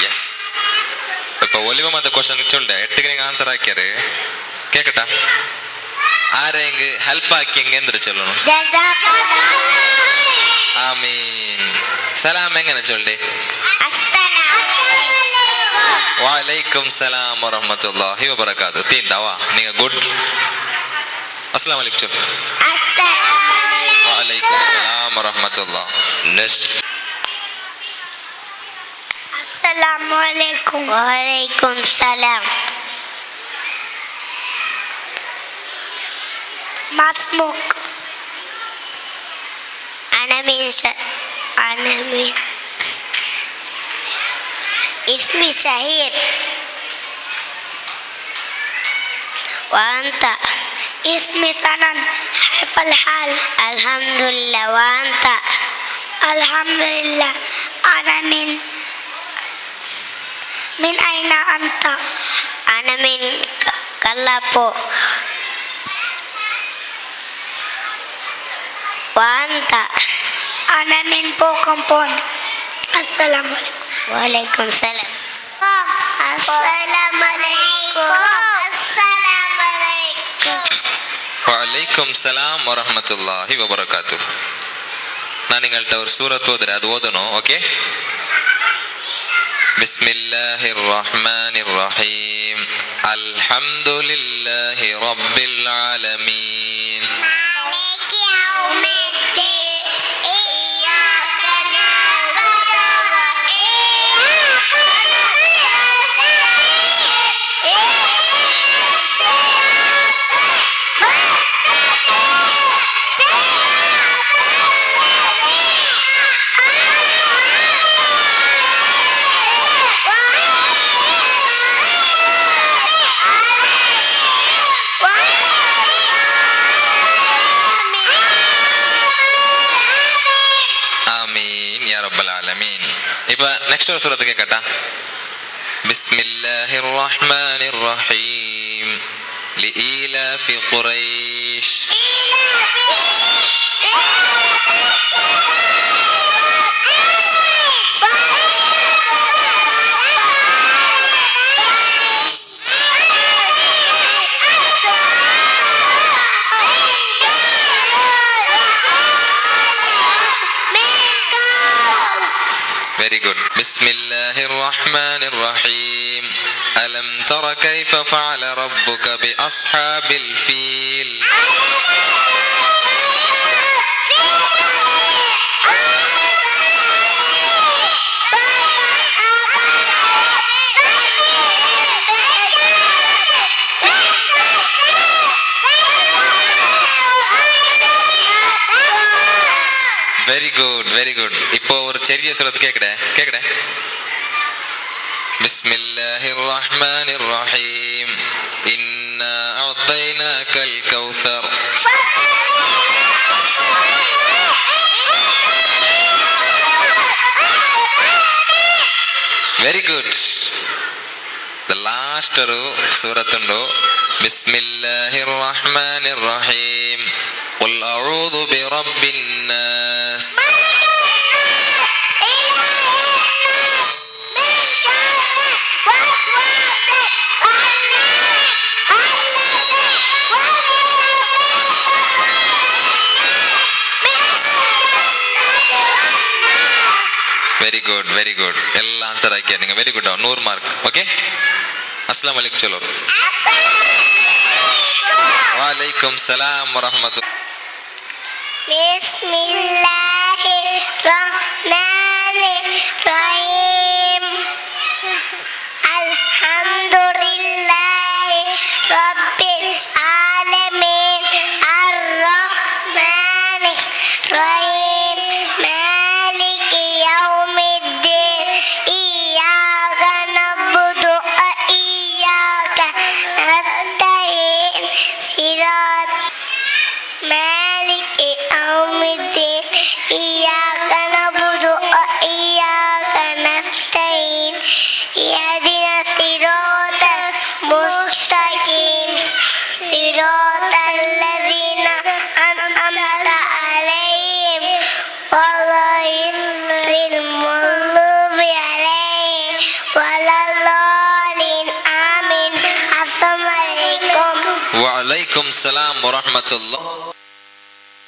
ಎಸ್ ಇಪ್ಪ ಒಲಿವ ಮತ್ತೆ ಕ್ವಶನ್ ಚೊಲ್ಲೆ ಎಟ್ಟಿಗೆ ನಿಂಗೆ ಆನ್ಸರ್ ಹಾಕ್ಯಾರೆ ಕೇಕಟ ಆರೆ ಹಿಂಗೆ ಹೆಲ್ಪ್ ಹಾಕಿ ಹಿಂಗೆ ಎಂದ್ರೆ ಚೊಲ್ಲನು ಆಮೀನ್ ಸಲಾಮ್ ಹೆಂಗನ ಚೊಲ್ಲೆ वालेकुम सलाम व रहमतुल्लाहि व बरकातहू तीन दावा निंगा गुड अस्सलाम वालेकुम वालेकुम सलाम व रहमतुल्लाह नेक्स्ट अस्सलामु अलैकुम वालेकुम सलाम masmuk ana أنا من اسمي شهير. وأنت؟ اسمي سنن. كيف الحال؟ الحمد لله. وأنت؟ الحمد لله. أنا من أين أنت؟ أنا من كلابو. وأنت؟ أنا من بوكمبون. السلام عليكم. وعليكم السلام. السلام عليكم. السلام عليكم. வலைக்கும் சலாம் வரஹ்மத்துல்லாஹி வபரகாத்து. நான் நீங்கள்கிட்ட ஒரு சூரத் ஓதுறேன், அது ஓதணும். ஓகே? பிஸ்மில்லாஹிர் ரஹ்மானிர் ரஹீம். அல்ஹம்துலில்லாஹி ரப்பில் ஆலமீன். مالك يوم الدين إياك نعبد وإياك ஆமீன் யா ரப்பல் ஆலமீன். இப்போ நெக்ஸ்ட் ஒரு சூரத்து கேட்கட்டா? பிஸ்மில்லாஹிர் ரஹ்மானிர் Rahim. லிஈலாஃபி Quraish. Very good. Bismillahir Rahmanir Rahim. Alam tara kayfa fa'ala rabbuka bi ashabil fil. Very good, very good. இப்போ ஒரு செரிய சூரத்து கேக்குறேன். பிஸ்மில்லாஹிர் ரஹ்மானிர் ரஹீம். இன்னா அஅதைனாக்கல் Kausar. Very good. The last ഒരു സൂറത്തുണ്ടോ? ബിസ്മില്ലാഹിർ റഹ്മാനിർ റഹീം. ഖുൽ അഊദു ബിറബ്ബിൻ നാസ്. Very good, very good. എല്ലാം ആൻസർ ആക്കിയാ നിങ്ങൾ. Very good. 100 മാർക്ക്. ഓക്കെ? അസ്സലാമു അലൈക്കും. ചലോ. വഅലൈക്കും സലാം വറഹ്മത്തുള്ളാഹി. بسم الله الرحمن الرحيم. الحمد لله رب العالمين الرحمن الرحيم مالك يوم الدين إياك نعبد وإياك نستعين صراط مالك يوم الدين إياك نعبد وإياك نستعين اهدنا الصراط المستقيم صراط الذين أنعمت عليهم غير المغضوب عليهم ولا الضالين آمين. السلام عليكم. وعليكم السلام ورحمة الله.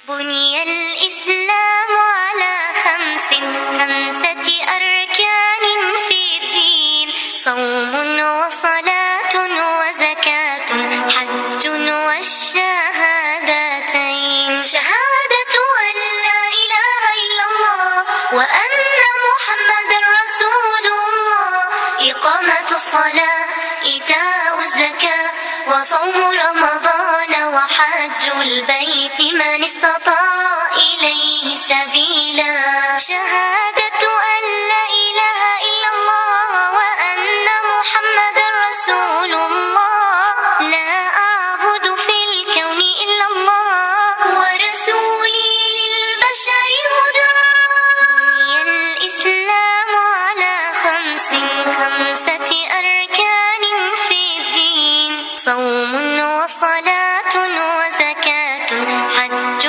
بني الإسلام على خمسة أركان في الدين: صوم وصلاة وزكاة حج والشهادتين. شهادة أن لا إله إلا الله وأن محمد رسول الله. إقامة الصلاة إيتاء الزكاة وصوم رمضان وحج البيت من استطاع إليه سبيلا شهادة أن لا إله إلا الله وأن محمد رسول الله لا أعبد في الكون إلا الله ورسولي للبشر هدى بني الإسلام على خمسة أركان في الدين صوم وصلاة وزكاة حج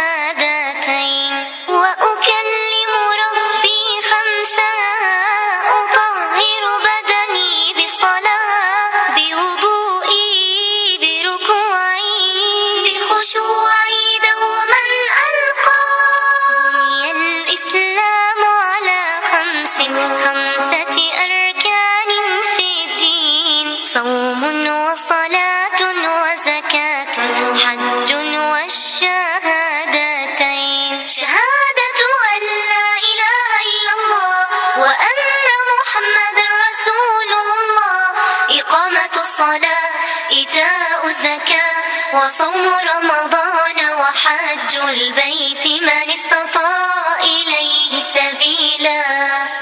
والشهادتين وأكلم ربي خمسا أطهر بدني بصلاة بوضوئي بركوعي بخشوعي دوما ألقى بني الإسلام على خمسة أركان في الدين صوم وصلاة وزكاة حج والشهادتين شهادة أن لا إله إلا الله وأن محمد رسول الله إقامة الصلاة إيتاء الزكاة وصوم رمضان وحج البيت من استطاع إليه سبيلا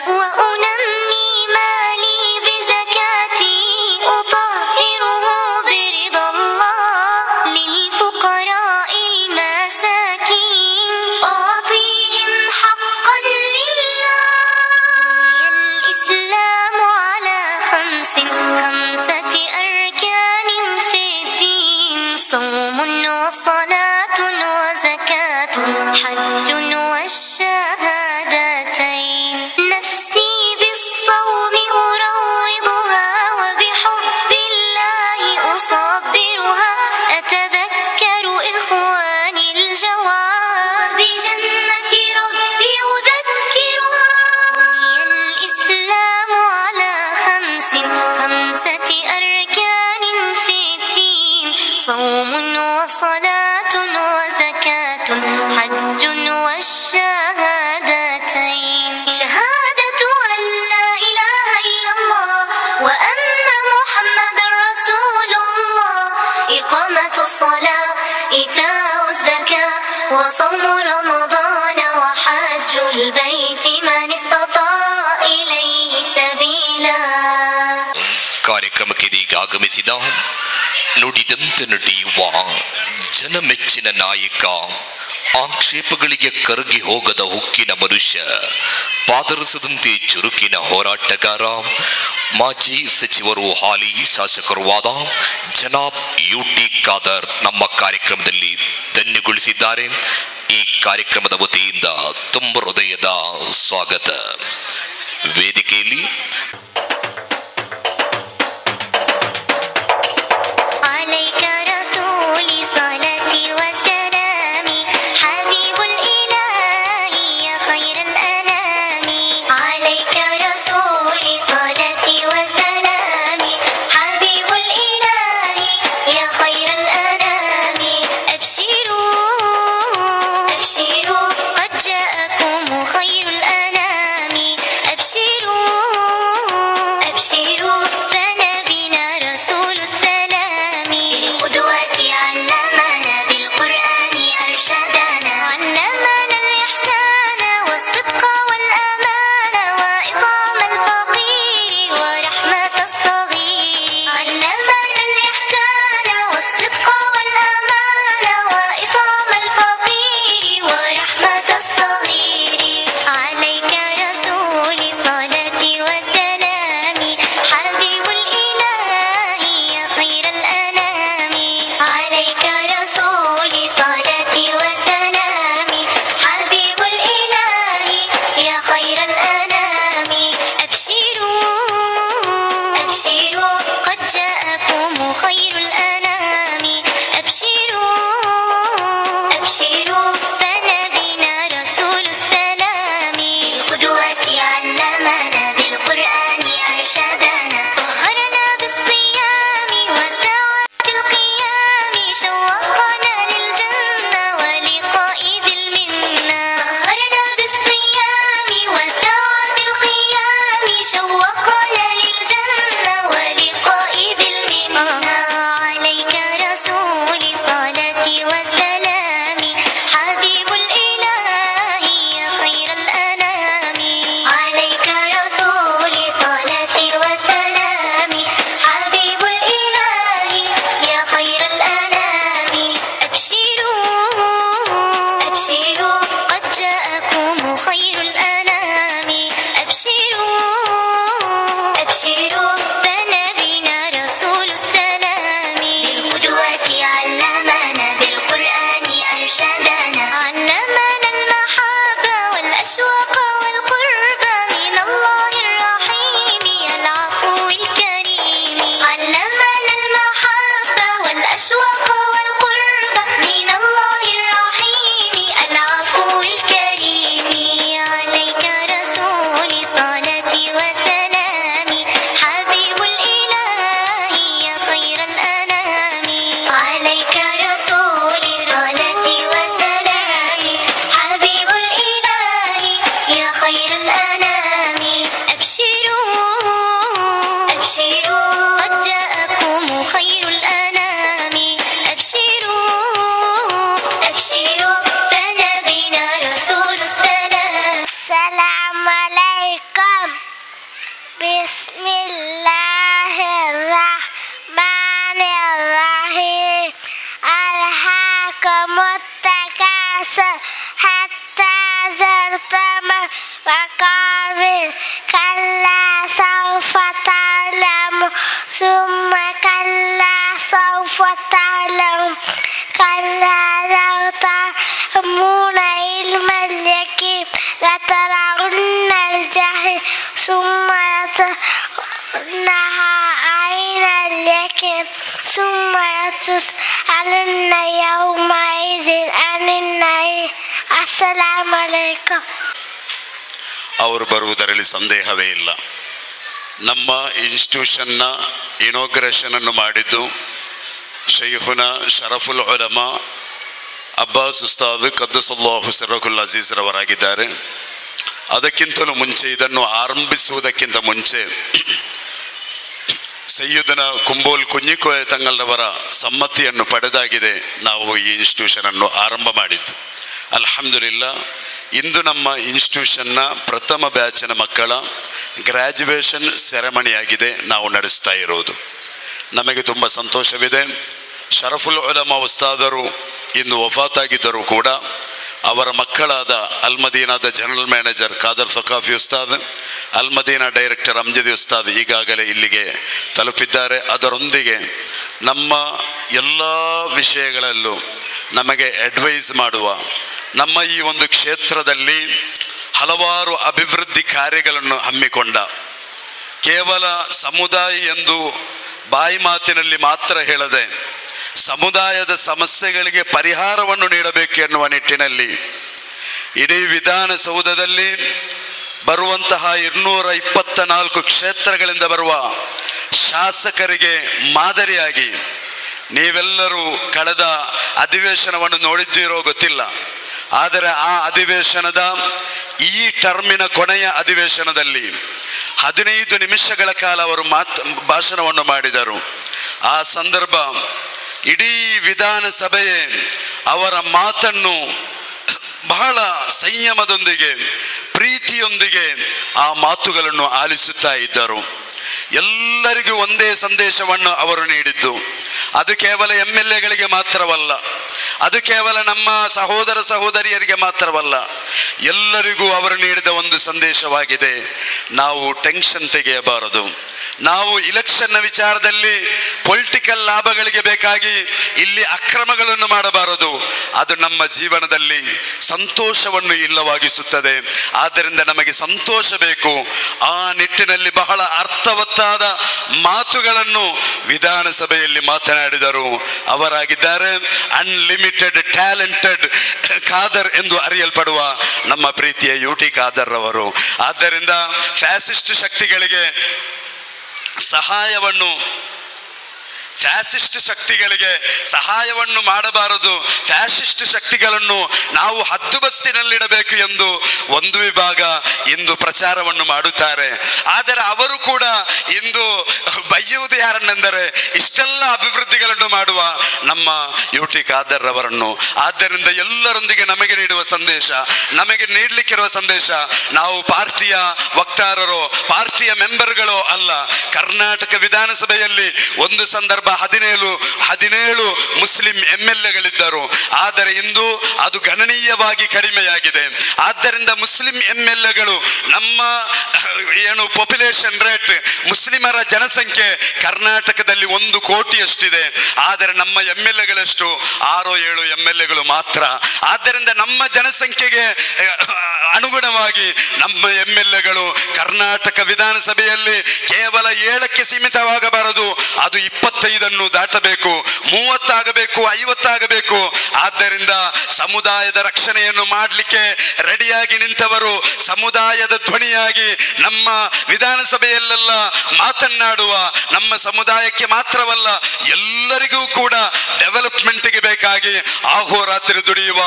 وأنمي مالي بزكاتي أطهره برضا الله للفقراء المساكين أعطيهم حقا لله بني الإسلام على خمسة أركان في الدين صوم وصلاة وزكاة حج والشهادتين نفسي بالصوم أروضها وبحب الله أصبرها أتذكر إخواني الجواب بجنة ربي أذكرها بني الإسلام على خمسة أركان في الدين صوم وصلاة وزكاة حج والشهادتين شهادة أن لا إله إلا الله وأن محمد رسول الله إقامة الصلاة إيتاء الزكاة وصوم رمضان وحج البيت من استطاع إليه سبيلا ಕಾರ್ಯಕ್ರಮಕ್ಕೆ ಇದೀಗ ಆಗಮಿಸಿದ ನುಡಿದಂತ ನಡೆಯುವ ಜನಮೆಚ್ಚಿನ ನಾಯಕ ಆಕ್ಷೇಪಗಳಿಗೆ ಕರಗಿ ಹೋಗದ ಉಕ್ಕಿನ ಮನುಷ್ಯ ಪಾದರಸದಂತೆ ಚುರುಕಿನ ಹೋರಾಟಗಾರ ಮಾಜಿ ಸಚಿವರು ಹಾಲಿ ಶಾಸಕರೂ ಆದ ಜನಾಬ್ ಯುಟಿ ಖಾದರ್ ನಮ್ಮ ಕಾರ್ಯಕ್ರಮದಲ್ಲಿ ಧನ್ಯಗೊಳಿಸಿದ್ದಾರೆ. ಈ ಕಾರ್ಯಕ್ರಮದ ವತಿಯಿಂದ ತುಂಬ ಹೃದಯದ ಸ್ವಾಗತ. ವೇದಿಕೆಯಲ್ಲಿ عليك رسولي صلاتي وسلامي حبيب الإله يا خير الأنام عليك رسولي صلاتي وسلامي حبيب الإله يا خير الأنام أبشروا أبشروا قد جاءكم خير الأنام Bismillahirrahmanirrahim. Alhaakumut takasur hatta zurtumul maqabir. Kalla sawfa ta'lamun summa kalla sawfa ta'lamun. Kalla law ta'lamuna ilmal yaqin latarawunna al-jahim summa latarawunnaha aynal yaqin summa latus'alunna yawma'idhin anin na'im. Assalamu alaikum. ಅವರು ಬರುವುದರಲ್ಲಿ ಸಂದೇಹವೇ ಇಲ್ಲ. ನಮ್ಮ ಇನ್ಸ್ಟಿಟ್ಯೂಷನ್ನ inauguration ಅನ್ನು ಮಾಡಿದ್ದು ಶೈಖುನಾ ಶರಫುಲ್ ಉಲಮಾ ಅಬ್ಬಾಸ್ ಉಸ್ತಾದ್ ಕದ್ದಸಲ್ಲಾಹು ಸಿರ್ರಹುಲ್ ಅಜೀಜ್ ರವರಾಗಿದ್ದಾರೆ. ಅದಕ್ಕಿಂತಲೂ ಮುಂಚೆ, ಇದನ್ನು ಆರಂಭಿಸುವುದಕ್ಕಿಂತ ಮುಂಚೆ ಸೈಯದನ ಕುಂಬೋಲ್ ಕುഞ്ഞിಕೋಯ ತಂಗಲ್ರವರ ಸಮ್ಮತಿಯನ್ನು ಪಡೆದಾಗಿದೆ ನಾವು ಈ ಇನ್ಸ್ಟಿಟ್ಯೂಷನ್ ಅನ್ನು ಆರಂಭ ಮಾಡಿದ್ದು. ಅಲ್ಹಮ್ದುಲಿಲ್ಲಾ, ಇಂದು ನಮ್ಮ ಇನ್ಸ್ಟಿಟ್ಯೂಷನ್ನ ಪ್ರಥಮ ಬ್ಯಾಚಿನ ಮಕ್ಕಳ ಗ್ರ್ಯಾಜುಯೇಷನ್ ಸೆರೆಮನಿಯಾಗಿದೆ ನಾವು ನಡೆಸ್ತಾ ಇರೋದು. ನಮಗೆ ತುಂಬ ಸಂತೋಷವಿದೆ. ಶರಫುಲ್ ಉಲಮಾ ಉಸ್ತಾದರು ಇಂದು ವಫಾತಾಗಿದ್ದರೂ ಕೂಡ ಅವರ ಮಕ್ಕಳಾದ ಅಲ್ಮದೀನಾದ general manager Khader Saqafi Ustad, Almadina director Amjadi Ustad ಈಗಾಗಲೇ ಇಲ್ಲಿಗೆ ತಲುಪಿದ್ದಾರೆ. ಅದರೊಂದಿಗೆ ನಮ್ಮ ಎಲ್ಲ ವಿಷಯಗಳಲ್ಲೂ ನಮಗೆ ಅಡ್ವೈಸ್ ಮಾಡುವ, ನಮ್ಮ ಈ ಒಂದು ಕ್ಷೇತ್ರದಲ್ಲಿ ಹಲವಾರು ಅಭಿವೃದ್ಧಿ ಕಾರ್ಯಗಳನ್ನು ಹಮ್ಮಿಕೊಂಡ, ಕೇವಲ ಸಮುದಾಯ ಎಂದು ಬಾಯಿ ಮಾತಿನಲ್ಲಿ ಮಾತ್ರ ಹೇಳದೆ ಸಮುದಾಯದ ಸಮಸ್ಯೆಗಳಿಗೆ ಪರಿಹಾರವನ್ನು ನೀಡಬೇಕು ಎನ್ನುವ ನಿಟ್ಟಿನಲ್ಲಿ ಇಡೀ ವಿಧಾನಸೌಧದಲ್ಲಿ ಬರುವಂತಹ 224 ಕ್ಷೇತ್ರಗಳಿಂದ ಬರುವ ಶಾಸಕರಿಗೆ ಮಾದರಿಯಾಗಿ, ನೀವೆಲ್ಲರೂ ಕಳೆದ ಅಧಿವೇಶನವನ್ನು ನೋಡಿದ್ದೀರೋ ಗೊತ್ತಿಲ್ಲ, ಆದರೆ ಆ ಅಧಿವೇಶನದ ಈ ಟರ್ಮಿನ ಕೊನೆಯ ಅಧಿವೇಶನದಲ್ಲಿ 15 ನಿಮಿಷಗಳ ಕಾಲ ಅವರು ಭಾಷಣವನ್ನು ಮಾಡಿದರು. ಆ ಸಂದರ್ಭ ಇಡೀ ವಿಧಾನಸಭೆಯೇ ಅವರ ಮಾತನ್ನು ಬಹಳ ಸಂಯಮದೊಂದಿಗೆ, ಪ್ರೀತಿಯೊಂದಿಗೆ ಆ ಮಾತುಗಳನ್ನು ಆಲಿಸುತ್ತಾ ಇದ್ದರು. ಎಲ್ಲರಿಗೂ ಒಂದೇ ಸಂದೇಶವನ್ನು ಅವರು ನೀಡಿದ್ದು, ಅದು ಕೇವಲ MLAಗಳಿಗೆ ಮಾತ್ರವಲ್ಲ, ಅದು ಕೇವಲ ನಮ್ಮ ಸಹೋದರ ಸಹೋದರಿಯರಿಗೆ ಮಾತ್ರವಲ್ಲ, ಎಲ್ಲರಿಗೂ ಅವರು ನೀಡಿದ ಒಂದು ಸಂದೇಶವಾಗಿದೆ. ನಾವು ಟೆನ್ಷನ್ ತೆಗೆಯಬಾರದು. ನಾವು ಇಲೆಕ್ಷನ್ನ ವಿಚಾರದಲ್ಲಿ ಪೊಲಿಟಿಕಲ್ ಲಾಭಗಳಿಗೆ ಬೇಕಾಗಿ ಇಲ್ಲಿ ಅಕ್ರಮಗಳನ್ನು ಮಾಡಬಾರದು. ಅದು ನಮ್ಮ ಜೀವನದಲ್ಲಿ ಸಂತೋಷವನ್ನು ಇಲ್ಲವಾಗಿಸುತ್ತದೆ. ಆದ್ದರಿಂದ ನಮಗೆ ಸಂತೋಷ ಬೇಕು. ಆ ನಿಟ್ಟಿನಲ್ಲಿ ಬಹಳ ಅರ್ಥವತ್ತಾದ ಮಾತುಗಳನ್ನು ವಿಧಾನಸಭೆಯಲ್ಲಿ ಮಾತನಾಡಿದರು. ಅವರಾಗಿದ್ದಾರೆ ಅನ್ಲಿಮಿಟೆಡ್ ಟ್ಯಾಲೆಂಟೆಡ್ ಖಾದರ್ ಎಂದು ಅರಿಯಲ್ಪಡುವ ನಮ್ಮ ಪ್ರೀತಿಯ UT ಖಾದರ್ ಅವರು. ಆದ್ದರಿಂದ ಫ್ಯಾಸಿಸ್ಟ್ ಶಕ್ತಿಗಳಿಗೆ ಸಹಾಯವನ್ನು ಮಾಡಬಾರದು, ಫ್ಯಾಸಿಸ್ಟ್ ಶಕ್ತಿಗಳನ್ನು ನಾವು ಹದ್ದುಬಸ್ತಿನಲ್ಲಿಡಬೇಕು ಎಂದು ಒಂದು ವಿಭಾಗ ಇಂದು ಪ್ರಚಾರವನ್ನು ಮಾಡುತ್ತಾರೆ. ಆದರೆ ಅವರು ಕೂಡ ಇಂದು ಬೈಯುವುದು ಯಾರನ್ನೆಂದರೆ ಇಷ್ಟೆಲ್ಲ ಅಭಿವೃದ್ಧಿಗಳನ್ನು ಮಾಡುವ ನಮ್ಮ UT ಖಾದರ್ ಅವರನ್ನು. ಆದ್ದರಿಂದ ಎಲ್ಲರೊಂದಿಗೆ ನಮಗೆ ನೀಡುವ ಸಂದೇಶ, ನಮಗೆ ನೀಡಲಿಕ್ಕಿರುವ ಸಂದೇಶ, ನಾವು ಪಾರ್ಟಿಯ ವಕ್ತಾರರೋ ಪಾರ್ಟಿಯ ಮೆಂಬರ್ಗಳೋ ಅಲ್ಲ. ಕರ್ನಾಟಕ ವಿಧಾನಸಭೆಯಲ್ಲಿ ಒಂದು ಸಂದರ್ಭ 17 ಮುಸ್ಲಿಂ MLAಗಳಿದ್ದರು, ಆದರೆ ಇಂದು ಅದು ಗಣನೀಯವಾಗಿ ಕಡಿಮೆಯಾಗಿದೆ. ಆದ್ದರಿಂದ ಮುಸ್ಲಿಂ MLAಗಳು, ನಮ್ಮ ಏನು ಪಾಪ್ಯುಲೇಷನ್ ರೇಟ್, ಮುಸ್ಲಿಮರ ಜನಸಂಖ್ಯೆ ಕರ್ನಾಟಕದಲ್ಲಿ 1 ಕೋಟಿಯಷ್ಟಿದೆ. ಆದರೆ ನಮ್ಮ MLAಗಳಷ್ಟು 6-7 MLAಗಳು ಮಾತ್ರ. ಆದ್ದರಿಂದ ನಮ್ಮ ಜನಸಂಖ್ಯೆಗೆ ಅನುಗುಣವಾಗಿ ನಮ್ಮ MLAಗಳು ಕರ್ನಾಟಕ ವಿಧಾನಸಭೆಯಲ್ಲಿ ಕೇವಲ 7ಕ್ಕೆ ಸೀಮಿತವಾಗಬಾರದು, ಅದು 25 ದಾಟಬೇಕು, 30 ಆಗಬೇಕು, 50 ಆಗಬೇಕು. ಆದ್ದರಿಂದ ಸಮುದಾಯದ ರಕ್ಷಣೆಯನ್ನು ಮಾಡಲಿಕ್ಕೆ ರೆಡಿಯಾಗಿ ನಿಂತವರು, ಸಮುದಾಯದ ಧ್ವನಿಯಾಗಿ ನಮ್ಮ ವಿಧಾನಸಭೆಯಲ್ಲೆಲ್ಲ ಮಾತನಾಡುವ, ನಮ್ಮ ಸಮುದಾಯಕ್ಕೆ ಮಾತ್ರವಲ್ಲ ಎಲ್ಲರಿಗೂ ಕೂಡ ಡೆವಲಪ್ಮೆಂಟ್ಗೆ ಬೇಕಾಗಿ ಅಹೋರಾತ್ರಿ ದುಡಿಯುವ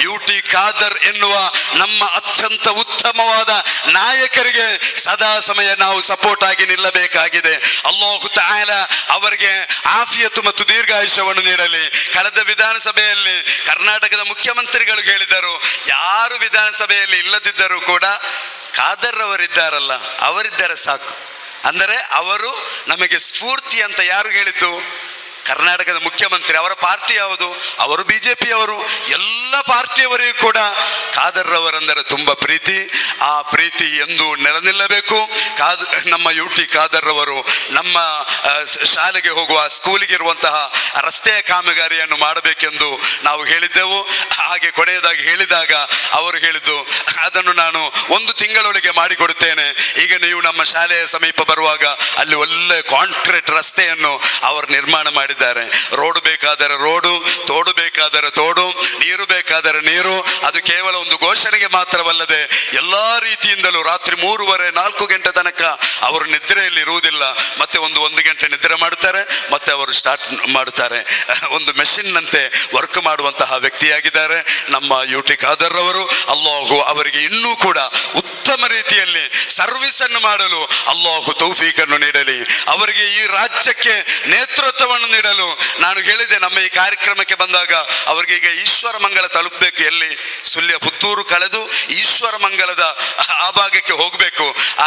UT ಖಾದರ್ ಎನ್ನುವ ನಮ್ಮ ಅತ್ಯಂತ ಉತ್ತಮವಾದ ನಾಯಕರಿಗೆ ಸದಾ ಸಮಯ ನಾವು ಸಪೋರ್ಟ್ ಆಗಿ ನಿಲ್ಲಬೇಕಾಗಿದೆ. ಅಲ್ಲಾಹು ತಆಲಾ ಅವರಿಗೆ ಆಫಿಯತ್ತು ಮತ್ತು ದೀರ್ಘಾಯುಷ್ಯವನ್ನು ನೀಡಲಿ. ಕಳೆದ ವಿಧಾನಸಭೆಯಲ್ಲಿ ಕರ್ನಾಟಕದ ಮುಖ್ಯಮಂತ್ರಿಗಳು ಹೇಳಿದರು, ಯಾರು ವಿಧಾನಸಭೆಯಲ್ಲಿ ಇಲ್ಲದಿದ್ದರೂ ಕೂಡ ಖಾದರ್ ಅವರಿದ್ದಾರಲ್ಲ, ಅವರಿದ್ದರೆ ಸಾಕು, ಅಂದರೆ ಅವರು ನಮಗೆ ಸ್ಫೂರ್ತಿ ಅಂತ ಯಾರು ಹೇಳಿದ್ದು? ಕರ್ನಾಟಕದ ಮುಖ್ಯಮಂತ್ರಿ. ಅವರ ಪಾರ್ಟಿ ಯಾವುದು? ಅವರು ಬಿಜೆಪಿಯವರು. ಎಲ್ಲ ಪಾರ್ಟಿಯವರಿಗೂ ಕೂಡ ಖಾದರ್ ರವರೆಂದರೆ ತುಂಬ ಪ್ರೀತಿ. ಆ ಪ್ರೀತಿ ಎಂದು ನೆಲೆನಿಲ್ಲಬೇಕು. ನಮ್ಮ UT ಖಾದರ್ ರವರು ನಮ್ಮ ಶಾಲೆಗೆ ಹೋಗುವ ಸ್ಕೂಲಿಗೆ ಇರುವಂತಹ ರಸ್ತೆಯ ಕಾಮಗಾರಿಯನ್ನು ಮಾಡಬೇಕೆಂದು ನಾವು ಹೇಳಿದ್ದೆವು. ಹಾಗೆ ಕೊನೆಯದಾಗಿ ಹೇಳಿದಾಗ ಅವರು ಹೇಳಿದ್ದು, ಅದನ್ನು ನಾನು 1 ತಿಂಗಳೊಳಗೆ ಮಾಡಿಕೊಡುತ್ತೇನೆ. ಈಗ ನೀವು ನಮ್ಮ ಶಾಲೆಯ ಸಮೀಪ ಬರುವಾಗ ಅಲ್ಲಿ ಒಳ್ಳೆ ಕಾಂಕ್ರೀಟ್ ರಸ್ತೆಯನ್ನು ಅವರು ನಿರ್ಮಾಣ ಮಾಡಿದ್ದಾರೆ. ರೋಡ್ ಬೇಕಾದರೆ ರೋಡು, ತೋಡು ಬೇಕಾದರೆ ತೋಡು, ನೀರು ಬೇಕಾದರೆ ನೀರು. ಅದು ಕೇವಲ ಒಂದು ಘೋಷಣೆಗೆ ಮಾತ್ರವಲ್ಲದೆ ಎಲ್ಲಾ ರೀತಿಯಿಂದಲೂ ರಾತ್ರಿ 3:30-4 ಗಂಟೆ ತನಕ ಅವರು ನಿದ್ರೆಯಲ್ಲಿ ಇರುವುದಿಲ್ಲ. ಮತ್ತೆ 1 ಗಂಟೆ ನಿದ್ರೆ ಮಾಡುತ್ತಾರೆ, ಮತ್ತೆ ಅವರು ಸ್ಟಾರ್ಟ್ ಮಾಡುತ್ತಾರೆ. ಒಂದು ಮೆಷಿನ್ ನಂತೆ ವರ್ಕ್ ಮಾಡುವಂತಹ ವ್ಯಕ್ತಿಯಾಗಿದ್ದಾರೆ ನಮ್ಮ UT ಖಾದರ್ ಅವರು. ಅಲ್ಲಾಹು ಅವರಿಗೆ ಇನ್ನೂ ಕೂಡ ಉತ್ತಮ ರೀತಿಯಲ್ಲಿ ಸರ್ವಿಸ್ ಅನ್ನು ಮಾಡಲು ಅಲ್ಲಾಹು ತೌಫೀಕನ್ನು ನೀಡಲಿ. ಅವರಿಗೆ ಈ ರಾಜ್ಯಕ್ಕೆ ನೇತೃತ್ವವನ್ನು ನೀಡಲು ನಾನು ಹೇಳಿದೆ, ನಮ್ಮ ಈ ಕಾರ್ಯಕ್ರಮಕ್ಕೆ ಬಂದಾಗ ಅವರಿಗೆ ಈಗ ಈಶ್ವರ ಮಂಗಲ ತಲುಪಬೇಕು. ಎಲ್ಲಿ? ಸುಳ್ಯ ಪುತ್ತೂರು ಕಳೆದು ಈಶ್ವರ ಮಂಗಲದ ಆ ಭಾಗಕ್ಕೆ ಹೋಗಬೇಕು.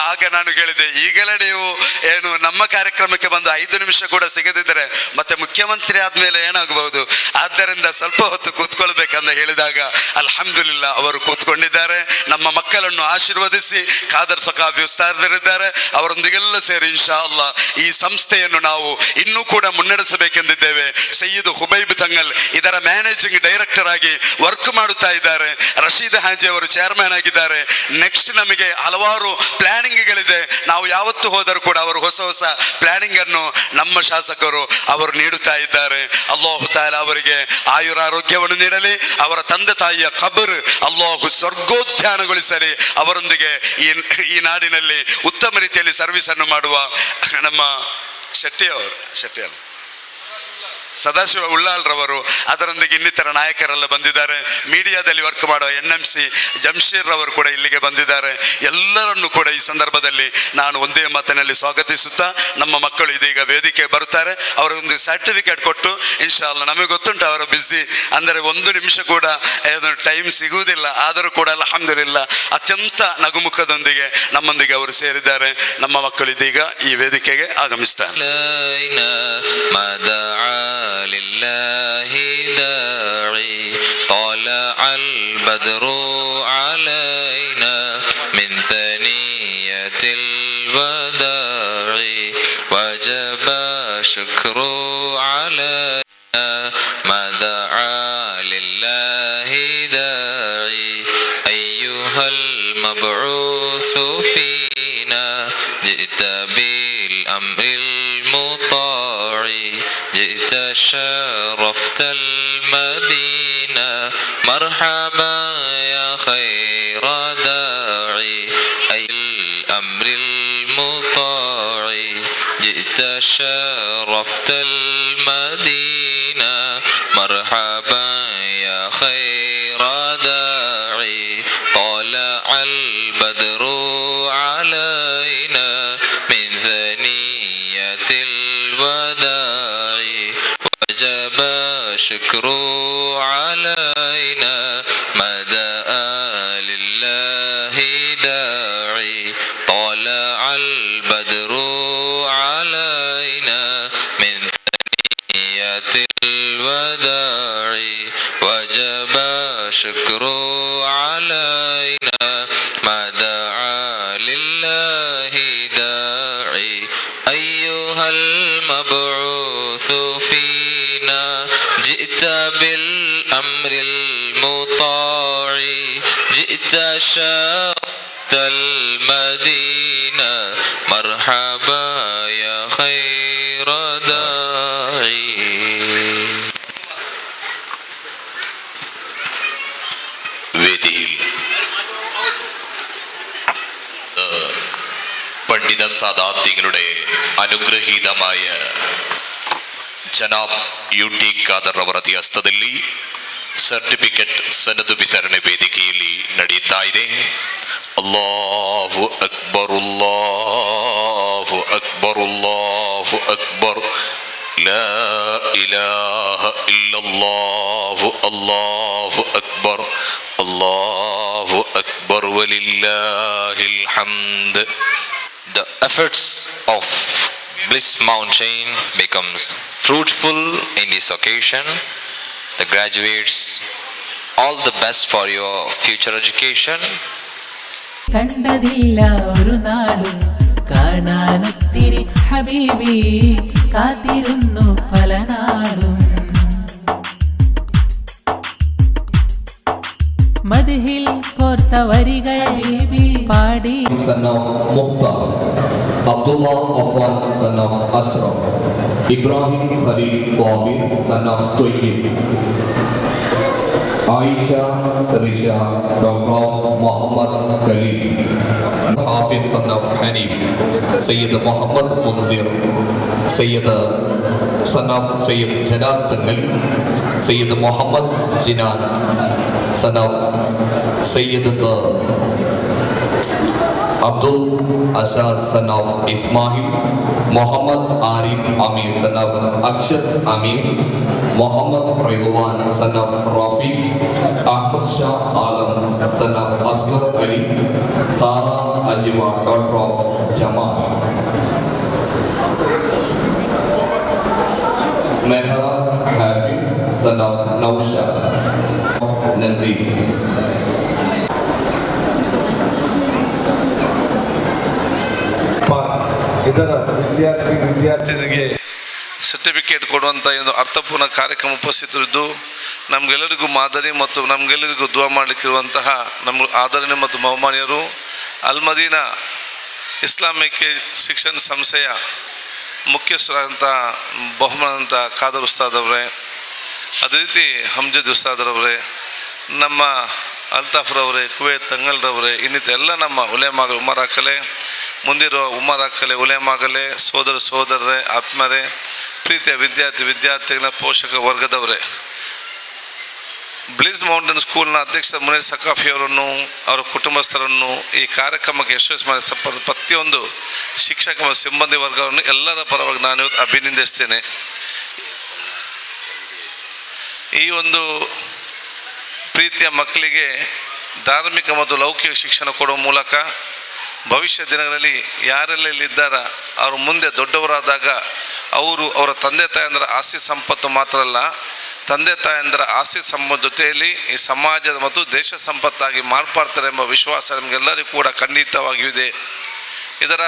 ಆಗ ನಾನು ಹೇಳಿದೆ, ಈಗಲೇ ನೀವು ಏನು ನಮ್ಮ ಕಾರ್ಯಕ್ರಮಕ್ಕೆ ಬಂದು 5 ನಿಮಿಷ ಕೂಡ ಸಿಗದಿದ್ದರೆ ಮತ್ತೆ ಮುಖ್ಯಮಂತ್ರಿ ಆದ್ಮೇಲೆ ಏನಾಗಬಹುದು, ಆದ್ದರಿಂದ ಸ್ವಲ್ಪ ಹೊತ್ತು ಕೂತ್ಕೊಳ್ಬೇಕಂತ ಹೇಳಿದಾಗ ಅಲ್ಹಮ್ದುಲಿಲ್ಲಾ ಅವರು ಕೂತ್ಕೊಂಡಿದ್ದಾರೆ. ನಮ್ಮ ಮಕ್ಕಳನ್ನು ಆಶೀರ್ವದಿಸಿ ಖಾದರ್ ಸಖಾಫಿ ಉಸ್ತಾದರಿದ್ದಾರೆ, ಅವರೊಂದಿಗೆಲ್ಲ ಸೇರಿ ಇನ್ಶಾ ಅಲ್ಲಾ ಈ ಸಂಸ್ಥೆಯನ್ನು ನಾವು ಇನ್ನೂ ಕೂಡ ಮುನ್ನಡೆಸಬೇಕೆಂದಿದ್ದೇವೆ. ಸಯ್ಯದ್ ಹುಬೈಬ್ ತಂಗಲ್ ಇದರ ಮ್ಯಾನೇಜಿಂಗ್ ಡೈರೆಕ್ಟರ್ ಆಗಿ ವರ್ಕ್ ಮಾಡುತ್ತಾ ಇದ್ದಾರೆ. ರಶೀದ್ ಹಾಜಿ ಅವರು ಚೇರ್ಮನ್ ಆಗಿದ್ದಾರೆ. ನೆಕ್ಸ್ಟ್ ನಮಗೆ ಹಲವಾರು ಪ್ಲಾನಿಂಗ್ಗಳಿದೆ. ನಾವು ಯಾವತ್ತು ಹೋದರೂ ಕೂಡ ಅವರು ಹೊಸ ಹೊಸ ಪ್ಲಾನಿಂಗ್ ಅನ್ನು ನಮ್ಮ ಶಾಸಕರು ಅವರು ನೀಡುತ್ತಾ ಇದ್ದಾರೆ. ಅಲ್ಲಾಹು ತಾಲ ಅವರಿಗೆ ಆಯುರಾರೋಗ್ಯವನ್ನು ನೀಡಲಿ. ಅವರ ತಂದೆ ತಾಯಿಯ ಖಬರ್ ಅಲ್ಲಾಹು ಸ್ವರ್ಗೋದ್ಯಾನಗೊಳಿಸಲಿ. ಅವರೊಂದಿಗೆ ಈ ನಾಡಿನಲ್ಲಿ ಉತ್ತಮ ರೀತಿಯಲ್ಲಿ ಸರ್ವಿಸ್ ಅನ್ನು ಮಾಡುವ ನಮ್ಮ ಶೆಟ್ಟಿ ಸದಾಶಿವ ಉಳ್ಳಾಲ್ರವರು, ಅದರೊಂದಿಗೆ ಇನ್ನಿತರ ನಾಯಕರೆಲ್ಲ ಬಂದಿದ್ದಾರೆ. ಮೀಡಿಯಾದಲ್ಲಿ ವರ್ಕ್ ಮಾಡುವ NMC ಜಮ್ಶೀರ್ ರವರು ಕೂಡ ಇಲ್ಲಿಗೆ ಬಂದಿದ್ದಾರೆ. ಎಲ್ಲರನ್ನು ಕೂಡ ಈ ಸಂದರ್ಭದಲ್ಲಿ ನಾನು ಒಂದೇ ಮಾತಿನಲ್ಲಿ ಸ್ವಾಗತಿಸುತ್ತಾ, ನಮ್ಮ ಮಕ್ಕಳು ಇದೀಗ ವೇದಿಕೆ ಬರುತ್ತಾರೆ. ಅವರೊಂದು ಸರ್ಟಿಫಿಕೇಟ್ ಕೊಟ್ಟು ಇನ್ಶಾ ಅಲ್ಲಾ, ನಮಗೆ ಗೊತ್ತುಂಟು ಅವರ ಬ್ಯುಸಿ ಅಂದರೆ 1 ನಿಮಿಷ ಕೂಡ ಟೈಮ್ ಸಿಗುವುದಿಲ್ಲ. ಆದರೂ ಕೂಡ ಅಲ್ಹಮ್ದುಲಿಲ್ಲಾ ಅತ್ಯಂತ ನಗುಮುಖದೊಂದಿಗೆ ನಮ್ಮೊಂದಿಗೆ ಅವರು ಸೇರಿದ್ದಾರೆ. ನಮ್ಮ ಮಕ್ಕಳು ಇದೀಗ ಈ ವೇದಿಕೆಗೆ ಆಗಮಿಸ್ತಾರೆ. لله داعي طلع البدر علينا من ثنية الوداع وجب شكر علينا ما دعا لله داعي أيها المبعوث فينا جئت بالأمر المطاع جئت شرفت المدينة مرحبا يا خير داعي أي الأمر المطاع جئت شرفت المدينة مرحبا يا خير داعي طلع البدر علينا من ثنية الوداع وجب شكر علينا مدى لله داعي طلع البدر علينا من ثنية الوداع وجب شكر علينا ما دعا لله داعي أيها المبعوث فينا جئت بالأمر المطاع جئت شرفت المدينة مرحبا يا خير داعي. വേദിയിൽ പണ്ഡിത സാദാത്യങ്ങളുടെ അനുഗ്രഹീതമായ ಜನಾಬ್ UT ಖಾದರ್ ಅವರ ಹಸ್ತದಲ್ಲಿ ಸರ್ಟಿಫಿಕೇಟ್ ಸನದು ವಿತರಣೆ ವೇದಿಕೆಯಲ್ಲಿ ನಡೆಯುತ್ತಾ ಇದೆ. ಅಲ್ಲಾಹು ಅಕ್ಬರ್ ಅಲ್ಲಾಹು ಅಕ್ಬರ್ ಅಲ್ಲಾಹು ಅಕ್ಬರ್ ಲಾ ಇಲಾಹ ಇಲ್ಲಲ್ಲಾಹು ಅಲ್ಲಾಹು ಅಕ್ಬರ್ ಅಲ್ಲಾಹು Akbar ವಲಿಲ್ಲಾಹಿಲ್ ಹಮ್ದ್. the efforts of Bliss Mountain becomes fruitful in this occasion. The graduates, all the best for your future education. കണ്ടതില്ല ഒരു നാളും കാണാനൊത്തിരി ഹബീബി കാത്തിരുന്നു പല നാളും മദ്ഹിൽ കോർത്ത വരികൾ ഹബീബി പാടി son of Mukhtar, Abdullah Affan son of Ashraf, Ibrahim Khalil Qabir son of Tayyib, Aisha Risha daughter of Muhammad Khalil, Hafiz son of Hanif, Sayyid Muhammad Munzir, Sayyid son of Sayyid Jalal Tangal, Sayyid Muhammad Jinan son of Sayyid Abdul Asad son of Ismail, Muhammad Arif Amir son of Akshat Amir, Muhammad Rilwan son of Rafi, Ahmad Shah Alam son of Asghar Ali, Sarah Ajwa daughter of Jamal, Mehra Hafiz son of Naushad, Nazir. ಇದರ ವಿದ್ಯಾರ್ಥಿನಿಗೆ certificate ಕೊಡುವಂಥ ಒಂದು ಅರ್ಥಪೂರ್ಣ ಕಾರ್ಯಕ್ರಮ ಉಪಸ್ಥಿತರಿದ್ದು ನಮಗೆಲ್ಲರಿಗೂ ಮಾದರಿ ಮತ್ತು ನಮಗೆಲ್ಲರಿಗೂ ದುವಾ ಮಾಡಲಿಕ್ಕಿರುವಂತಹ ನಮ್ಮ ಆದರಣೆ ಮತ್ತು ಬಹುಮಾನ್ಯರು ಅಲ್ಮದೀನಾ ಇಸ್ಲಾಮಿಕ್ ಶಿಕ್ಷಣ ಸಂಸ್ಥೆಯ ಮುಖ್ಯಸ್ಥರಾದಂಥ ಬಹುಮಾನಂತ ಖಾದರ್ ಉಸ್ತಾದ್ ಅವರೇ, ಅದೇ ರೀತಿ ಹಮ್ಜದ್ ಉಸ್ತಾದ್ರವರೇ, ನಮ್ಮ ಅಲ್ತಾಫ್ರವರೇ, ಕುವೇತ್ ತಂಗಲ್ರವರೇ, ಇನ್ನಿತ ಎಲ್ಲ ನಮ್ಮ ಉಲೇಮಾಗಲು ಉಮರಾಕಲೆ, ಮುಂದಿರುವ ಉಮರಾಕಲೆ, ಉಲೇಮಾಗಲೆ, ಸೋದರರೇ, ಆತ್ಮರೇ, ಪ್ರೀತಿಯ ವಿದ್ಯಾರ್ಥಿಗಳ ಪೋಷಕ ವರ್ಗದವರೇ, ಬ್ಲಿಸ್ ಮೌಂಟೇನ್ ಸ್ಕೂಲ್ನ ಅಧ್ಯಕ್ಷ ಮುನೀರ್ ಸಕಾಫಿಯವರನ್ನು, ಅವರ ಕುಟುಂಬಸ್ಥರನ್ನು, ಈ ಕಾರ್ಯಕ್ರಮಕ್ಕೆ ಯಶಸ್ವಿ ಮಾಡಿ ಪ್ರತಿಯೊಂದು ಶಿಕ್ಷಕ ಮತ್ತು ಸಿಬ್ಬಂದಿ ವರ್ಗವನ್ನು ಎಲ್ಲರ ಪರವಾಗಿ ನಾನು ಅಭಿನಂದಿಸ್ತೇನೆ. ಈ ಒಂದು ಪ್ರೀತಿಯ ಮಕ್ಕಳಿಗೆ ಧಾರ್ಮಿಕ ಮತ್ತು ಲೌಕಿಕ ಶಿಕ್ಷಣ ಕೊಡುವ ಮೂಲಕ ಭವಿಷ್ಯ ದಿನಗಳಲ್ಲಿ ಯಾರೆಲ್ಲ ಇಲ್ಲಿದ್ದಾರ ಅವರು ಮುಂದೆ ದೊಡ್ಡವರಾದಾಗ ಅವರ ತಂದೆ ತಾಯಂದರ ಆಸ್ತಿ ಸಂಪತ್ತು ಮಾತ್ರ ಅಲ್ಲ, ತಂದೆ ತಾಯಂದರ ಆಸ್ತಿ ಸಂಪತ್ತು ಜೊತೆಯಲ್ಲಿ ಈ ಸಮಾಜದ ಮತ್ತು ದೇಶ ಸಂಪತ್ತಾಗಿ ಮಾರ್ಪಾಡ್ತಾರೆ ಎಂಬ ವಿಶ್ವಾಸ ನಮಗೆಲ್ಲರಿಗೂ ಕೂಡ ಖಂಡಿತವಾಗಿಯೂ ಇದೆ. ಇದರ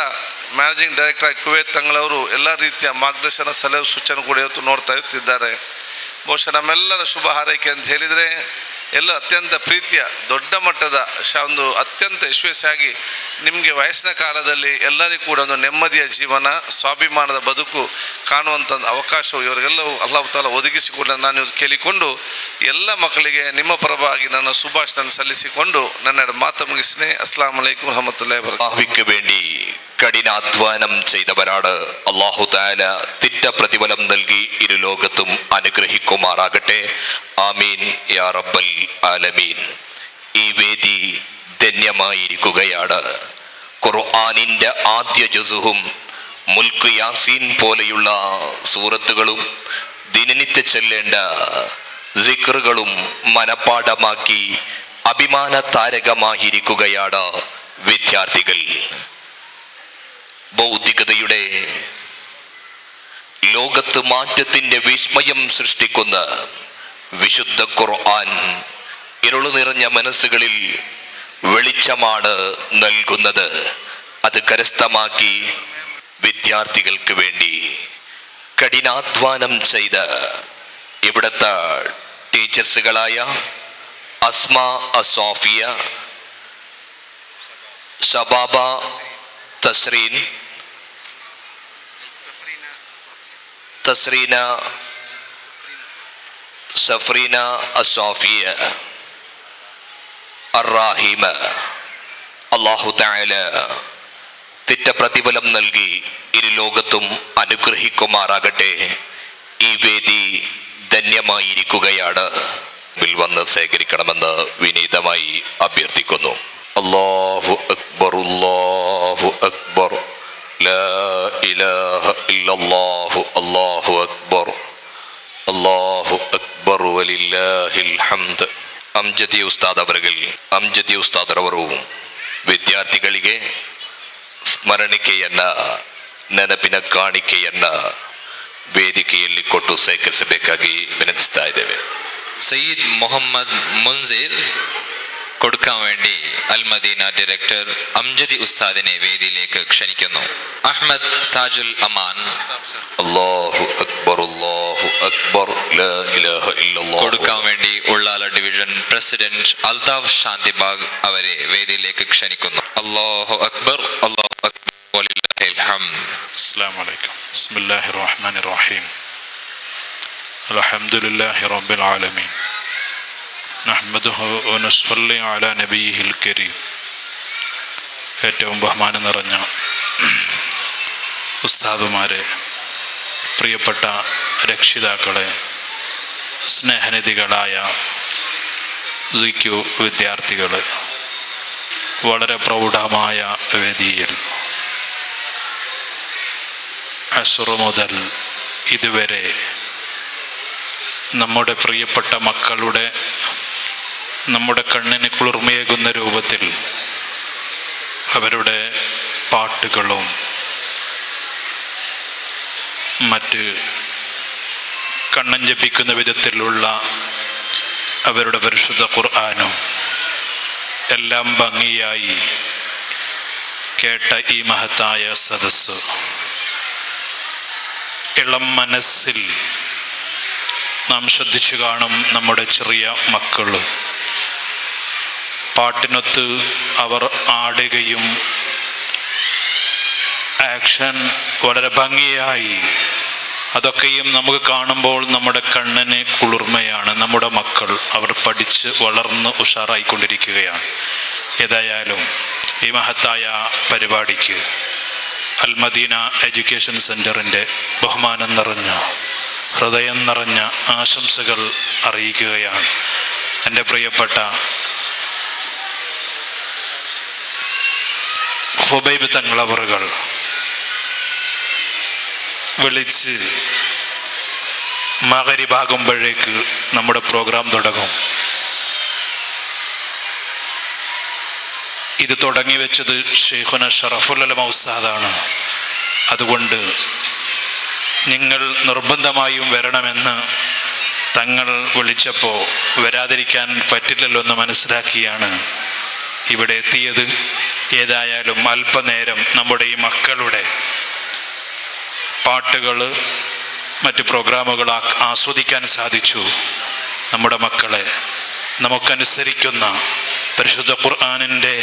ಮ್ಯಾನೇಜಿಂಗ್ ಡೈರೆಕ್ಟರ್ ಕುವೇತ್ ತಂಗಳವರು ಎಲ್ಲ ರೀತಿಯ ಮಾರ್ಗದರ್ಶನ ಸಲಹೆ ಸೂಚನೆ ಕೂಡ ಇವತ್ತು ನೋಡ್ತಾ ಇರ್ತಿದ್ದಾರೆ. ಬಹುಶಃ ನಮ್ಮೆಲ್ಲರ ಶುಭ ಹಾರೈಕೆ ಅಂತ ಹೇಳಿದರೆ ಎಲ್ಲ ಅತ್ಯಂತ ಪ್ರೀತಿಯ ದೊಡ್ಡ ಮಟ್ಟದ ಒಂದು ಅತ್ಯಂತ ಯಶಸ್ವಿಯಾಗಿ ನಿಮಗೆ ವಯಸ್ಸಿನ ಕಾಲದಲ್ಲಿ ಎಲ್ಲರಿಗೂ ಕೂಡ ಒಂದು ನೆಮ್ಮದಿಯ ಜೀವನ, ಸ್ವಾಭಿಮಾನದ ಬದುಕು ಕಾಣುವಂಥ ಅವಕಾಶವು ಇವರಿಗೆಲ್ಲವೂ ಅಲ್ಲಾಹ್ ತಾಲ ಒದಗಿಸಿಕೊಡ ನಾನು ಕೇಳಿಕೊಂಡು ಎಲ್ಲ ಮಕ್ಕಳಿಗೆ ನಿಮ್ಮ ಪರವಾಗಿ ನನ್ನ ಶುಭಾಶಯ ಸಲ್ಲಿಸಿಕೊಂಡು ನನ್ನ ಮಾತು മുగిസിനെ. അസ്സലാമു അലൈക്കും വറഹ്മത്തുള്ളാഹി വബറകാതുഹു. വേണ്ടി കഠിനാധ്വാനം ചെയ്തവരാണ് അല്ലാഹു തആല തിറ്റ പ്രതിഫലം നൽകി ഇരു ലോകത്തും അനുഗ്രഹിക്കുമാറാകട്ടെ. ആമീൻ യാ റബ്ബൽ ആലമീൻ. ഈ വേദി ധന്യമായിരിക്കുകയാണ്. ഖുർആനിന്റെ ആദ്യ ജുസുഹും മുൽക്ക് യാസീൻ പോലെയുള്ള സൂറത്തുകളും ദിനനിത്യ ചൊല്ലേണ്ട സിക്റുകളും മനപ്പാഠമാക്കി അഭിമാന താരകമായിരിക്കുകയാണ് വിദ്യാർത്ഥികൾ. ഭൗതികതയുടെ ലോകത്ത് മാറ്റത്തിന്റെ വിസ്മയം സൃഷ്ടിക്കുന്ന വിശുദ്ധ ഖുർആൻ ഇരുളു നിറഞ്ഞ മനസ്സുകളിൽ വെളിച്ചമാണ് നൽകുന്നത്. അത് കരസ്ഥമാക്കി വിദ്യാർത്ഥികൾക്ക് വേണ്ടി കഠിനാധ്വാനം ചെയ്ത ഇവിടുത്തെ ടീച്ചേഴ്സുകളായ അസ്മ അസോഫിയ, ഷബാബ തസ്രീന സഫ്രീന അസോഫിയ അറാഹിമ, അല്ലാഹു തആല തിറ്റ പ്രതിഫലം നൽകി ഇരു ലോകത്തും അനുഗ്രഹിക്കുമാറാകട്ടെ. ഈ വേദി ധന്യമായിരിക്കുകയാണ്. വന്ന് ശേഖരിക്കണമെന്ന് വിനീതമായി അഭ്യർത്ഥിക്കുന്നു. അല്ലാഹു അക്ബർ, അല്ലാഹു അക്ബർ, ലാ ഇലാഹ ഇല്ലല്ലാഹു, അല്ലാഹു അക്ബർ, അല്ലാഹു അക്ബർ വലില്ലാഹിൽ ഹംദ്. ಅಮ್ಜದಿ ಉಸ್ತಾದ್ ಅವರಿಗೆ ವಿದ್ಯಾರ್ಥಿಗಳಿಗೆ ಸ್ಮರಣಿಕೆಯನ್ನ ನೆನಪಿನ ಕಾಣಿಕೆಯನ್ನ ವೇದಿಕೆಯಲ್ಲಿ ಕೊಟ್ಟು ಸ್ವೀಕರಿಸಬೇಕಾಗಿ ವಿನಂತಿಸ್ತಾ ಇದ್ದೇವೆ. സയ്യിദ് മുഹമ്മദ് മുൻസിർ കൊടുക്കാൻ വേണ്ടി അൽ-മദീന ഡയറക്ടർ അംജദി ഉസ്താദിനെ വേദിയിലേക്ക് ക്ഷണിക്കുന്നു. അഹ്മദ് താജുൽ അമാൻ അല്ലാഹു അക്ബർ ലാ ഇലാഹ ഇല്ലല്ലാഹ് കൊടുക്കാൻ വേണ്ടി ഉള്ളാല ഡിവിഷൻ പ്രസിഡന്റ് അൽതാഫ് ശാന്തിബാഗ് അവരെ വേദിയിലേക്ക് ക്ഷണിക്കുന്നു. അല്ലാഹു അക്ബർ അല്ലാഹു അക്ബർ വലില്ലാഹിൽ ഹംദ്. അസ്സലാമു അലൈക്കും. ബിസ്മില്ലാഹിർ റഹ്മാനിർ റഹീം. അൽഹംദുലില്ലാഹി റബ്ബിൽ ആലമീൻ. നഹ്മദുഹു വനസ്സല്ലി അലാ നബിയിഹിൽ കരീം. ഏറ്റവും ബഹുമാനം നിറഞ്ഞ ഉസ്താദുമാരെ, പ്രിയപ്പെട്ട രക്ഷിതാക്കളെ, സ്നേഹനിധികളായ ZQ വിദ്യാർത്ഥികൾ, വളരെ പ്രൗഢമായ വേദിയിൽ അസ്ർ മുതൽ ഇതുവരെ നമ്മുടെ പ്രിയപ്പെട്ട മക്കളുടെ, നമ്മുടെ കണ്ണിന് കുളിർമയേകുന്ന രൂപത്തിൽ അവരുടെ പാട്ടുകളും മറ്റ് കണ്ണഞ്ചപ്പിക്കുന്ന വിധത്തിലുള്ള അവരുടെ പരിശുദ്ധ ഖുർആനും എല്ലാം ഭംഗിയായി കേട്ട ഈ മഹത്തായ സദസ്സ് ഇളം മനസ്സിൽ നാം ശ്രദ്ധിച്ചു കാണും. നമ്മുടെ ചെറിയ മക്കൾ പാട്ടിനൊത്ത് അവർ ആടുകയും ആക്ഷൻ വളരെ ഭംഗിയായി, അതൊക്കെയും നമുക്ക് കാണുമ്പോൾ നമ്മുടെ കണ്ണിന് കുളിർമയാണ്. നമ്മുടെ മക്കൾ അവർ പഠിച്ച് വളർന്ന് ഉഷാറായിക്കൊണ്ടിരിക്കുകയാണ്. ഏതായാലും ഈ മഹത്തായ പരിപാടിക്ക് അൽ-മദീന എഡ്യൂക്കേഷൻ സെൻറ്ററിൻ്റെ ബഹുമാനം നിറഞ്ഞ, ഹൃദയം നിറഞ്ഞ ആശംസകൾ അറിയിക്കുകയാണ്. എൻ്റെ പ്രിയപ്പെട്ട ഹുബൈബ് തങ്ങളവറുകൾ വിളിച്ച് മഗ്‌രിബാകുമ്പോഴേക്ക് നമ്മുടെ പ്രോഗ്രാം തുടങ്ങും. ഇത് തുടങ്ങി വെച്ചത് ഷെയ്ഖുന ഷറഫുൽ ഉലമ ഉസ്താദാണ്. അതുകൊണ്ട് നിങ്ങൾ നിർബന്ധമായും വരണമെന്ന് തങ്ങൾ വിളിച്ചപ്പോൾ വരാതിരിക്കാൻ പറ്റില്ലല്ലോ എന്ന് മനസ്സിലാക്കിയാണ് ഇവിടെ എത്തിയത്. ഏതായാലും അല്പനേരം നമ്മുടെ ഈ മക്കളുടെ പാട്ടുകൾ, മറ്റ് പ്രോഗ്രാമുകൾ ആസ്വദിക്കാൻ സാധിച്ചു. നമ്മുടെ മക്കളെ നമുക്കനുസരിക്കുന്ന പരിശുദ്ധ ഖുർആനിൻ്റെ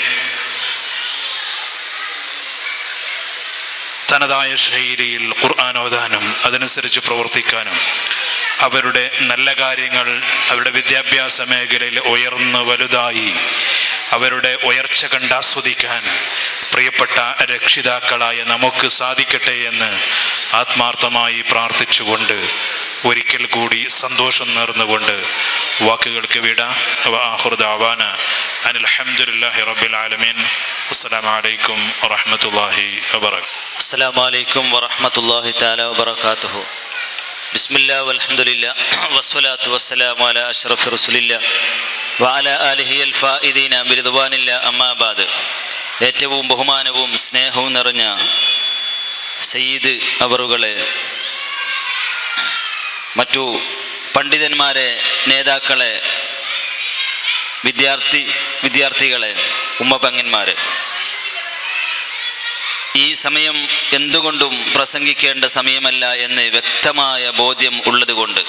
തനതായ ശൈലിയിൽ ഖുർആൻ ഓതാനും അതനുസരിച്ച് പ്രവർത്തിക്കാനും അവരുടെ നല്ല കാര്യങ്ങൾ അവരുടെ വിദ്യാഭ്യാസ മേഖലയിൽ ഉയർന്ന് വലുതായി അവരുടെ ഉയർച്ച കണ്ടാസ്വദിക്കാൻ പ്രിയപ്പെട്ട രക്ഷിതാക്കളായ നമുക്ക് സാധിക്കട്ടെ എന്ന് ആത്മാർത്ഥമായി പ്രാർത്ഥിച്ചുകൊണ്ട് ഒരിക്കൽ കൂടി സന്തോഷം നേർന്നുകൊണ്ട് വാക്കുകൾക്ക് വിട. വആഖിറു ദഅവാന അനിൽ ഹംദുലില്ലാഹി റബ്ബിൽ ആലമീൻ. അസ്സലാമു അലൈക്കും വറഹ്മത്തുള്ളാഹി വബറകാതുഹു. അസ്സലാമു അലൈക്കും വറഹ്മത്തുള്ളാഹി തആല വബറകാതുഹു. ബിസ്മില്ലാഹി വൽഹംദുലില്ലാഹി വസ്സലാത്തു വസ്സലാമു അലാ അഷ്റഫി റസൂലില്ലാഹി വഅലാ ആലിഹി അൽ ഫായിദീന ബിറിദ്വാനില്ലാഹി അമ്മാ ബഅദ്. ഏറ്റവും ബഹുമാനവും സ്നേഹവും നിറഞ്ഞ സയ്യിദ് അവറുകളെ, മറ്റു പണ്ഡിതന്മാരെ, നേതാക്കളെ, വിദ്യാർത്ഥികളെ, ഉമ്മപങ്ങന്മാരെ, ഈ സമയം എന്തുകൊണ്ടും പ്രസംഗിക്കേണ്ട സമയമല്ല എന്ന് വ്യക്തമായ ബോധ്യം ഉള്ളതുകൊണ്ട്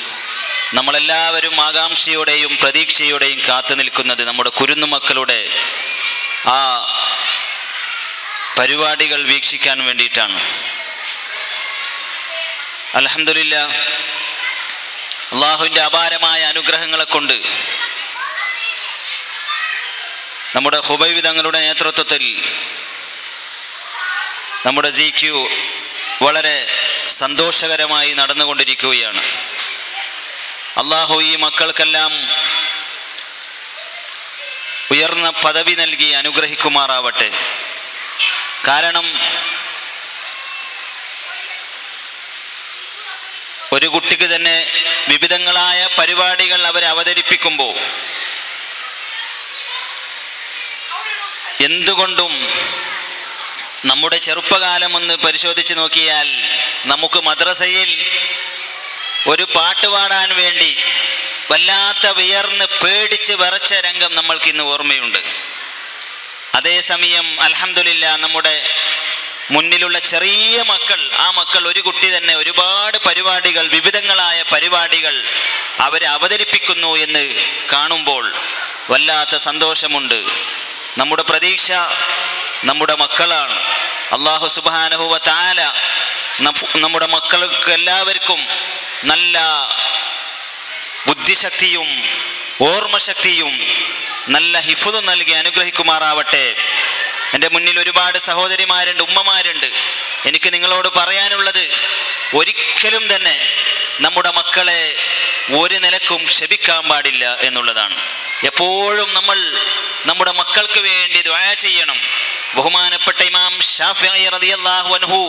നമ്മളെല്ലാവരും ആകാംക്ഷയോടെയും പ്രതീക്ഷയോടെയും കാത്തു നിൽക്കുന്നത് നമ്മുടെ കുരുന്നുമക്കളുടെ ആ പരിപാടികൾ വീക്ഷിക്കാൻ വേണ്ടിയിട്ടാണ്. അൽഹംദുലില്ലാഹ്, അള്ളാഹുവിൻ്റെ അപാരമായ അനുഗ്രഹങ്ങളെ കൊണ്ട് നമ്മുടെ ഹുബൈബ് തങ്ങളുടെ നേതൃത്വത്തിൽ നമ്മുടെ ZQ വളരെ സന്തോഷകരമായി നടന്നുകൊണ്ടിരിക്കുകയാണ്. അള്ളാഹു ഈ മക്കൾക്കെല്ലാം ഉയർന്ന പദവി നൽകി അനുഗ്രഹിക്കുമാറാവട്ടെ. കാരണം ഒരു കുട്ടിക്ക് തന്നെ വിവിധങ്ങളായ പരിപാടികൾ അവർ അവതരിപ്പിക്കുമ്പോൾ എന്തുകൊണ്ടും നമ്മുടെ ചെറുപ്പകാലം ഒന്ന് പരിശോധിച്ച് നോക്കിയാൽ നമുക്ക് മദ്രസയിൽ ഒരു പാട്ട് പാടാൻ വേണ്ടി വല്ലാത്ത വിയർന്ന് പേടിച്ച് വിറച്ച രംഗം നമ്മൾക്ക് ഇന്ന് ഓർമ്മയുണ്ട്. അതേസമയം അൽഹംദുലില്ലാ നമ്മുടെ മുന്നിലുള്ള ചെറിയ മക്കൾ, ആ മക്കൾ ഒരു കുട്ടി തന്നെ ഒരുപാട് പരിപാടികൾ, വിവിധങ്ങളായ പരിപാടികൾ അവരെ അവതരിപ്പിക്കുന്നു എന്ന് കാണുമ്പോൾ വല്ലാത്ത സന്തോഷമുണ്ട്. നമ്മുടെ പ്രതീക്ഷ നമ്മുടെ മക്കളാണ്. അല്ലാഹു സുബ്ഹാനഹു വ തആല നമ്മുടെ മക്കൾക്ക് എല്ലാവർക്കും നല്ല ബുദ്ധിശക്തിയും ഓർമ്മശക്തിയും നല്ല ഹിഫ്ദും നൽകി അനുഗ്രഹിക്കുമാറാവട്ടെ. എൻ്റെ മുന്നിൽ ഒരുപാട് സഹോദരിമാരുണ്ട്, ഉമ്മമാരുണ്ട്. എനിക്ക് നിങ്ങളോട് പറയാനുള്ളത്, ഒരിക്കലും തന്നെ നമ്മുടെ മക്കളെ ഒരു നിലക്കും ക്ഷമിക്കാൻ പാടില്ല എന്നുള്ളതാണ്. എപ്പോഴും നമ്മൾ നമ്മുടെ മക്കൾക്ക് വേണ്ടി ദുആ ചെയ്യണം. ബഹുമാനപ്പെട്ട ഇമാം ശാഫിഈ റളിയല്ലാഹു അൻഹു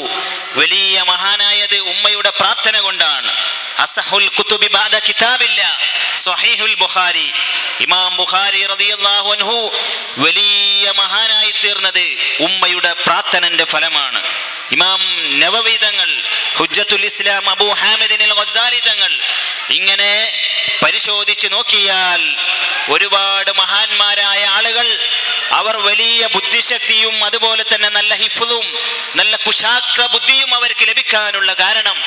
വലിയ മഹാനായത് ഉമ്മയുടെ പ്രാർത്ഥന കൊണ്ടാണ്. അസഹുൽ കുതുബി ബഅദ കിതാബില്ല സ്വഹീഹുൽ ബുഖാരി. ഇമാം ബുഖാരി റളിയല്ലാഹു അൻഹു വലിയ മഹാനായി തീർന്നത് ഉമ്മയുടെ പ്രാർത്ഥനന്റെ ഫലമാണ്. ഇമാം നവവി തങ്ങൾ, ഹുജ്ജത്തുൽ ഇസ്ലാം അബൂ ഹാമിദ് അൽ ഗസാലി തങ്ങൾ, ഇങ്ങനെ പരിശോധിച്ച് നോക്കിയാൽ ഒരുപാട് മഹാന്മാരായ ആളുകൾ അവർ വലിയ ബുദ്ധിശക്തിയും അതുപോലെ തന്നെ നല്ല ഹിഫ്ളും നല്ല കുശാഗ്ര ബുദ്ധിയും അവർക്ക് ലഭിക്കാനുള്ള കാരണം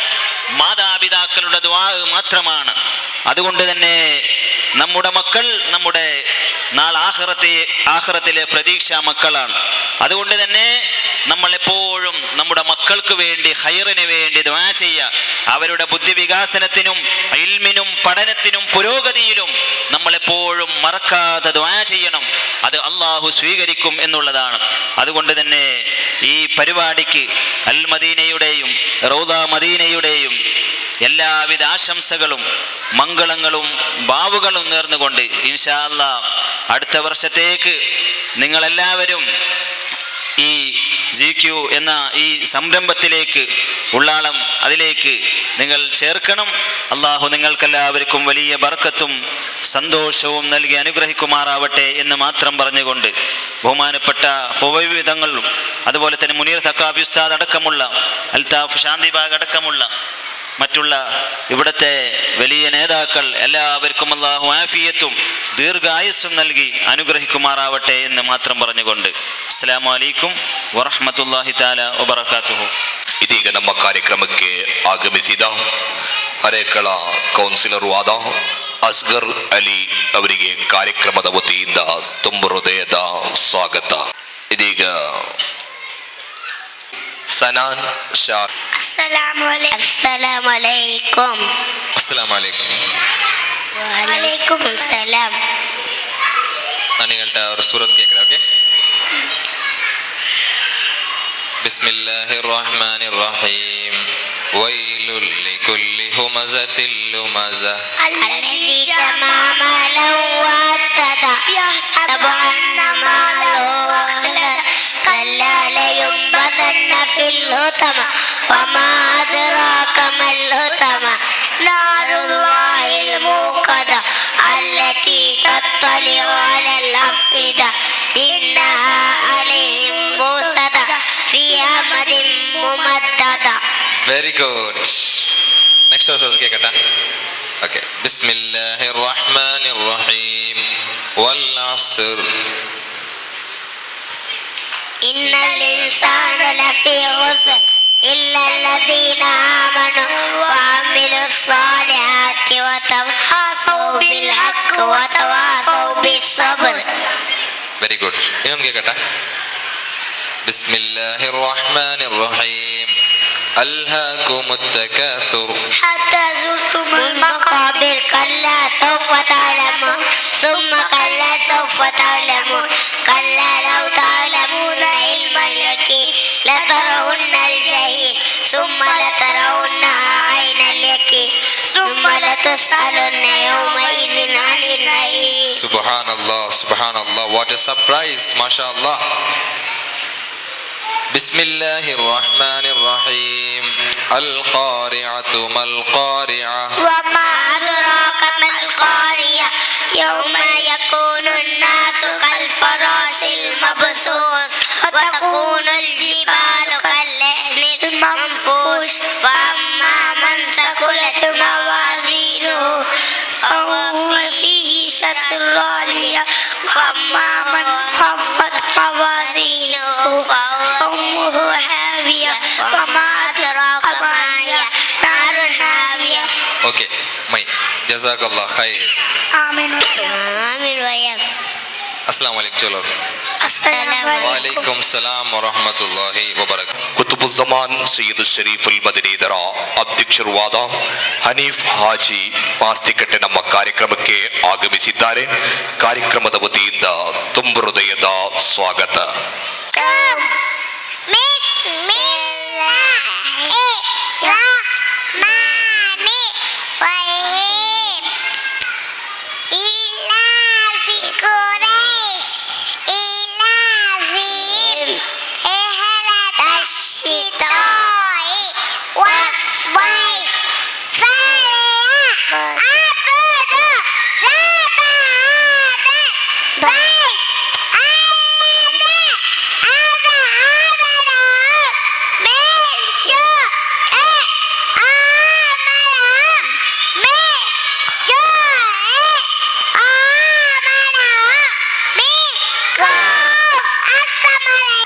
മാതാപിതാക്കളുടെ ദുആ മാത്രമാണ്. അതുകൊണ്ട് തന്നെ നമ്മുടെ മക്കൾ നമ്മുടെ ആഖിറത്തിലെ പ്രതീക്ഷാ മക്കളാണ്. അതുകൊണ്ട് തന്നെ നമ്മൾ എപ്പോഴും നമ്മുടെ മക്കൾക്ക് വേണ്ടി ഖൈറിന് വേണ്ടി ദുആ ചെയ്യുക. അവരുടെ ബുദ്ധി വികാസനത്തിനും ഇൽമിനും പഠനത്തിനും പുരോഗതിയിലും നമ്മൾ എപ്പോഴും മറക്കാതെ ദുആ ചെയ്യണം. അത് അല്ലാഹു സ്വീകരിക്കും എന്നുള്ളതാണ്. അതുകൊണ്ട് തന്നെ ഈ പരിപാടിക്ക് അൽ മദീനയുടെയും റൗദ മദീനയുടെയും എല്ലാവിധ ആശംസകളും മംഗളങ്ങളും ഭാവുകളും നേർന്നുകൊണ്ട് ഇൻഷാ അല്ലാഹ് അടുത്ത വർഷത്തേക്ക് നിങ്ങളെല്ലാവരും ഈ GQ എന്ന ഈ സംരംഭത്തിലേക്ക് ഉള്ളാളം അതിലേക്ക് നിങ്ങൾ ചേർക്കണം. അള്ളാഹു നിങ്ങൾക്കെല്ലാവർക്കും വലിയ ബർക്കത്തും സന്തോഷവും നൽകി അനുഗ്രഹിക്കുമാറാവട്ടെ എന്ന് മാത്രം പറഞ്ഞുകൊണ്ട് ബഹുമാനപ്പെട്ട ഹുവൈബി തങ്ങളും അതുപോലെ തന്നെ മുനീർ തക്കാഫി ഉസ്താദ് അടക്കമുള്ള അൽതാഫ് ശാന്തിബാഗ് അടക്കമുള്ള മറ്റുള്ള ഇവിടുത്തെ വലിയ നേതാക്കൾ എല്ലാവർക്കും അല്ലാഹു ആഫിയത്തും ദീർഘായുസ്സും നൽകി അനുഗ്രഹിക്കുമാറാവട്ടെ എന്ന് മാത്രം പറഞ്ഞുകൊണ്ട് ಅಸ್ಸಲಾಮು ಅಲೈಕುಂ ವರಹಮತುಲ್ಲಾಹಿ ತಾಲಾ ವಬರಕಾತುಹು. ಇದೀಗ ನಮ್ಮ ಕಾರ್ಯಕ್ರಮಕ್ಕೆ ಆಗಮಿಸಿದ ಅರೇಕಳ ಕೌನ್ಸಿಲರು ಆದ ಅಸ್ಗರ್ ಅಲಿ ಅವರಿಗೆ ಕಾರ್ಯಕ್ರಮದ ವತಿಯಿಂದ ತುಂಬ ಹೃದಯದ ಸ್ವಾಗತ. ಇದೀಗ സനാൻ ഷാ. അസ്സലാമു അലൈക്കും. അസ്സലാമു അലൈക്കും. വഅലൈക്കും സലാം. நான் நீங்கள்கிட்ட ஒரு சூரத் கேட்குறேன். ஓகே. பிஸ்மில்லாஹிர் ரஹ்மானிர் ரஹீம். வயலுல் லிகுல்லி ஹுமஸத்தில் லுமஸah الذي جمع مالا وعدده يحسب أن ماله أخلده كلا لينبذن في الحطمة وما أدراك ما الحطمة نار الله الموقدة التي تطلع على الأفئدة إنها عليهم موصدة في أمد ممددة. Very good. നെക്സ്റ്റ് ഒരു കേൾക്കട്ടെ. ഓക്കെ. ബിസ്മില്ലാഹിർ റഹ്മാനിർ റഹീം. വൽ അസ്ർ إن الإنسان لفي خسر إلا الذين آمنوا وعملوا الصالحات وتواصوا بالحق وتواصوا بالصبر. Very good. ഇതൊന്ന് കേൾക്കട്ടെ. ബിസ്മില്ലാഹിർ റഹ്മാനിർ റഹീം. ألهاكم التكاثر حتى زرتم المقابر كلا سوف تعلمون ثم كلا سوف تعلمون كلا لو تعلمون علم اليقين لترون الجحيم ثم لترونها عين اليقين ثم لتسألن يومئذ عن النعيم. Subhanallah, Subhanallah, what a surprise, MashaAllah. Bismillahir Rahmanir Rahim. Al-Qari'atu mal-Qari'ah. وما أدراك ما القارعة يوم يكون الناس كالفراش المبثوث وتكون الجبال كالعهن المنفوش فأما من ثقلت موازينه فهو في عيشة راضية وأما من خفت موازينه فأمه هاوية وما أدراك ما هي نار حامية. Okay, my jazakallah khair. آمين وإياك. Assalamu alaikum cholo. السلام عليكم. Walaikum salam wa rahmatullahi wa barakatuh. ಕುತುಬುಜ್ಜಮಾನ್ Syed ಶರೀಫುಲ್ ಮದನಿದರ ಅಧ್ಯಕ್ಷರುವಾದ Hanif Haji Mastikatte ನಮ್ಮ ಕಾರ್ಯಕ್ರಮಕ್ಕೆ ಆಗಮಿಸಿದ್ದಾರೆ. ಕಾರ್ಯಕ್ರಮದ ವತಿಯಿಂದ ತುಂಬ ಹೃದಯದ ಸ್ವಾಗತ.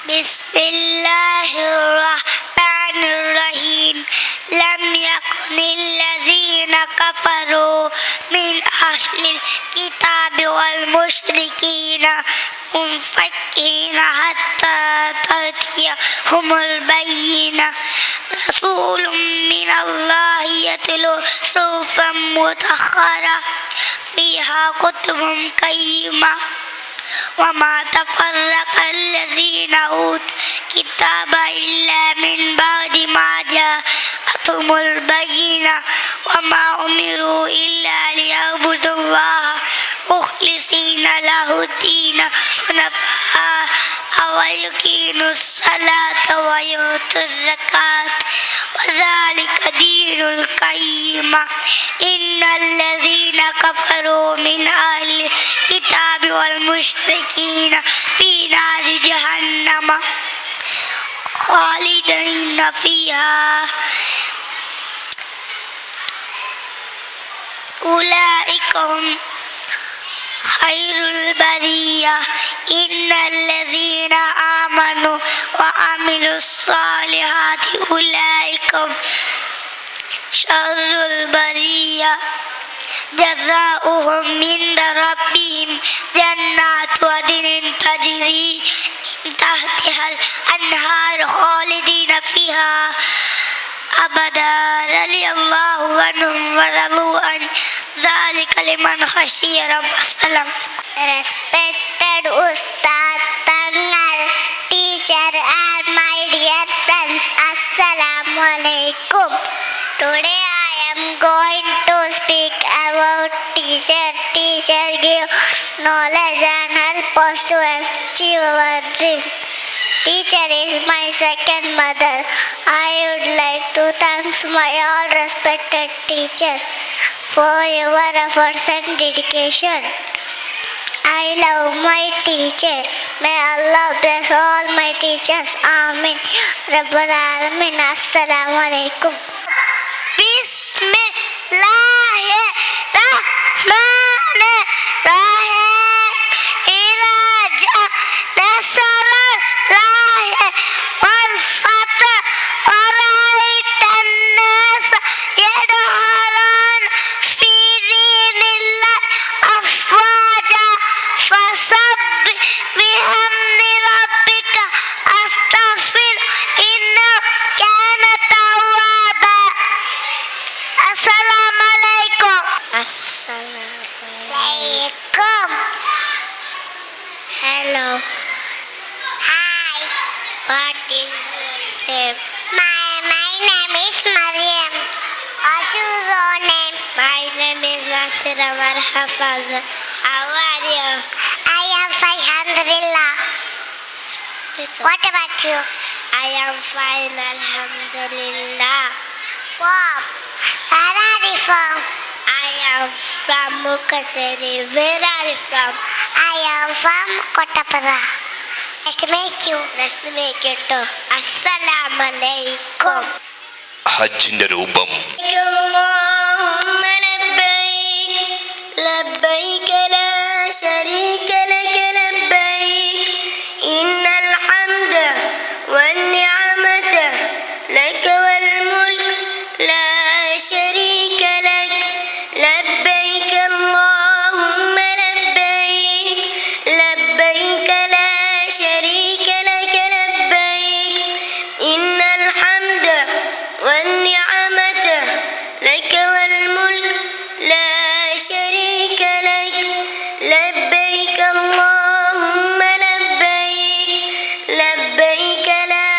بسم الله الرحمن الرحيم. لم يكن الذين كفروا من أهل الكتاب والمشركين منفكين حتى تأتيهم البينة. رسول من الله يتلو صحفا مطهرة فيها كتب قيمة وما تفرق الذين أوتوا الكتاب إلا من بعد ما جاءتهم البينة وما أمروا إلا ليعبدوا الله مخلصين له الدين حنفاء ويقيموا الصلاة ويؤتوا الزكاة وذلك دين القيمة. إن الذين كفروا من أهل الكتاب والمشركين في نار جهنم خالدين فيها أولئك هم خير البرية. إن الذين آمنوا وعملوا الصالحات أولئك هم شر البرية. جزاؤهم عند ربهم جنات عدن تجري من تحتها الأنهار خالدين فيها أبدا رضي الله عنهم ورضوا عن ذلك لمن خشي رب. السلام. Respected Ustad, Tangal, teacher and my dear friends, Assalamu alaikum. Today I am going to speak about teacher. Teacher give knowledge and help us to achieve our dreams. Teacher is my second mother. I would like to thank my all respected teacher for your efforts and dedication. I love my teacher. May Allah bless all my teachers. Amin. Rabbal Alamin. Assalamu alaikum. Bismillahirrahmanirrahim. إذا جاء نصر الله والفتح ورأيت الناس يدخلون في دين الله أفواجا فسبح بحمد ربك واستغفر إنه كان توابا. السلام عليكم. Assalamu alaikum. Hello. Hi. What is your name? My name is Mariam. What is your name? My name is Nasir Amar Hafaz. How are you? I am Alhamdulillah. What about you? I am fine, Alhamdulillah. Wow. Where are you from? I am from Mukaseri. Where are you from? I am from Kotapara. കേട്ടോ. അസ്സലാമലൈക്കും. ഹജ്ജിന്റെ രൂപം اللهم لبيك لبيك لا شريك لك لبيك إن الحمد والنعمة لك والملك لا شريك لك لبيك اللهم لبيك لبيك لا شريك لك لبيك إن الحمد والنعمة لك والملك لا شريك لك لبيك اللهم لبيك لبيك لا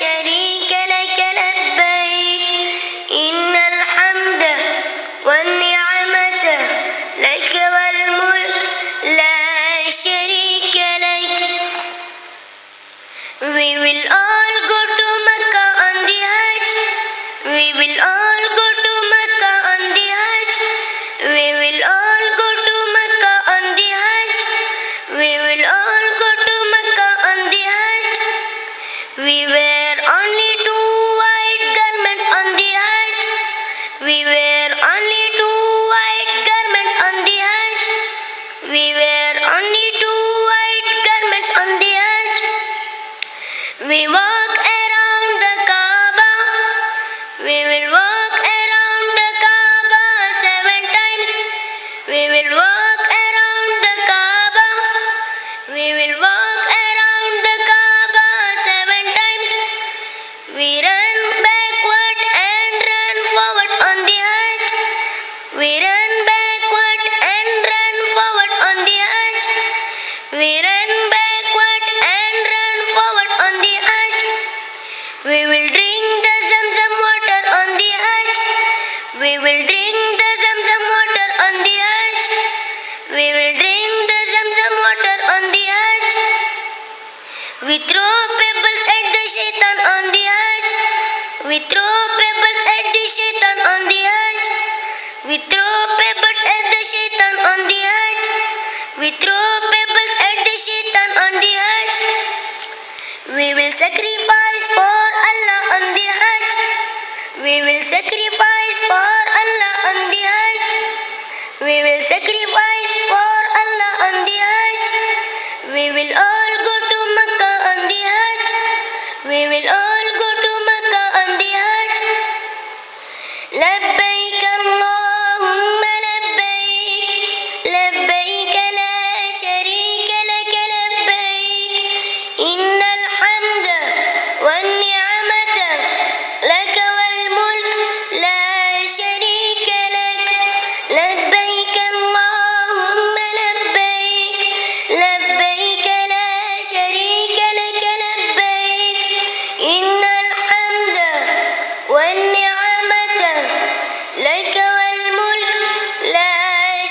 شريك لك لبيك إن الحمد والنعمة لك والملك لا شريك لك. We will all go to Mecca on the Hajj. We will all go to Mecca on the Hajj. We will all go to Mecca on the Hajj. We will all go to Mecca on the Hajj. We wear only 2 white garments on the Hajj. We wear only 2 white garments on the Hajj. We wear only 2 white garments on the Hajj. We walk around the Kaaba. We will walk around the Kaaba 7 times. We will walk around the Kaaba. We will walk around the Kaaba 7 times. We run backward and run forward on the Hajj. We run backward and run forward on the Hajj. We run backward and run forward on the Hajj. We will drink the Zamzam water on the Hajj. We will drink the Zamzam water on the Hajj. We will drink the Zamzam water on the Hajj. We throw pebbles at the shaitan on the Hajj. We throw pebbles at the shaitan on the Hajj. We throw pebbles at the shaitan on the Hajj. We throw pebbles at the shaitan on the Hajj. We will sacrifice for Allah on the Hajj. We will sacrifice for Allah on the Hajj. We will sacrifice for Allah on the Hajj. We will all go to Mecca on the Hajj. We will all go to Mecca on the Hajj. لبيك اللهم لبيك لبيك لا شريك لك لبيك إن الحمد والنعمة لك والملك لا شريك لك لبيك اللهم لبيك لبيك لا شريك لك لبيك إن الحمد والنعمة لك والملك لا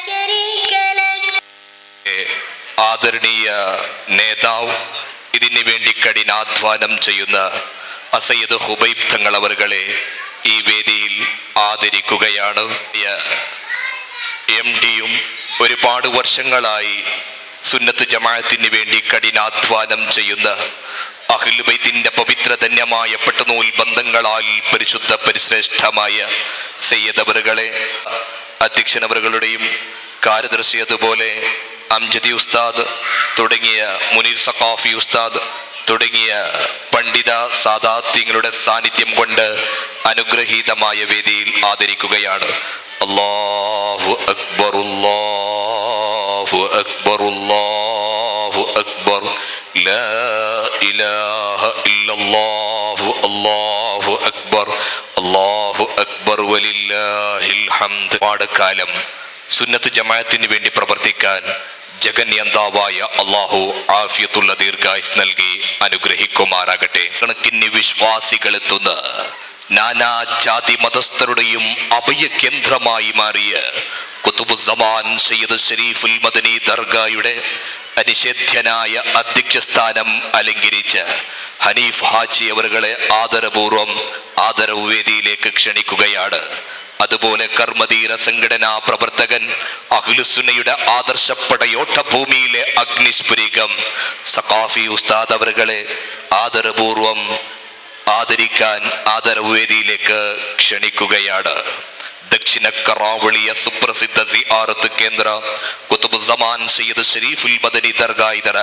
شريك لك. ആദരണീയ നേതാവ്, ഇതിനു വേണ്ടി കഠിനാധ്വാനം ചെയ്യുന്ന അസയ്യിദ് ഹുബൈബ് തങ്ങൾ അവറുകളെ ഈ വേദിയിൽ ആദരിക്കുകയാണ്. MD-യും ഒരുപാട് വർഷങ്ങളായി സുന്നത്ത് ജമാഅത്തിന് വേണ്ടി കഠിനാധ്വാനം ചെയ്യുന്ന അഹ്ലുൽ ബൈത്തിന്റെ പവിത്രധന്യമായ പെട്ടനൂൽ ബന്ധങ്ങളാൽ പരിശുദ്ധ പരിശ്രേഷ്ഠമായ സയ്യിദ് അവറുകളെ, അധ്യക്ഷനവറുകളുടെയും കാര്യദർശി അതുപോലെ അംജദി ഉസ്താദ് തുടങ്ങിയ മുനീർ സഖാഫി ഉസ്താദ് തുടങ്ങിയ പണ്ഡിത സാദാത്യങ്ങളുടെ സാന്നിധ്യം കൊണ്ട് അനുഗ്രഹീതമായ വേദിയിൽ ആദരിക്കുകയാണ്. അല്ലാഹു അക്ബർ അല്ലാഹു അക്ബർ അല്ലാഹു അക്ബർ ലാ ഇലാഹ ഇല്ലല്ലാഹു അല്ലാഹു അക്ബർ അല്ലാഹു അക്ബർ വലില്ലാഹിൽ ഹംദ്. പാടക്കാലം സുന്നത്ത് ജമാഅത്തിന് വേണ്ടി പ്രവർത്തിക്കാൻ ജഗന്യന്താവായ അല്ലാഹു ആഫിയത്തുള്ള ദീർഘായുസ് നൽകി അനുഗ്രഹിക്കുമാറാകട്ടെ. കണക്കിന് വിശ്വാസികൾ എത്തുന്ന നാനാ ജാതി മതസ്ഥരുടെയും അഭയകേന്ദ്രമായി മാറിയ കുതുബുസ്സമാൻ സയ്യിദ് ഷരീഫുൽ മദനി ദർഗായുടെ അനിഷേധ്യനായ അധ്യക്ഷസ്ഥാനം അലങ്കരിച്ച ഹനീഫ് ഹാജി അവറുകളെ ആദരപൂർവം ആദരവ് വേദിയിലേക്ക് ക്ഷണിക്കുകയാണ്. അതുപോലെ കർമ്മധീര സംഘടനാ പ്രവർത്തകൻ, അഹ്ലുസുന്നയുടെ ആദർശപ്പടയോട്ട ഭൂമിയിലെ അഗ്നിസ്ഫുരികം സഖാഫി ഉസ്താദ് അവറുകളെ ആദരപൂർവം ആദരിക്കാൻ ആദരവേദിയിലേക്ക് ക്ഷണിക്കുകയാണ്. ദക്ഷിണ കറാവളിയ സുപ്രസിദ്ധ സിയാറത്ത് കേന്ദ്ര കുതുബുസ്സമാൻ സയ്യിദ് ഷരീഫുൽ മദനി ദർഗാ ഇതര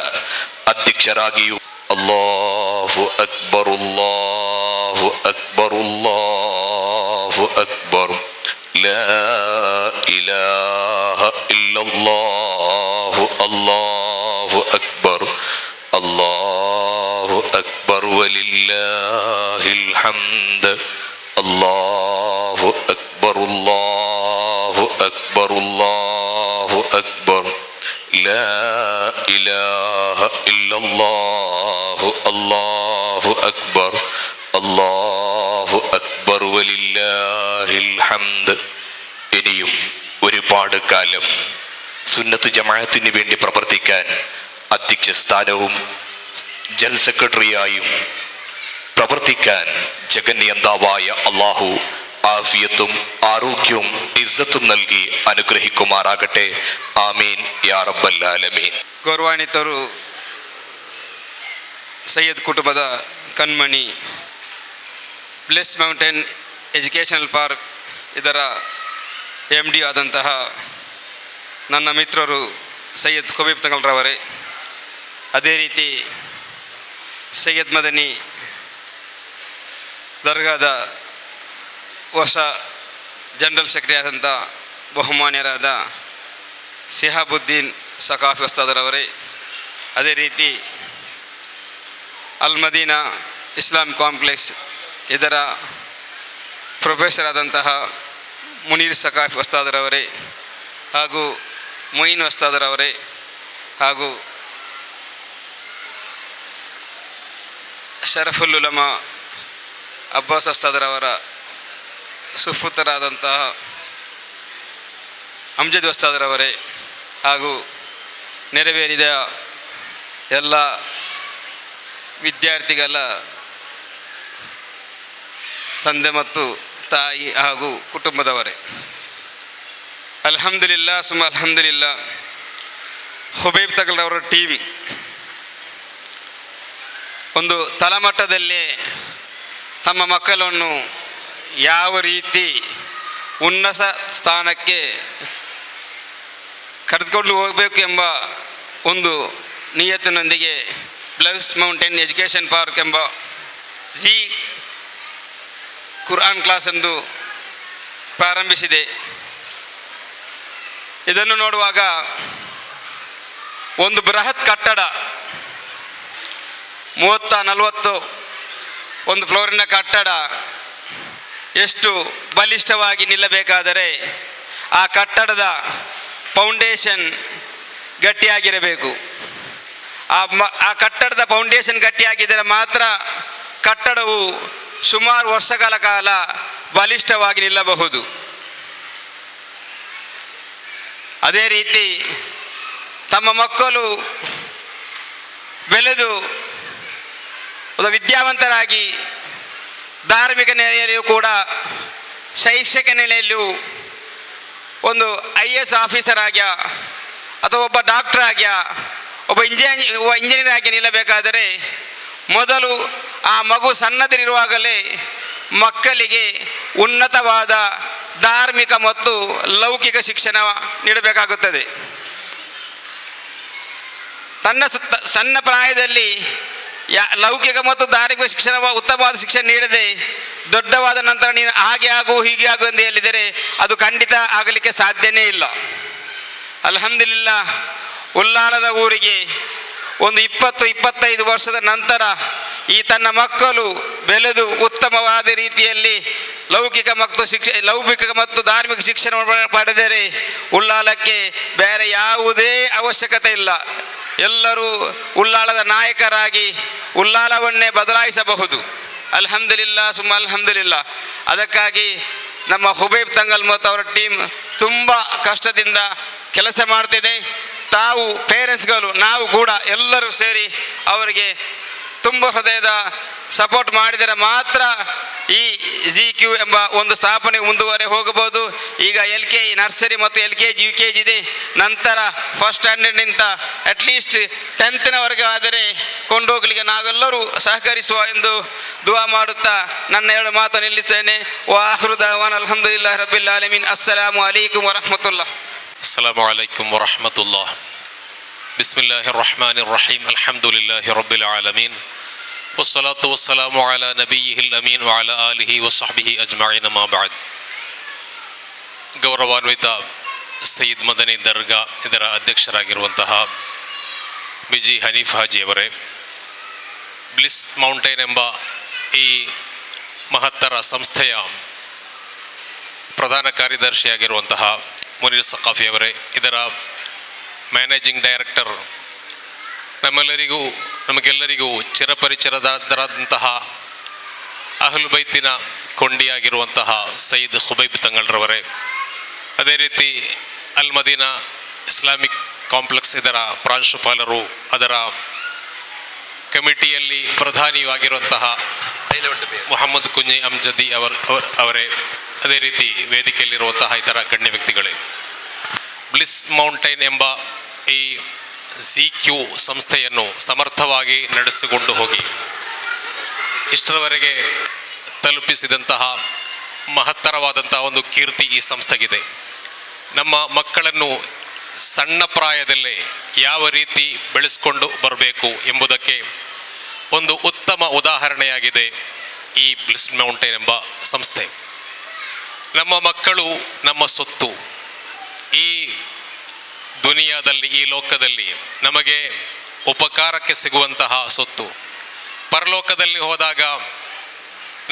അധ്യക്ഷരാಗಿಯೂ അല്ലാഹു അക്ബർ അല്ലാഹു അക്ബർ അല്ലാഹു അക്ബർ ലാ ഇലാഹ ഇല്ലല്ലാഹു അല്ലാഹു അക്ബർ അല്ലാഹു അക്ബർ വലില്ലാഹിൽ ഹംദ് അല്ലാഹു അക്ബർ അല്ലാഹു അക്ബർ അല്ലാഹു അക്ബർ ലാ ഇലാഹ ഇല്ലല്ലാഹു അല്ലാഹു അക്ബർ അല്ലാഹു അക്ബർ വലില്ലാഹിൽ ഹംദ്. ഇനിയും ഒരുപാട് കാലം സുന്നത്ത് ജമാഅത്തിന് വേണ്ടി പ്രവർത്തിക്കാൻ അധ്യക്ഷ സ്ഥാനവും ജനറൽ സെക്രട്ടറിയായും പ്രവർത്തിക്കാൻ ജഗന്നിയന്താവായ അല്ലാഹു ആഫിയത്തും ആരോഗ്യവും ഇസ്സത്തും നൽകി അനുഗ്രഹിക്കുമാറാകട്ടെ. ആമീൻ യാ റബ്ബൽ ಆಲಮೀನ್. ಗೌರವಾನ್ವಿತರು, ಸೈಯದ್ ಕುಟುಂಬದ ಕಣ್ಮಣಿ, ಬ್ಲೆಸ್ ಮೌಂಟೇನ್ ಎಜುಕೇಷನಲ್ ಪಾರ್ಕ್ ಇದರ MD ಆದಂತಹ ನನ್ನ ಮಿತ್ರರು ಸೈಯದ್ ಖುಬೀಬ್ ತಂಗಲ್ರವರೇ, ಅದೇ ರೀತಿ ಸೈಯದ್ ಮದನಿ ದರ್ಗಾದ ಹೊಸ ಜನರಲ್ ಸೆಕ್ರೆಟರಿ ಆದಂಥ ಬಹುಮಾನ್ಯರಾದ ಸಿಹಾಬುದ್ದೀನ್ ಸಖಾಫಿ ಉಸ್ತಾದರವರೇ, ಅದೇ ರೀತಿ ಅಲ್ ಮದೀನಾ ಇಸ್ಲಾಂ ಕಾಂಪ್ಲೆಕ್ಸ್ ಇದರ ಪ್ರೊಫೆಸರ್ ಆದಂತಹ ಮುನೀರ್ ಸಖಾಫಿ ಉಸ್ತಾದರವರೇ, ಹಾಗೂ ಮೊಯಿನ್ ಉಸ್ತಾದರವರೇ, ಹಾಗೂ ಶರಫುಲ್ ಉಲಮಾ ಅಬ್ಬಾಸ್ ಉಸ್ತಾದರವರ ಸುಪುತ್ರರಾದಂತಹ ಅಮ್ಜದ್ ಉಸ್ತಾದರವರೇ, ಹಾಗೂ ನೆರವೇರಿದ ಎಲ್ಲ ವಿದ್ಯಾರ್ಥಿಗಳ ತಂದೆ ಮತ್ತು ತಾಯಿ ಹಾಗೂ ಕುಟುಂಬದವರೇ, ಅಲ್ಹಮ್ದುಲಿಲ್ಲಾ ಸುಮ್ಮ ಅಲ್ಹಮ್ದುಲಿಲ್ಲಾ. ಖುಬೀಬ್ ತಗಲ್ರವರ ಟೀಮ್ ಒಂದು ತಳಮಟ್ಟದಲ್ಲಿ ತಮ್ಮ ಮಕ್ಕಳನ್ನು ಯಾವ ರೀತಿ ಉನ್ನತ ಸ್ಥಾನಕ್ಕೆ ಕರೆದುಕೊಂಡು ಹೋಗಬೇಕು ಎಂಬ ಒಂದು ನಿಯತ್ತಿನೊಂದಿಗೆ ಬ್ಲೆಸ್ ಮೌಂಟೇನ್ ಎಜುಕೇಷನ್ ಪಾರ್ಕ್ ಎಂಬ ಜಿ ಕುರ್ಆನ್ ಕ್ಲಾಸ್ ಎಂದು ಪ್ರಾರಂಭಿಸಿದೆ. ಇದನ್ನು ನೋಡುವಾಗ ಒಂದು ಬೃಹತ್ ಕಟ್ಟಡ 30-40 ಒಂದು ಫ್ಲೋರಿನ ಕಟ್ಟಡ ಎಷ್ಟು ಬಲಿಷ್ಠವಾಗಿ ನಿಲ್ಲಬೇಕಾದರೆ ಆ ಕಟ್ಟಡದ ಫೌಂಡೇಶನ್ ಗಟ್ಟಿಯಾಗಿರಬೇಕು. ಆ ಕಟ್ಟಡದ ಫೌಂಡೇಶನ್ ಗಟ್ಟಿಯಾಗಿದ್ದರೆ ಮಾತ್ರ ಕಟ್ಟಡವು ಸುಮಾರು ವರ್ಷಗಳ ಕಾಲ ಬಲಿಷ್ಠವಾಗಿ ನಿಲ್ಲಬಹುದು. ಅದೇ ರೀತಿ ತಮ್ಮ ಮಕ್ಕಳು ಬೆಳೆದು ವಿದ್ಯಾವಂತರಾಗಿ ಧಾರ್ಮಿಕ ನೆಲೆಯಲ್ಲಿಯೂ ಕೂಡ ಶೈಕ್ಷಣಿಕ ನೆಲೆಯಲ್ಲಿಯೂ ಒಂದು IAS ಆಫೀಸರ್ ಆಗ್ಯ ಅಥವಾ ಒಬ್ಬ ಡಾಕ್ಟರ್ ಆಗ್ಯ ಒಬ್ಬ ಇಂಜಿನಿಯರ್ ಆಗಿ ನಿಲ್ಲಬೇಕಾದರೆ ಮೊದಲು ಆ ಮಗು ಸಣ್ಣದಿರುವಾಗಲೇ ಮಕ್ಕಳಿಗೆ ಉನ್ನತವಾದ ಧಾರ್ಮಿಕ ಮತ್ತು ಲೌಕಿಕ ಶಿಕ್ಷಣ ನೀಡಬೇಕಾಗುತ್ತದೆ. ತನ್ನ ಸಣ್ಣ ಪ್ರಾಯದಲ್ಲಿ ಲೌಕಿಕ ಮತ್ತು ಧಾರ್ಮಿಕ ಶಿಕ್ಷಣ ಉತ್ತಮವಾದ ಶಿಕ್ಷಣ ನೀಡದೆ ದೊಡ್ಡವಾದ ನಂತರ ನೀನು ಹಾಗೆ ಆಗು ಹೀಗೆ ಆಗು ಎಂದು ಹೇಳಿದರೆ ಅದು ಖಂಡಿತ ಆಗಲಿಕ್ಕೆ ಸಾಧ್ಯನೇ ಇಲ್ಲ. ಅಲ್ಹಮ್ದುಲಿಲ್ಲಾ, ಉಲ್ಲಾಲದ ಊರಿಗೆ ಒಂದು 20-25 ವರ್ಷದ ನಂತರ ಈ ತನ್ನ ಮಕ್ಕಳು ಬೆಳೆದು ಉತ್ತಮವಾದ ರೀತಿಯಲ್ಲಿ ಲೌಕಿಕ ಮತ್ತು ಧಾರ್ಮಿಕ ಶಿಕ್ಷಣ ಪಡೆದರೆ ಉಲ್ಲಾಲಕ್ಕೆ ಬೇರೆ ಯಾವುದೇ ಅವಶ್ಯಕತೆ ಇಲ್ಲ. ಎಲ್ಲರೂ ಉಲ್ಲಾಲದ ನಾಯಕರಾಗಿ ಉಲ್ಲಾಲವನ್ನೇ ಬದಲಾಯಿಸಬಹುದು. ಅಲ್ಹಮ್ದುಲಿಲ್ಲಾ ಸುಮ್ಮ ಅಲ್ಹಮ್ದುಲಿಲ್ಲಾ. ಅದಕ್ಕಾಗಿ ನಮ್ಮ ಖುಬೀಬ್ ತಂಗಲ್ ಮತ್ತು ಅವರ ಟೀಮ್ ತುಂಬ ಕಷ್ಟದಿಂದ ಕೆಲಸ ಮಾಡ್ತಿದೆ. ತಾವು ಪೇರೆಂಟ್ಸ್ಗಳು ನಾವು ಕೂಡ ಎಲ್ಲರೂ ಸೇರಿ ಅವರಿಗೆ ತುಂಬ ಹೃದಯದ ಸಪೋರ್ಟ್ ಮಾಡಿದರೆ ಮಾತ್ರ ಈ ZQ ಎಂಬ ಒಂದು ಸ್ಥಾಪನೆ ಮುಂದುವರೆ ಹೋಗಬಹುದು. ಈಗ LKG ನರ್ಸರಿ ಮತ್ತು LKG UKG ಇದೆ. ನಂತರ ಫಸ್ಟ್ ಸ್ಟ್ಯಾಂಡರ್ಡ್ನಿಂದ ಅಟ್ಲೀಸ್ಟ್ 10th ಆದರೆ ಕೊಂಡೋಗ್ಲಿಕ್ಕೆ ನಾವೆಲ್ಲರೂ ಸಹಕರಿಸುವ ಎಂದು ದುವಾ ಮಾಡುತ್ತಾ ನನ್ನ 2 ಮಾತು ನಿಲ್ಲಿಸ್ತೇನೆ. ವಾಹೃ ದಾವಾನ ಅಲ್ಹಮ್ದುಲಿಲ್ಲಾಹಿ ರಬ್ಬಿಲ್ ಆಲಮೀನ್. ಅಸ್ಸಲಾಮು ಅಲೈಕುಂ ವರಹಮತುಲ್ಲಾಹ್. ಅಸ್ಸಲಾಮು ಅಲೈಕುಂ ವರಹಮತುಲ್ಲಾಹ್. ಬಿಸ್ಮಿಲ್ಲಾಹಿರ್ ರಹಮಾನಿರ್ ರಹೀಮ್. ಅಲ್ಹಮ್ದುಲಿಲ್ಲಾಹಿ ರಬ್ಬಿಲ್ ಆಲಮೀನ್. ವಸ್ಸಲಾತು ವಸ್ಸಲಾಮು ಅಲಾ ನಬಿಯಿಹಿಲ್ ಅಮೀನ್ ವ ಅಲಾ ಆಲಿಹಿ ವ ಸಹ್ಬಿಹಿ ಅಜ್ಮഈನ್. ಅಮ್ಮಾ ಬಅದ್. ಗೌರವಾನ್ವಿತ ಸಯ್ಯದ್ ಮದನಿ ದರ್ಗಾ ಇದರ ಅಧ್ಯಕ್ಷರಾಗಿರುವಂತಹ ಬಿಜಿ ಹನೀಫ್ ಹಾಜಿಯವರೇ, ಬ್ಲಿಸ್ ಮೌಂಟೇನ್ ಎಂಬ ಈ ಮಹತ್ತರ ಸಂಸ್ಥೆಯ ಪ್ರಧಾನ ಕಾರ್ಯದರ್ಶಿಯಾಗಿರುವಂತಹ ಮುನೀರ್ ಸಖಾಫಿಯವರೇ, ಇದರ ಮ್ಯಾನೇಜಿಂಗ್ ಡೈರೆಕ್ಟರ್, ನಮಗೆಲ್ಲರಿಗೂ ಚಿರಪರಿಚಿತರಾದಂತಹ ಅಹ್ಲು ಬೈತಿನ ಕೊಂಡಿಯಾಗಿರುವಂತಹ ಸಯ್ಯದ್ ಖುಬೈಬ್ ತಂಗಳ್ರವರೇ, ಅದೇ ರೀತಿ ಅಲ್ ಮದೀನಾ ಇಸ್ಲಾಮಿಕ್ ಕಾಂಪ್ಲೆಕ್ಸ್ ಇದರ ಪ್ರಾಂಶುಪಾಲರು, ಅದರ ಕಮಿಟಿಯಲ್ಲಿ ಪ್ರಧಾನಿಯೂ ಆಗಿರುವಂತಹ ಮೊಹಮ್ಮದ್ ಕುಂಜಿ ಅಮ್ಜದಿ ಅವರೇ, ಅದೇ ರೀತಿ ವೇದಿಕೆಯಲ್ಲಿರುವಂತಹ ಇತರ ಗಣ್ಯ ವ್ಯಕ್ತಿಗಳೇ, ಬ್ಲಿಸ್ ಮೌಂಟೇನ್ ಎಂಬ ಈ ZQ ಸಂಸ್ಥೆಯನ್ನು ಸಮರ್ಥವಾಗಿ ನಡೆಸಿಕೊಂಡು ಹೋಗಿ ಇಷ್ಟರವರೆಗೆ ತಲುಪಿಸಿದಂತಹ ಮಹತ್ತರವಾದಂತಹ ಒಂದು ಕೀರ್ತಿ ಈ ಸಂಸ್ಥೆಗಿದೆ. ನಮ್ಮ ಮಕ್ಕಳನ್ನು ಸಣ್ಣ ಪ್ರಾಯದಲ್ಲೇ ಯಾವ ರೀತಿ ಬೆಳೆಸ್ಕೊಂಡು ಬರಬೇಕು ಎಂಬುದಕ್ಕೆ ಒಂದು ಉತ್ತಮ ಉದಾಹರಣೆಯಾಗಿದೆ ಈ ಬ್ಲಿಸ್ ಮೌಂಟೇನ್ ಎಂಬ ಸಂಸ್ಥೆ. ನಮ್ಮ ಮಕ್ಕಳು ನಮ್ಮ ಸೊತ್ತು. ಈ ದುನಿಯಾದಲ್ಲಿ, ಈ ಲೋಕದಲ್ಲಿ ನಮಗೆ ಉಪಕಾರಕ್ಕೆ ಸಿಗುವಂತಹ ಸೊತ್ತು. ಪರಲೋಕದಲ್ಲಿ ಹೋದಾಗ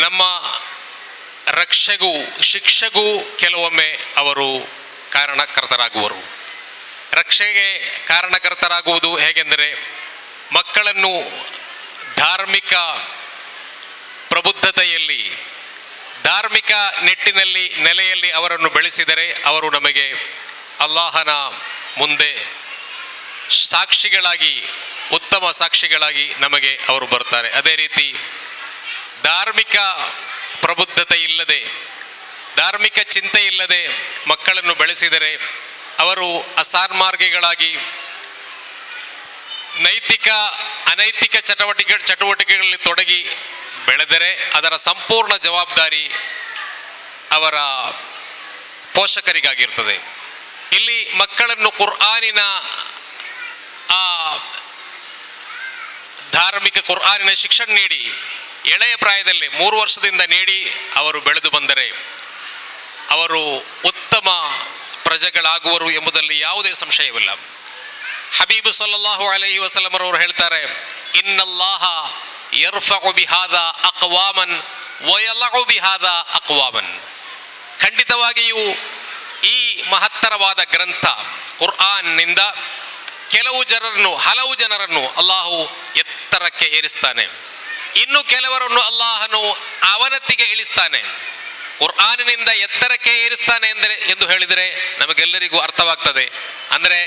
ನಮ್ಮ ರಕ್ಷೆಗೂ ಶಿಕ್ಷೆಗೂ ಕೆಲವೊಮ್ಮೆ ಅವರು ಕಾರಣಕರ್ತರಾಗುವರು. ರಕ್ಷೆಗೆ ಕಾರಣಕರ್ತರಾಗುವುದು ಹೇಗೆಂದರೆ, ಮಕ್ಕಳನ್ನು ಧಾರ್ಮಿಕ ಪ್ರಬುದ್ಧತೆಯಲ್ಲಿ, ಧಾರ್ಮಿಕ ನಿಟ್ಟಿನಲ್ಲಿ, ನೆಲೆಯಲ್ಲಿ ಅವರನ್ನು ಬೆಳೆಸಿದರೆ ಅವರು ನಮಗೆ ಅಲ್ಲಾಹನ ಮುಂದೆ ಸಾಕ್ಷಿಗಳಾಗಿ, ಉತ್ತಮ ಸಾಕ್ಷಿಗಳಾಗಿ ನಮಗೆ ಅವರು ಬರ್ತಾರೆ. ಅದೇ ರೀತಿ ಧಾರ್ಮಿಕ ಪ್ರಬುದ್ಧತೆ ಇಲ್ಲದೆ, ಧಾರ್ಮಿಕ ಚಿಂತೆ ಇಲ್ಲದೆ ಮಕ್ಕಳನ್ನು ಬೆಳೆಸಿದರೆ ಅವರು ಅಸಾನ್ಮಾರ್ಗಿಗಳಾಗಿ ನೈತಿಕ ಅನೈತಿಕ ಚಟುವಟಿಕೆಗಳಲ್ಲಿ ತೊಡಗಿ ಬೆಳೆದರೆ ಅದರ ಸಂಪೂರ್ಣ ಜವಾಬ್ದಾರಿ ಅವರ ಪೋಷಕರಿಗಾಗಿರ್ತದೆ. ಇಲ್ಲಿ ಮಕ್ಕಳನ್ನು ಕುರ್ಆನಿನ ಆ ಧಾರ್ಮಿಕ ಕುರ್ಆನಿನ ಶಿಕ್ಷಣ ನೀಡಿ ಎಳೆಯ ಪ್ರಾಯದಲ್ಲಿ 3 ವರ್ಷದಿಂದ ನೀಡಿ ಅವರು ಬೆಳೆದು ಬಂದರೆ ಅವರು ಉತ್ತಮ ಪ್ರಜೆಗಳಾಗುವರು ಎಂಬುದರಲ್ಲಿ ಯಾವುದೇ ಸಂಶಯವಿಲ್ಲ. ಹಬೀಬ್ ಸಲ್ಲಲ್ಲಾಹು ಅಲೈಹಿ ವಸಲ್ಲಂ ಅವರು ಹೇಳ್ತಾರೆ, ಇನ್ನಲ್ಲಾಹ ಯರ್ಫഉ ಬಿಹಾದಾ ಅಕ್ವಾಮನ್ ವ ಯಲഉ ಬಿಹಾದಾ ಅಕ್ವಾಮನ್. ಖಂಡಿತವಾಗಿಯೂ ಈ ಮಹತ್ತರವಾದ ಗ್ರಂಥ ಕುರ್ಆನ್ನಿಂದ ಹಲವು ಜನರನ್ನು ಅಲ್ಲಾಹು ಎತ್ತರಕ್ಕೆ ಏರಿಸ್ತಾನೆ, ಇನ್ನು ಕೆಲವರನ್ನು ಅಲ್ಲಾಹನು ಅವನತಿಗೆ ಇಳಿಸ್ತಾನೆ. ಕುರ್ಆನಿನಿಂದ ಎತ್ತರಕ್ಕೆ ಏರಿಸ್ತಾನೆ ಎಂದು ಹೇಳಿದರೆ ನಮಗೆಲ್ಲರಿಗೂ ಅರ್ಥವಾಗ್ತದೆ. ಅಂದರೆ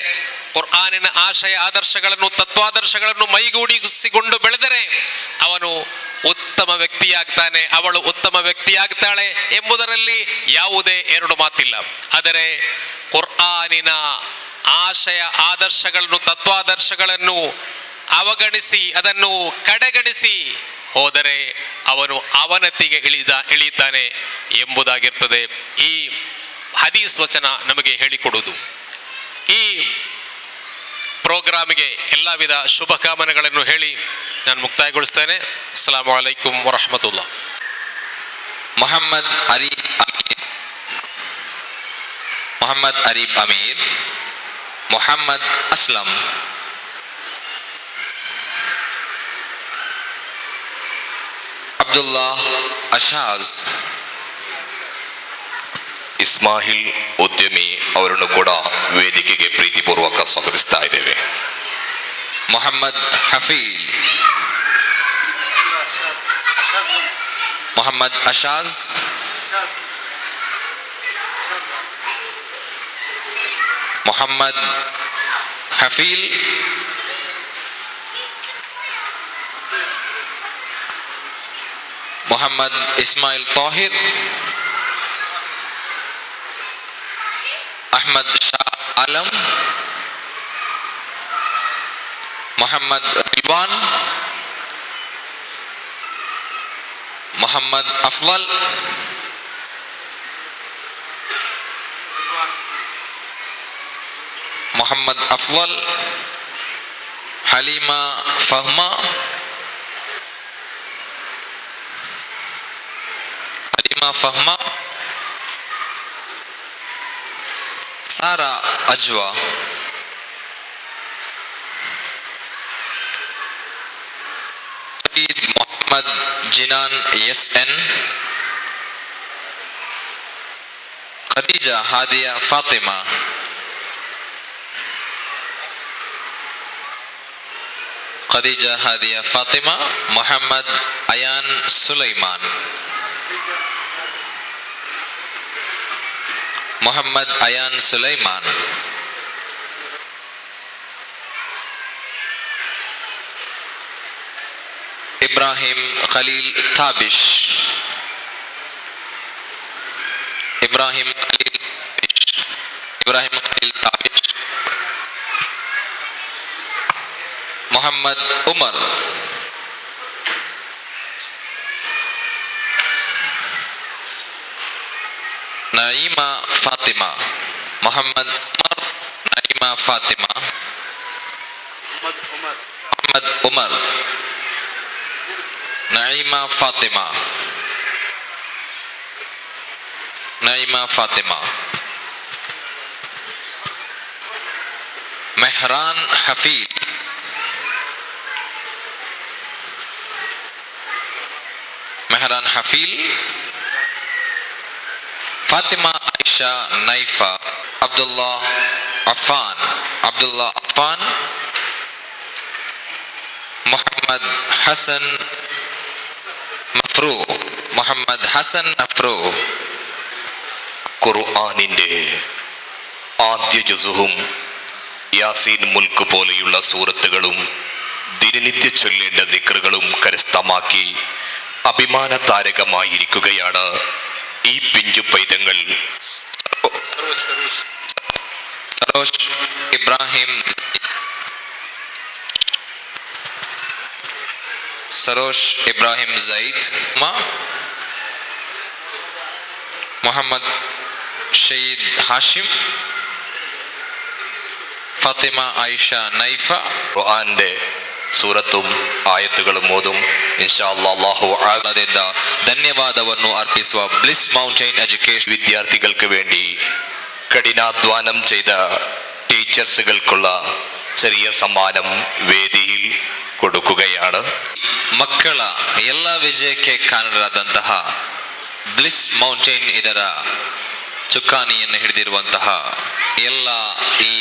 ಕುರ್ಆನಿನ ಆಶಯ ಆದರ್ಶಗಳನ್ನು, ತತ್ವಾದರ್ಶಗಳನ್ನು ಮೈಗೂಡಿಸಿಕೊಂಡು ಬೆಳೆದರೆ ಅವನು ಉತ್ತಮ ವ್ಯಕ್ತಿಯಾಗ್ತಾನೆ, ಅವಳು ಉತ್ತಮ ವ್ಯಕ್ತಿಯಾಗ್ತಾಳೆ ಎಂಬುದರಲ್ಲಿ ಯಾವುದೇ ಎರಡು ಮಾತಿಲ್ಲ. ಆದರೆ ಕುರ್ಆನಿನ ಆಶಯ ಆದರ್ಶಗಳನ್ನು, ತತ್ವಾದರ್ಶಗಳನ್ನು ಅವಗಣಿಸಿ, ಅದನ್ನು ಕಡೆಗಣಿಸಿ ಹೋದರೆ ಅವನು ಅವನತಿಗೆ ಇಳಿತಾನೆ ಎಂಬುದಾಗಿರ್ತದೆ ಈ ಹದೀಸ್ ವಚನ ನಮಗೆ ಹೇಳಿಕೊಡುವುದು. ಈ ಪ್ರೋಗ್ರಾಮಿಗೆ ಎಲ್ಲ ವಿಧ ಶುಭಕಾಮನೆಗಳನ್ನು ಹೇಳಿ ನಾನು ಮುಕ್ತಾಯಗೊಳಿಸ್ತೇನೆ. ಅಸ್ಸಲಾಮು ಅಲೈಕುಂ ವರಹಮತುಲ್ಲಾಹ್. ಮೊಹಮ್ಮದ್ ಅರೀಬ್ ಅಮೀರ್, ಮೊಹಮ್ಮದ್ ಅಸ್ಲಂ, ಅಬ್ದುಲ್ಲಾ ಅಶಾಜ್, ಇಸ್ಮಾಹಿಲ್ ಉದ್ಯಮಿ ಅವರನ್ನು ಕೂಡ ವೇದಿಕೆಗೆ ಪ್ರೀತಿಪೂರ್ವಕ ಸ್ವಾಗತಿಸ್ತಾ ಇದ್ದೇವೆ. Mohammed ಹಫೀಲ್, Mohammed ಅಶಾಜ್, Mohammed ಹಫೀಲ್, Mohammed Muhammad Ismail Tahir, Ahmad Shah Alam, Muhammad Ridwan, Muhammad Afdal, Muhammad Afdal, Halima Fahma, Sara Ajwa, Saeed Muhammad Jinan SN, Khadija Hadia Fatima, Muhammad Ayan Sulaiman, Ibrahim Khalil Tabish, Muhammad Umar, Naima Fatima, Muhammad Umar, Naima Fatima, Muhammad Umar, Naima Fatima, Mehran Hafid, Fatima Aisha Naifa, Abdullah Affan, Muhammad Hassan Mafru, ഖുർആനിന്റെ ആദ്യ ജുസുഹും യാസീൻ മുൽക്ക് പോലെയുള്ള സൂറത്തുകളും ദിനനിത്യ ചൊല്ലേണ്ട ദിക്റുകളും കരസ്ഥമാക്കി അഭിമാന താരകമായിരിക്കുകയാണ് ഈ പിഞ്ചു പൈതങ്ങൾ. Sarosh Ibrahim Zaid, Muhammad Shahid Hashim, Fatima Aisha Naifa. ഖുർആന്റെ ಸೂರತ್ತುಂ ಆಯತ್ತುಗಳು ಓದುಂ ಇನ್ಶಾ ಅಲ್ಲಾಹು ಆಲದಿಂದ ಧನ್ಯವಾದವನ್ನು ಅರ್ಪಿಸುವ ಬ್ಲಿಸ್ ಮೌಂಟೇನ್ ಎಜುಕೇಶನ್ വിദ്യാർത്ഥികൾക്ക് വേണ്ടി കഠിനാധ്വാനം ചെയ്ത ടീച്ചേഴ്സുകൾക്കുള്ള ചെറിയ സമ്മാനം വേദിയിൽ കൊടുക്കുകയാണ്. ಮಕ್ಕಳ ಎಲ್ಲ ವಿಜಯಕ್ಕೆ ಕಾರಣರಾದಂತಹ ಬ್ಲಿಸ್ ಮೌಂಟೇನ್ ಇದರ ಚುಕ್ಕಾಣಿಯನ್ನು ಹಿಡಿದಿರುವಂತಹ ಎಲ್ಲ ಈ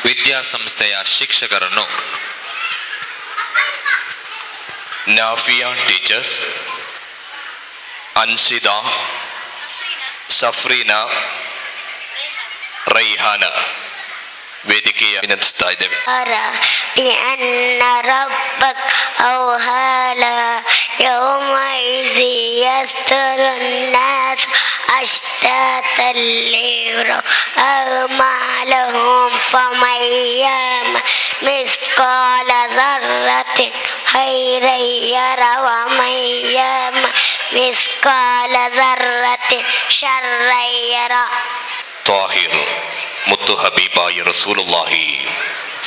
ವಿದ್ಯಾಸಂಸ್ಥೆಯ ಶಿಕ್ಷಕರನ್ನು നാഫിയ ടീച്ചേഴ്സ്, അൻഷിദ, സഫ്രീന, റൈഹാന ವೇದಿಕೆಯ ವಿನಂತಿಸ್ತಾ ಇದ್ದೇವೆ. بأن ربك أوحى لها يومئذ يصدر الناس أشتاتا ليروا أعمالهم فمن يعمل مثقال ذرة خيرا يره ومن يعمل مثقال ذرة شرا يره. താഹിർ മുത്തു ഹബീബായ റസൂലുള്ളാഹി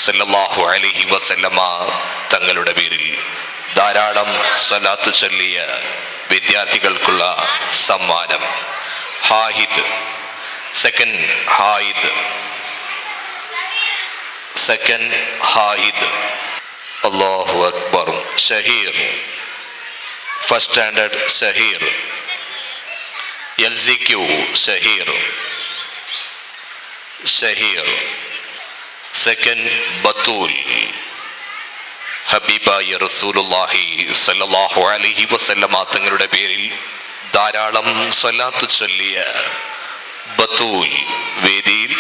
സല്ലല്ലാഹു അലൈഹി വസല്ലമ തങ്ങളുടെ പേരിൽ ധാരാളം സ്വലാത്ത് ചൊല്ലിയ വിദ്യാർത്ഥികൾക്കുള്ള സമ്മാനം. ഹായിദ്, സെക്കൻഡ് ഹായിദ്, അല്ലാഹു Akbar. Shaheer, first standard Shaheer, LCQ Shaheer, second Batool. ഹബീബായ റസൂലുള്ളാഹി സല്ലല്ലാഹു അലൈഹി വസല്ലമ തങ്ങളുടെ പേരിൽ ധാരാളം സ്വലാത്ത് ചൊല്ലിയ ബത്തൂൽ വേദിയിൽ.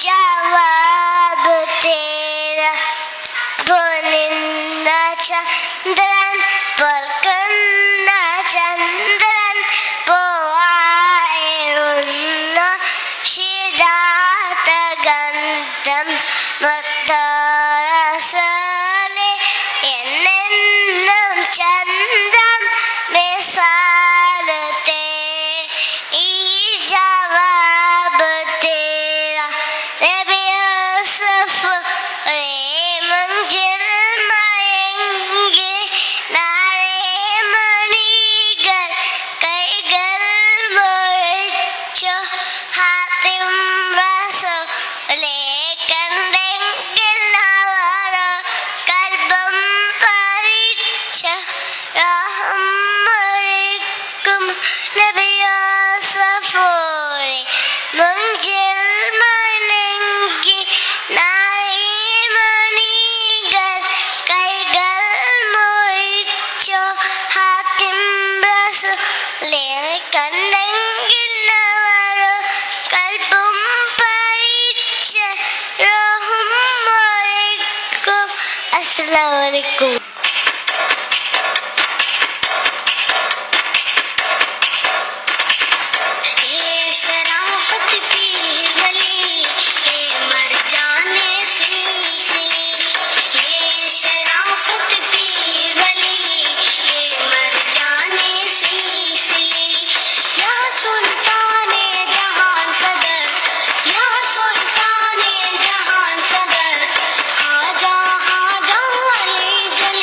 जवाब तेरा പൊന്നിന്ന ചന്ദ്രൻ പൊൽക്കുന്ന ചന്ദ്രൻ പോവായിരുന്ന ശിരാത ഗന്ധം മൊത്തരസലെ എന്നെന്നും ചന്ദ്രം മിസാലത്തെ ഈ ജവാബ് തേര നബി യൂസുഫ് मंजिल माएंगे नारे मणिगर कैगर मोर्चो हातिम रसूले कंडेंगे नवारा कल्बम परिच रहमरिकुम नबी यूसुफोरे मंजिल माएंगे नारे കൈകൾ മുറിച്ചോ ഹാത്തിം റസൂലേ കണ്ടെങ്കിൽ നവരോ കൽബും പരിച്ച റോഹും മറിക്കും. അസ്സലാമു അലൈക്കും. Haja haja Ali Jal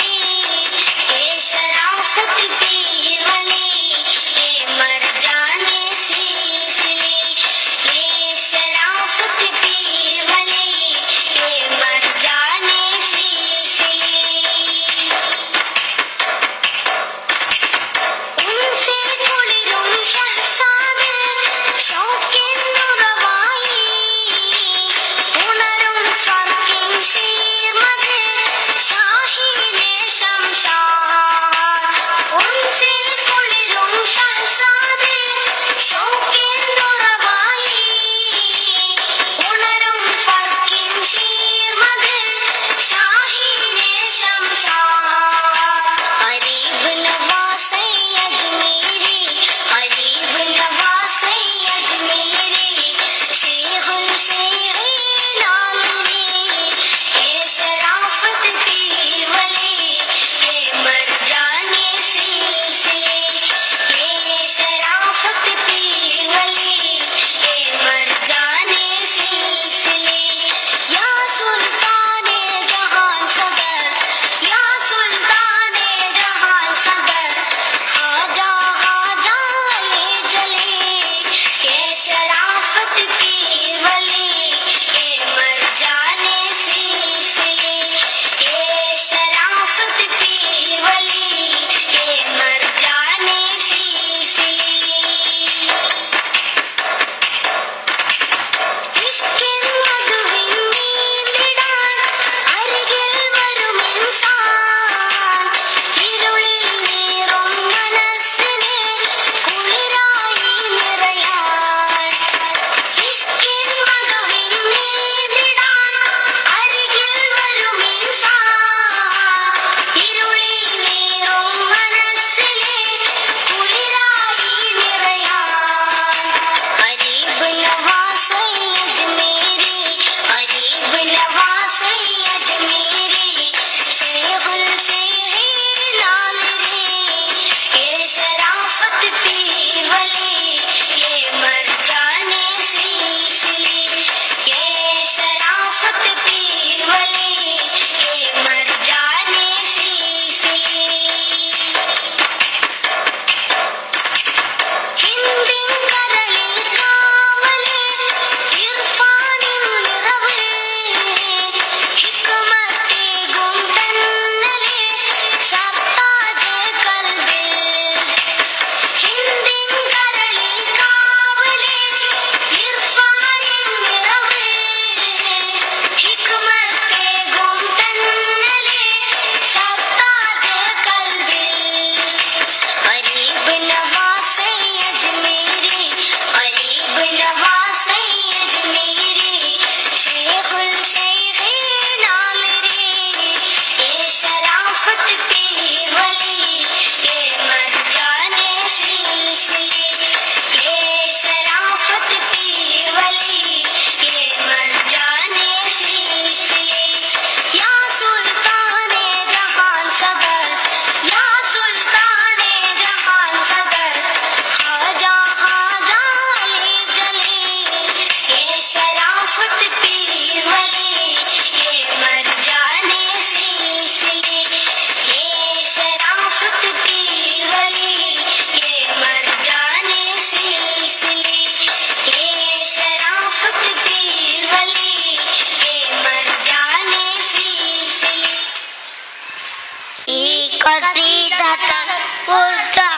Burda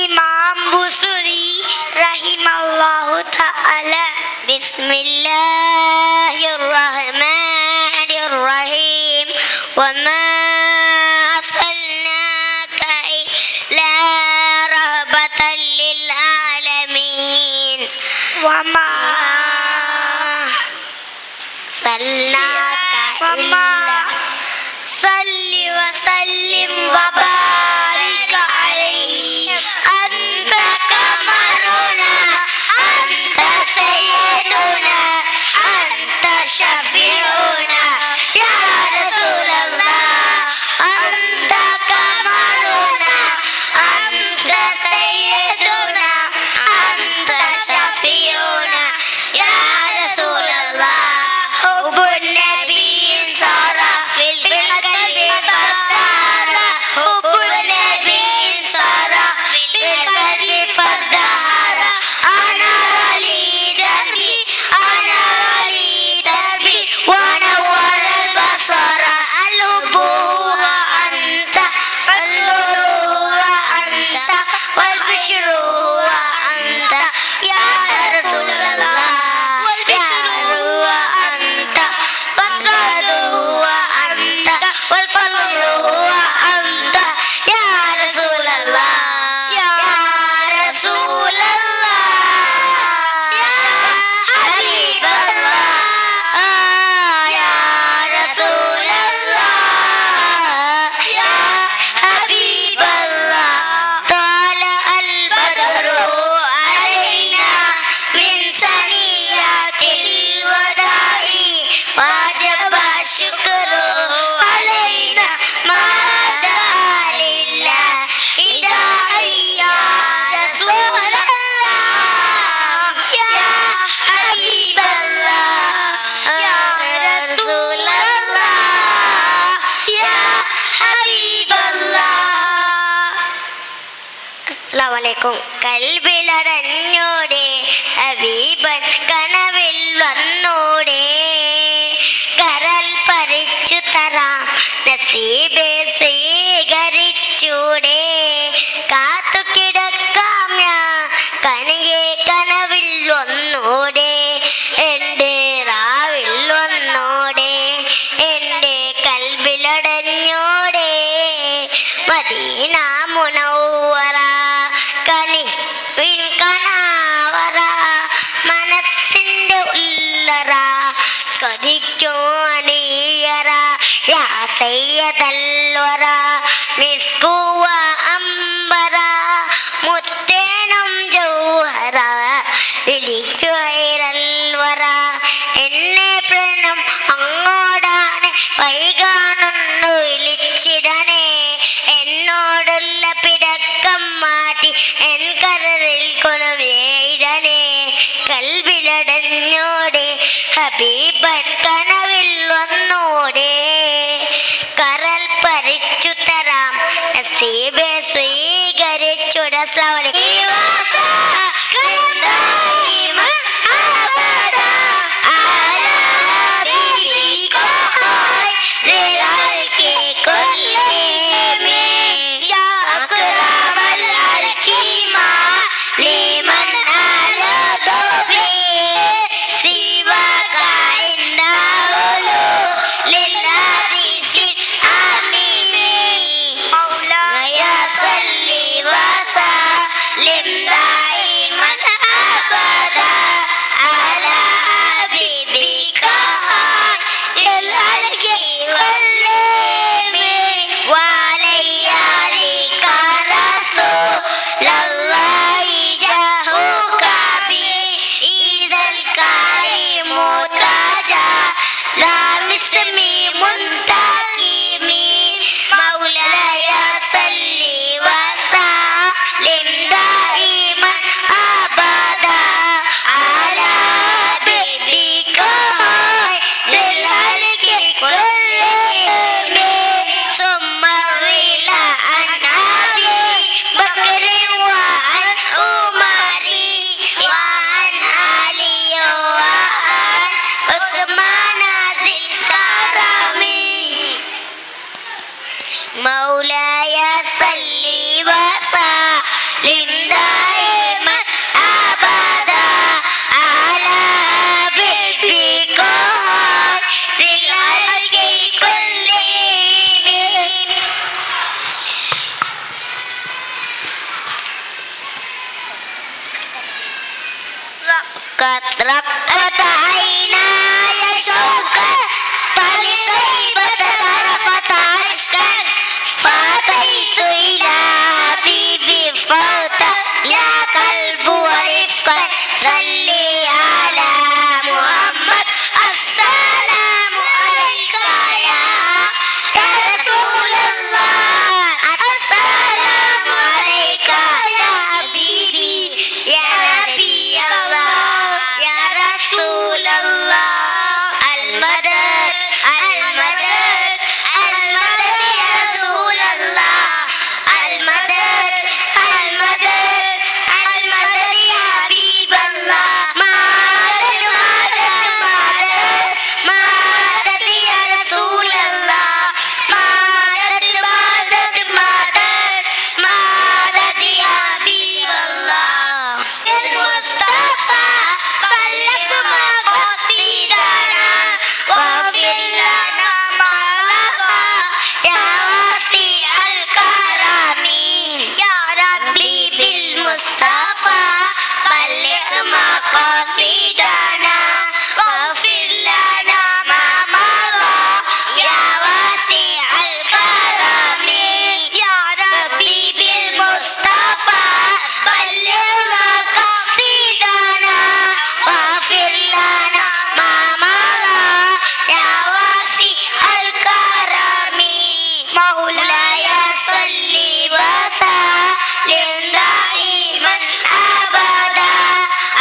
Imam Busuri Rahimallahu Ta'ala. Bismillahirrahmanirrahim. Wa ma arsalnaka illa rahmatan lil alamin. Wa ma arsalnaka illa salli wa sallim wa barik alaihi anta kamaruna anta sayyiduna anta syafi'una ya Rasulullah anta kamaruna anta sayyiduna anta syafi'una ya Rasulullah hubbun nabiyyin sara fil qalbi fardara hubbun nabiyyin sara fil qalbi fardara ana wali darbi wa nawwar al basara al hubbu wa anta al-nuru wa anta wal bishru wa anta ya Rasulullah wal bishru wa anta wasadu wa anta wal fadlu wa anta ya Rasulullah ya Rasulullah ya Habiballah ya Rasulullah ya Habiballah tala al badru alaina min saniyatil wada'i wajaba syukru alaina ma dalillah hidayah Rasulullah ya Habiballah ya Rasulullah ya Habiballah. Assalamualaikum. കൽബിലടഞ്ഞോടെ ഹബീബൻ കനവിൽ വന്നോടെ കരൽ പറിച്ചു തരാം നസീബെ സ്വീകരിച്ചൂടെ കാത്തു കിടക്കാം ഞാൻ കനിയെ കനവിൽ ഒന്നൂടെ എൻ്റെ രാവിൽ ഒന്നോടെ എൻ്റെ കൽബിലടഞ്ഞോടെ മദീന മുനവ്വറ കനിവിൻ കനാവറ മനസ്സിൻ്റെ ഉള്ളറ കൊതിക്കോ അനിയറ യാ സയ്യദൽവറ മിസ്കുവ അംബറ മുത്തേണം ജൗഹറ വിളിച്ചുയരൽവറ എന്നെ പ്രണം അങ്ങോടാണ് വൈകാനൊന്നു വിളിച്ചിടണേ എന്നോടുള്ള പിടക്കം മാറ്റി എൻ കരറിൽ കൊലവേടണേ കൽബിലടഞ്ഞോടെ ഹബീബൻ കനവിൽ വന്നോടെ കരൽ പറിച്ചു തരാം നസീബെ സ്വീകരിച്ചുടെ. അസ്സലാമു അലൈക്കും. رقت رقت عيناي شوقا طلطيبة طرفت عشقا فأتيت إلى حبيبي فوتا يا قلب ورفقا صلي على محمد السلام عليك يا رسول الله السلام عليك يا حبيبي يا نبي الله يا رسول الله المدد المدد المدد يا رسول الله المدد المدد المدد يا حبيب الله مدد مدد مدد مدد يا رسول الله مدد مدد مدد مدد يا حبيب الله المصطفى بلغ مقاصدنا واغفر لنا ما مضى يا واسع الكرم يا ربي بالمصطفى بلغ مقاصدنا واغفر لنا ما مضى يا واسع الكرم يا ربي بالمصطفى بلغ مقاصدنا واغفر لنا ما مضى يا واسع الكرم مولاي صل وسلم دائما ابدا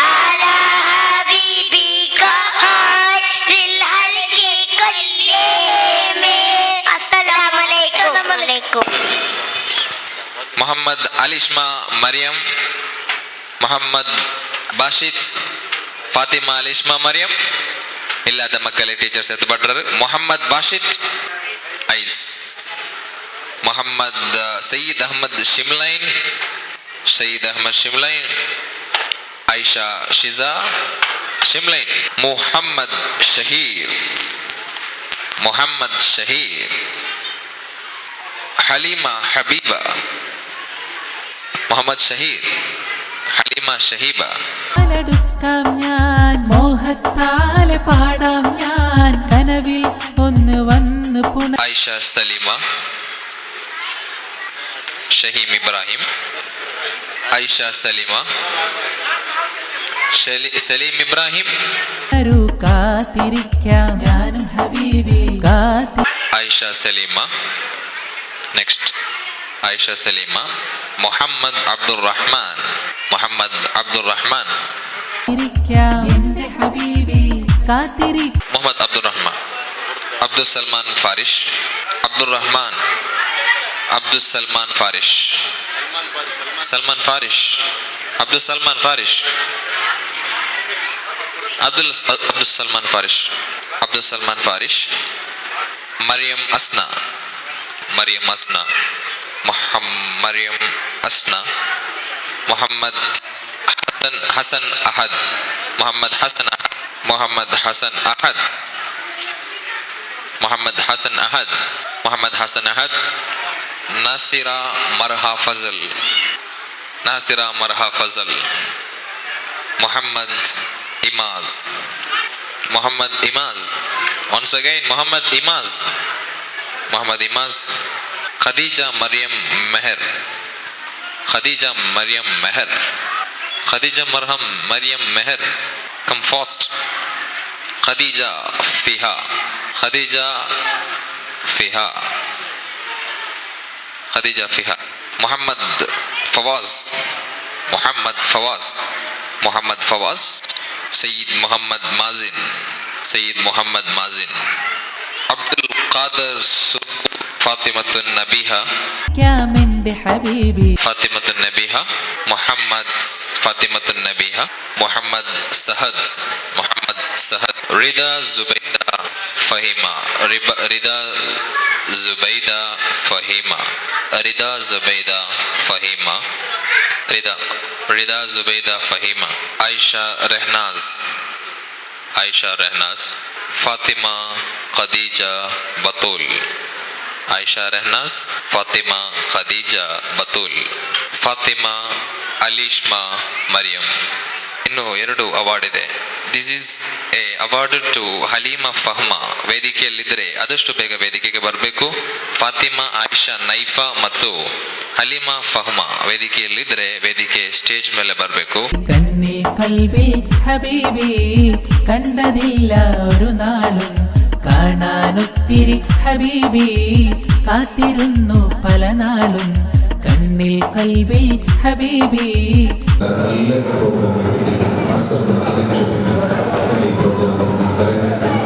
على حبيبك خير الخلق كلهم السلام عليكم മുഹമ്മദ് അലിഷ്മ മറിയം, മുഹമ്മദ് ബാഷിദ്, ഫാത്തിമ അലിഷ്മ മറിയം. ഇല്ലാത്ത മക്കളെ ടീച്ചേഴ്സ് എത്തപ്പെട്ടത് മുഹമ്മദ് ബാഷിദ് ഐസ്, മുഹമ്മദ് സയ്യിദ് അഹമ്മദ് ഷിംലൈൻ, സയ്യിദ് അഹമ്മദ് ഷിംലൈൻ, ഐഷ ഷിസ ഷിംലൈൻ, മുഹമ്മദ് ഷഹീർ, മുഹമ്മദ് ഷഹീർ, ഹലീമ ഹബീബ, മുഹമ്മദ് ഷഹീർ, ഹലീമ ഷഹീബ. പാലടുക്കാം ഞാൻ മോഹത്താലെ പാടാം ഞാൻ കനവിൽ ഒന്ന് വന്ന് ഐഷ സലീമ, ഷഹീം ഇബ്രാഹിം, ഐഷ സലീമ, സലീം ഇബ്രാഹിം, കാത്തിരിക്കാം ഞാനും ഹബീബി ഐഷ സലീമ. നെക്സ്റ്റ് ഐഷ സലീമ, മുഹമ്മദ് അബ്ദുർ റഹ്മാൻ, മുഹമ്മദ് അബ്ദുർ റഹ്മാൻ, എന്റെ ഹബീബി കാത്തിരിക്കാം മുഹമ്മദ് അബ്ദുർ റഹ്മാൻ, അബ്ദുൽ സൽമാൻ ഫാരിഷ്, അബ്ദുർ റഹ്മാൻ, അബ്ദുൽ സൽമാൻ ഫാരിഷ്, സൽമാൻ ഫാരിഷ്, അബ്ദുൽ സൽമാൻ ഫാരിഷ്, അബ്ദുൽ സൽമാൻ ഫാരിഷ്, അബ്ദുൽ സൽമാൻ ഫാരിഷ്, മറിയം അസ്ന, മറിയം അസ്ന, മറിയം അസ്ന, മുഹമ്മദ് ഹസൻ അഹദ്, മുഹമ്മദ് ഹസൻ അഹദ്, മുഹമ്മദ് ഹസൻ അഹദ്, മുഹമ്മദ് ഹസൻ അഹദ്, മുഹമ്മദ് ഹസൻ അഹദ്, Nasira മർഹ Fasal, Nasira മർഹ Fasal, Muhammad ഇമാസ്, Muhammad ഇമാസ്, once again Muhammad Imaz, Muhammad Imaz, Khadija Maryam Meher, Khadija Maryam Meher, Khadija Marham Maryam Meher, come first, Khadija Fiha, Khadija Fiha, Khadija Fiha, Muhammad Fawaz, Muhammad Fawaz, Muhammad Fawaz, Sayyid Muhammad Mazin, Sayyid Muhammad Mazin, Abdul Qadir Fatimatun Nabiha, Fatimatun Nabiha, Muhammad Fatimatun Nabiha, Muhammad Sahad, Muhammad Sahad, Rida Zubayda Fahima, Rida Zubayda Fahima, Rida Zubayda Fahima, Rida Zubayda Fahima, Aisha Rehnaz, Aisha Rehnaz, Fatima Khadija Batul, Aisha Rehnaz, Fatima Khadija Batul, Fatima Alishma Maryam, ಇನ್ನು 2 award ಇದೆ. This is a award to Haleema Fahma. ವೇದಿಕೆಯಲ್ಲಿದ್ದರೆ ಆದಷ್ಟು ಬೇಗ ವೇದಿಕೆಗೆ ಬರಬೇಕು. ಫಾತಿಮಾ ಆಯಿಷಾ ನೈಫಾ ಮತ್ತು ಹಲೀಮಾ ಫಹ್ಮಾ ವೇದಿಕೆಯಲ್ಲಿದ್ದರೆ ವೇದಿಕೆ stage ಮೇಲೆ ಬರಬೇಕು. കണ്ണിൽ കൽബിൽ ഹബീബി കണ്ടതില്ല ഒരു നാളും കാണാനൊത്തിരി ഹബീബി കാത്തിരുന്നു പല നാളും കണ്ണിൽ കൽബിൽ ഹബീബി. നല്ല പ്രോഗ്രാം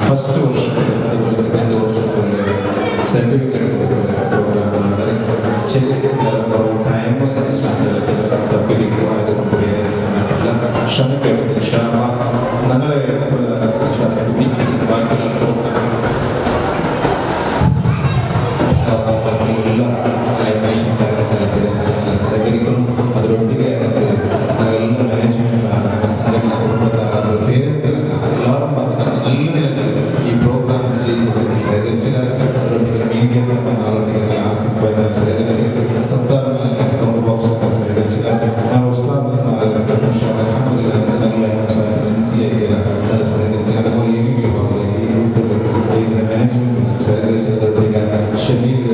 ഫസ്റ്റ് വർഷം അതുപോലെ സെക്കൻഡ് വർഷത്തിലെ സർട്ടിഫിക്കറ്റ് കൊടുക്കുന്ന പ്രോഗ്രാമാണ്. ചില ടൈം മാനേജ്മെൻറ്റിൽ ചില തപ്പിരിക്കുമായത് കൊണ്ട് എല്ലാം ശ്രമിക്കേണ്ടത് ഞങ്ങളെ ബാക്കിയുള്ള പ്രോഗ്രാം സഹകരിക്കണം. അതിലൊട്ടിಗೆ നാളെല്ലാം മാനേജ്മെൻറ്റ് പേരൻസ് എല്ലാവരും നല്ല നിലക്ക് ഈ പ്രോഗ്രാം ചെയ്യുന്നത് സഹകരിച്ചാൽ അതിലൊട്ടിಗೆ മീഡിയ നാളൊട്ടിಗೆ ആസിഫ് സഹകരിച്ച് സത്താർ സൗണ്ട് ബോക്സ് ഒക്കെ സഹകരിച്ചാൽ ഞാൻ ഉസ്താദിന് നല്ല സഹകരിച്ച് അതുപോലെ മാനേജ്മെൻറ്റ് സഹകരിച്ചതൊട്ടിಗೆ ഷമീർ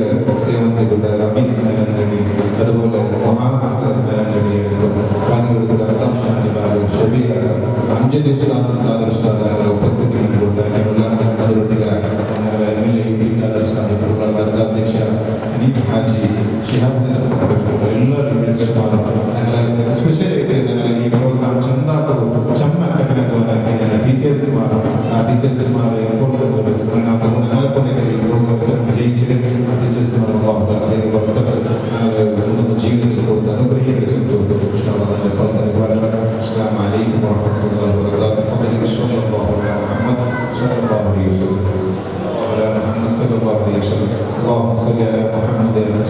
സേവന്തിയുടെ റമീസ് മേലനടി അതുപോലെ മൊഹാസ് മേലനടി പാലികളുടെ അൽതാഫ് ഷാജിബാൽ ഷബീർ അംജദ് ഉസ്താദ് ഖാദർ ഉസ്താദ് ഉപസ്ഥിതി അതിനുള്ള അതിലൊട്ടിಗೆ MLA UP ഖാദർ സാഹിബ് വർഗാധ്യക്ഷ ഹനീഫ് ഹാജി ഷിഹാബ് എല്ലാ ലീഡേഴ്സുമാരും ഞങ്ങൾ സ്പെഷ്യലായിട്ട് ഞങ്ങൾ ഈ പ്രോഗ്രാം ചന്താക്കും ചമ്മ കഠിനത്വനാക്കി ഞങ്ങൾ ടീച്ചേഴ്സുമാരും ആ ടീച്ചേഴ്സുമാരെ ഇമ്പോർട്ടൻ്റ് സ്മരണാക്കുന്നു. ഞങ്ങളെ കൊണ്ട് ഈ പ്രോഗ്രാം വിജയിച്ചിട്ട് ടീച്ചേഴ്സുമാരും ജീവിതത്തിൽ കൊടുത്ത് അനുഗ്രഹിക്കുക ചെയ്തു. السلام عليكم ورحمة الله وبركاته. بفضل صلى الله على محمد صلى الله عليه وسلم وعلى محمد صلى الله عليه وسلم. اللهم صل على محمد وعلى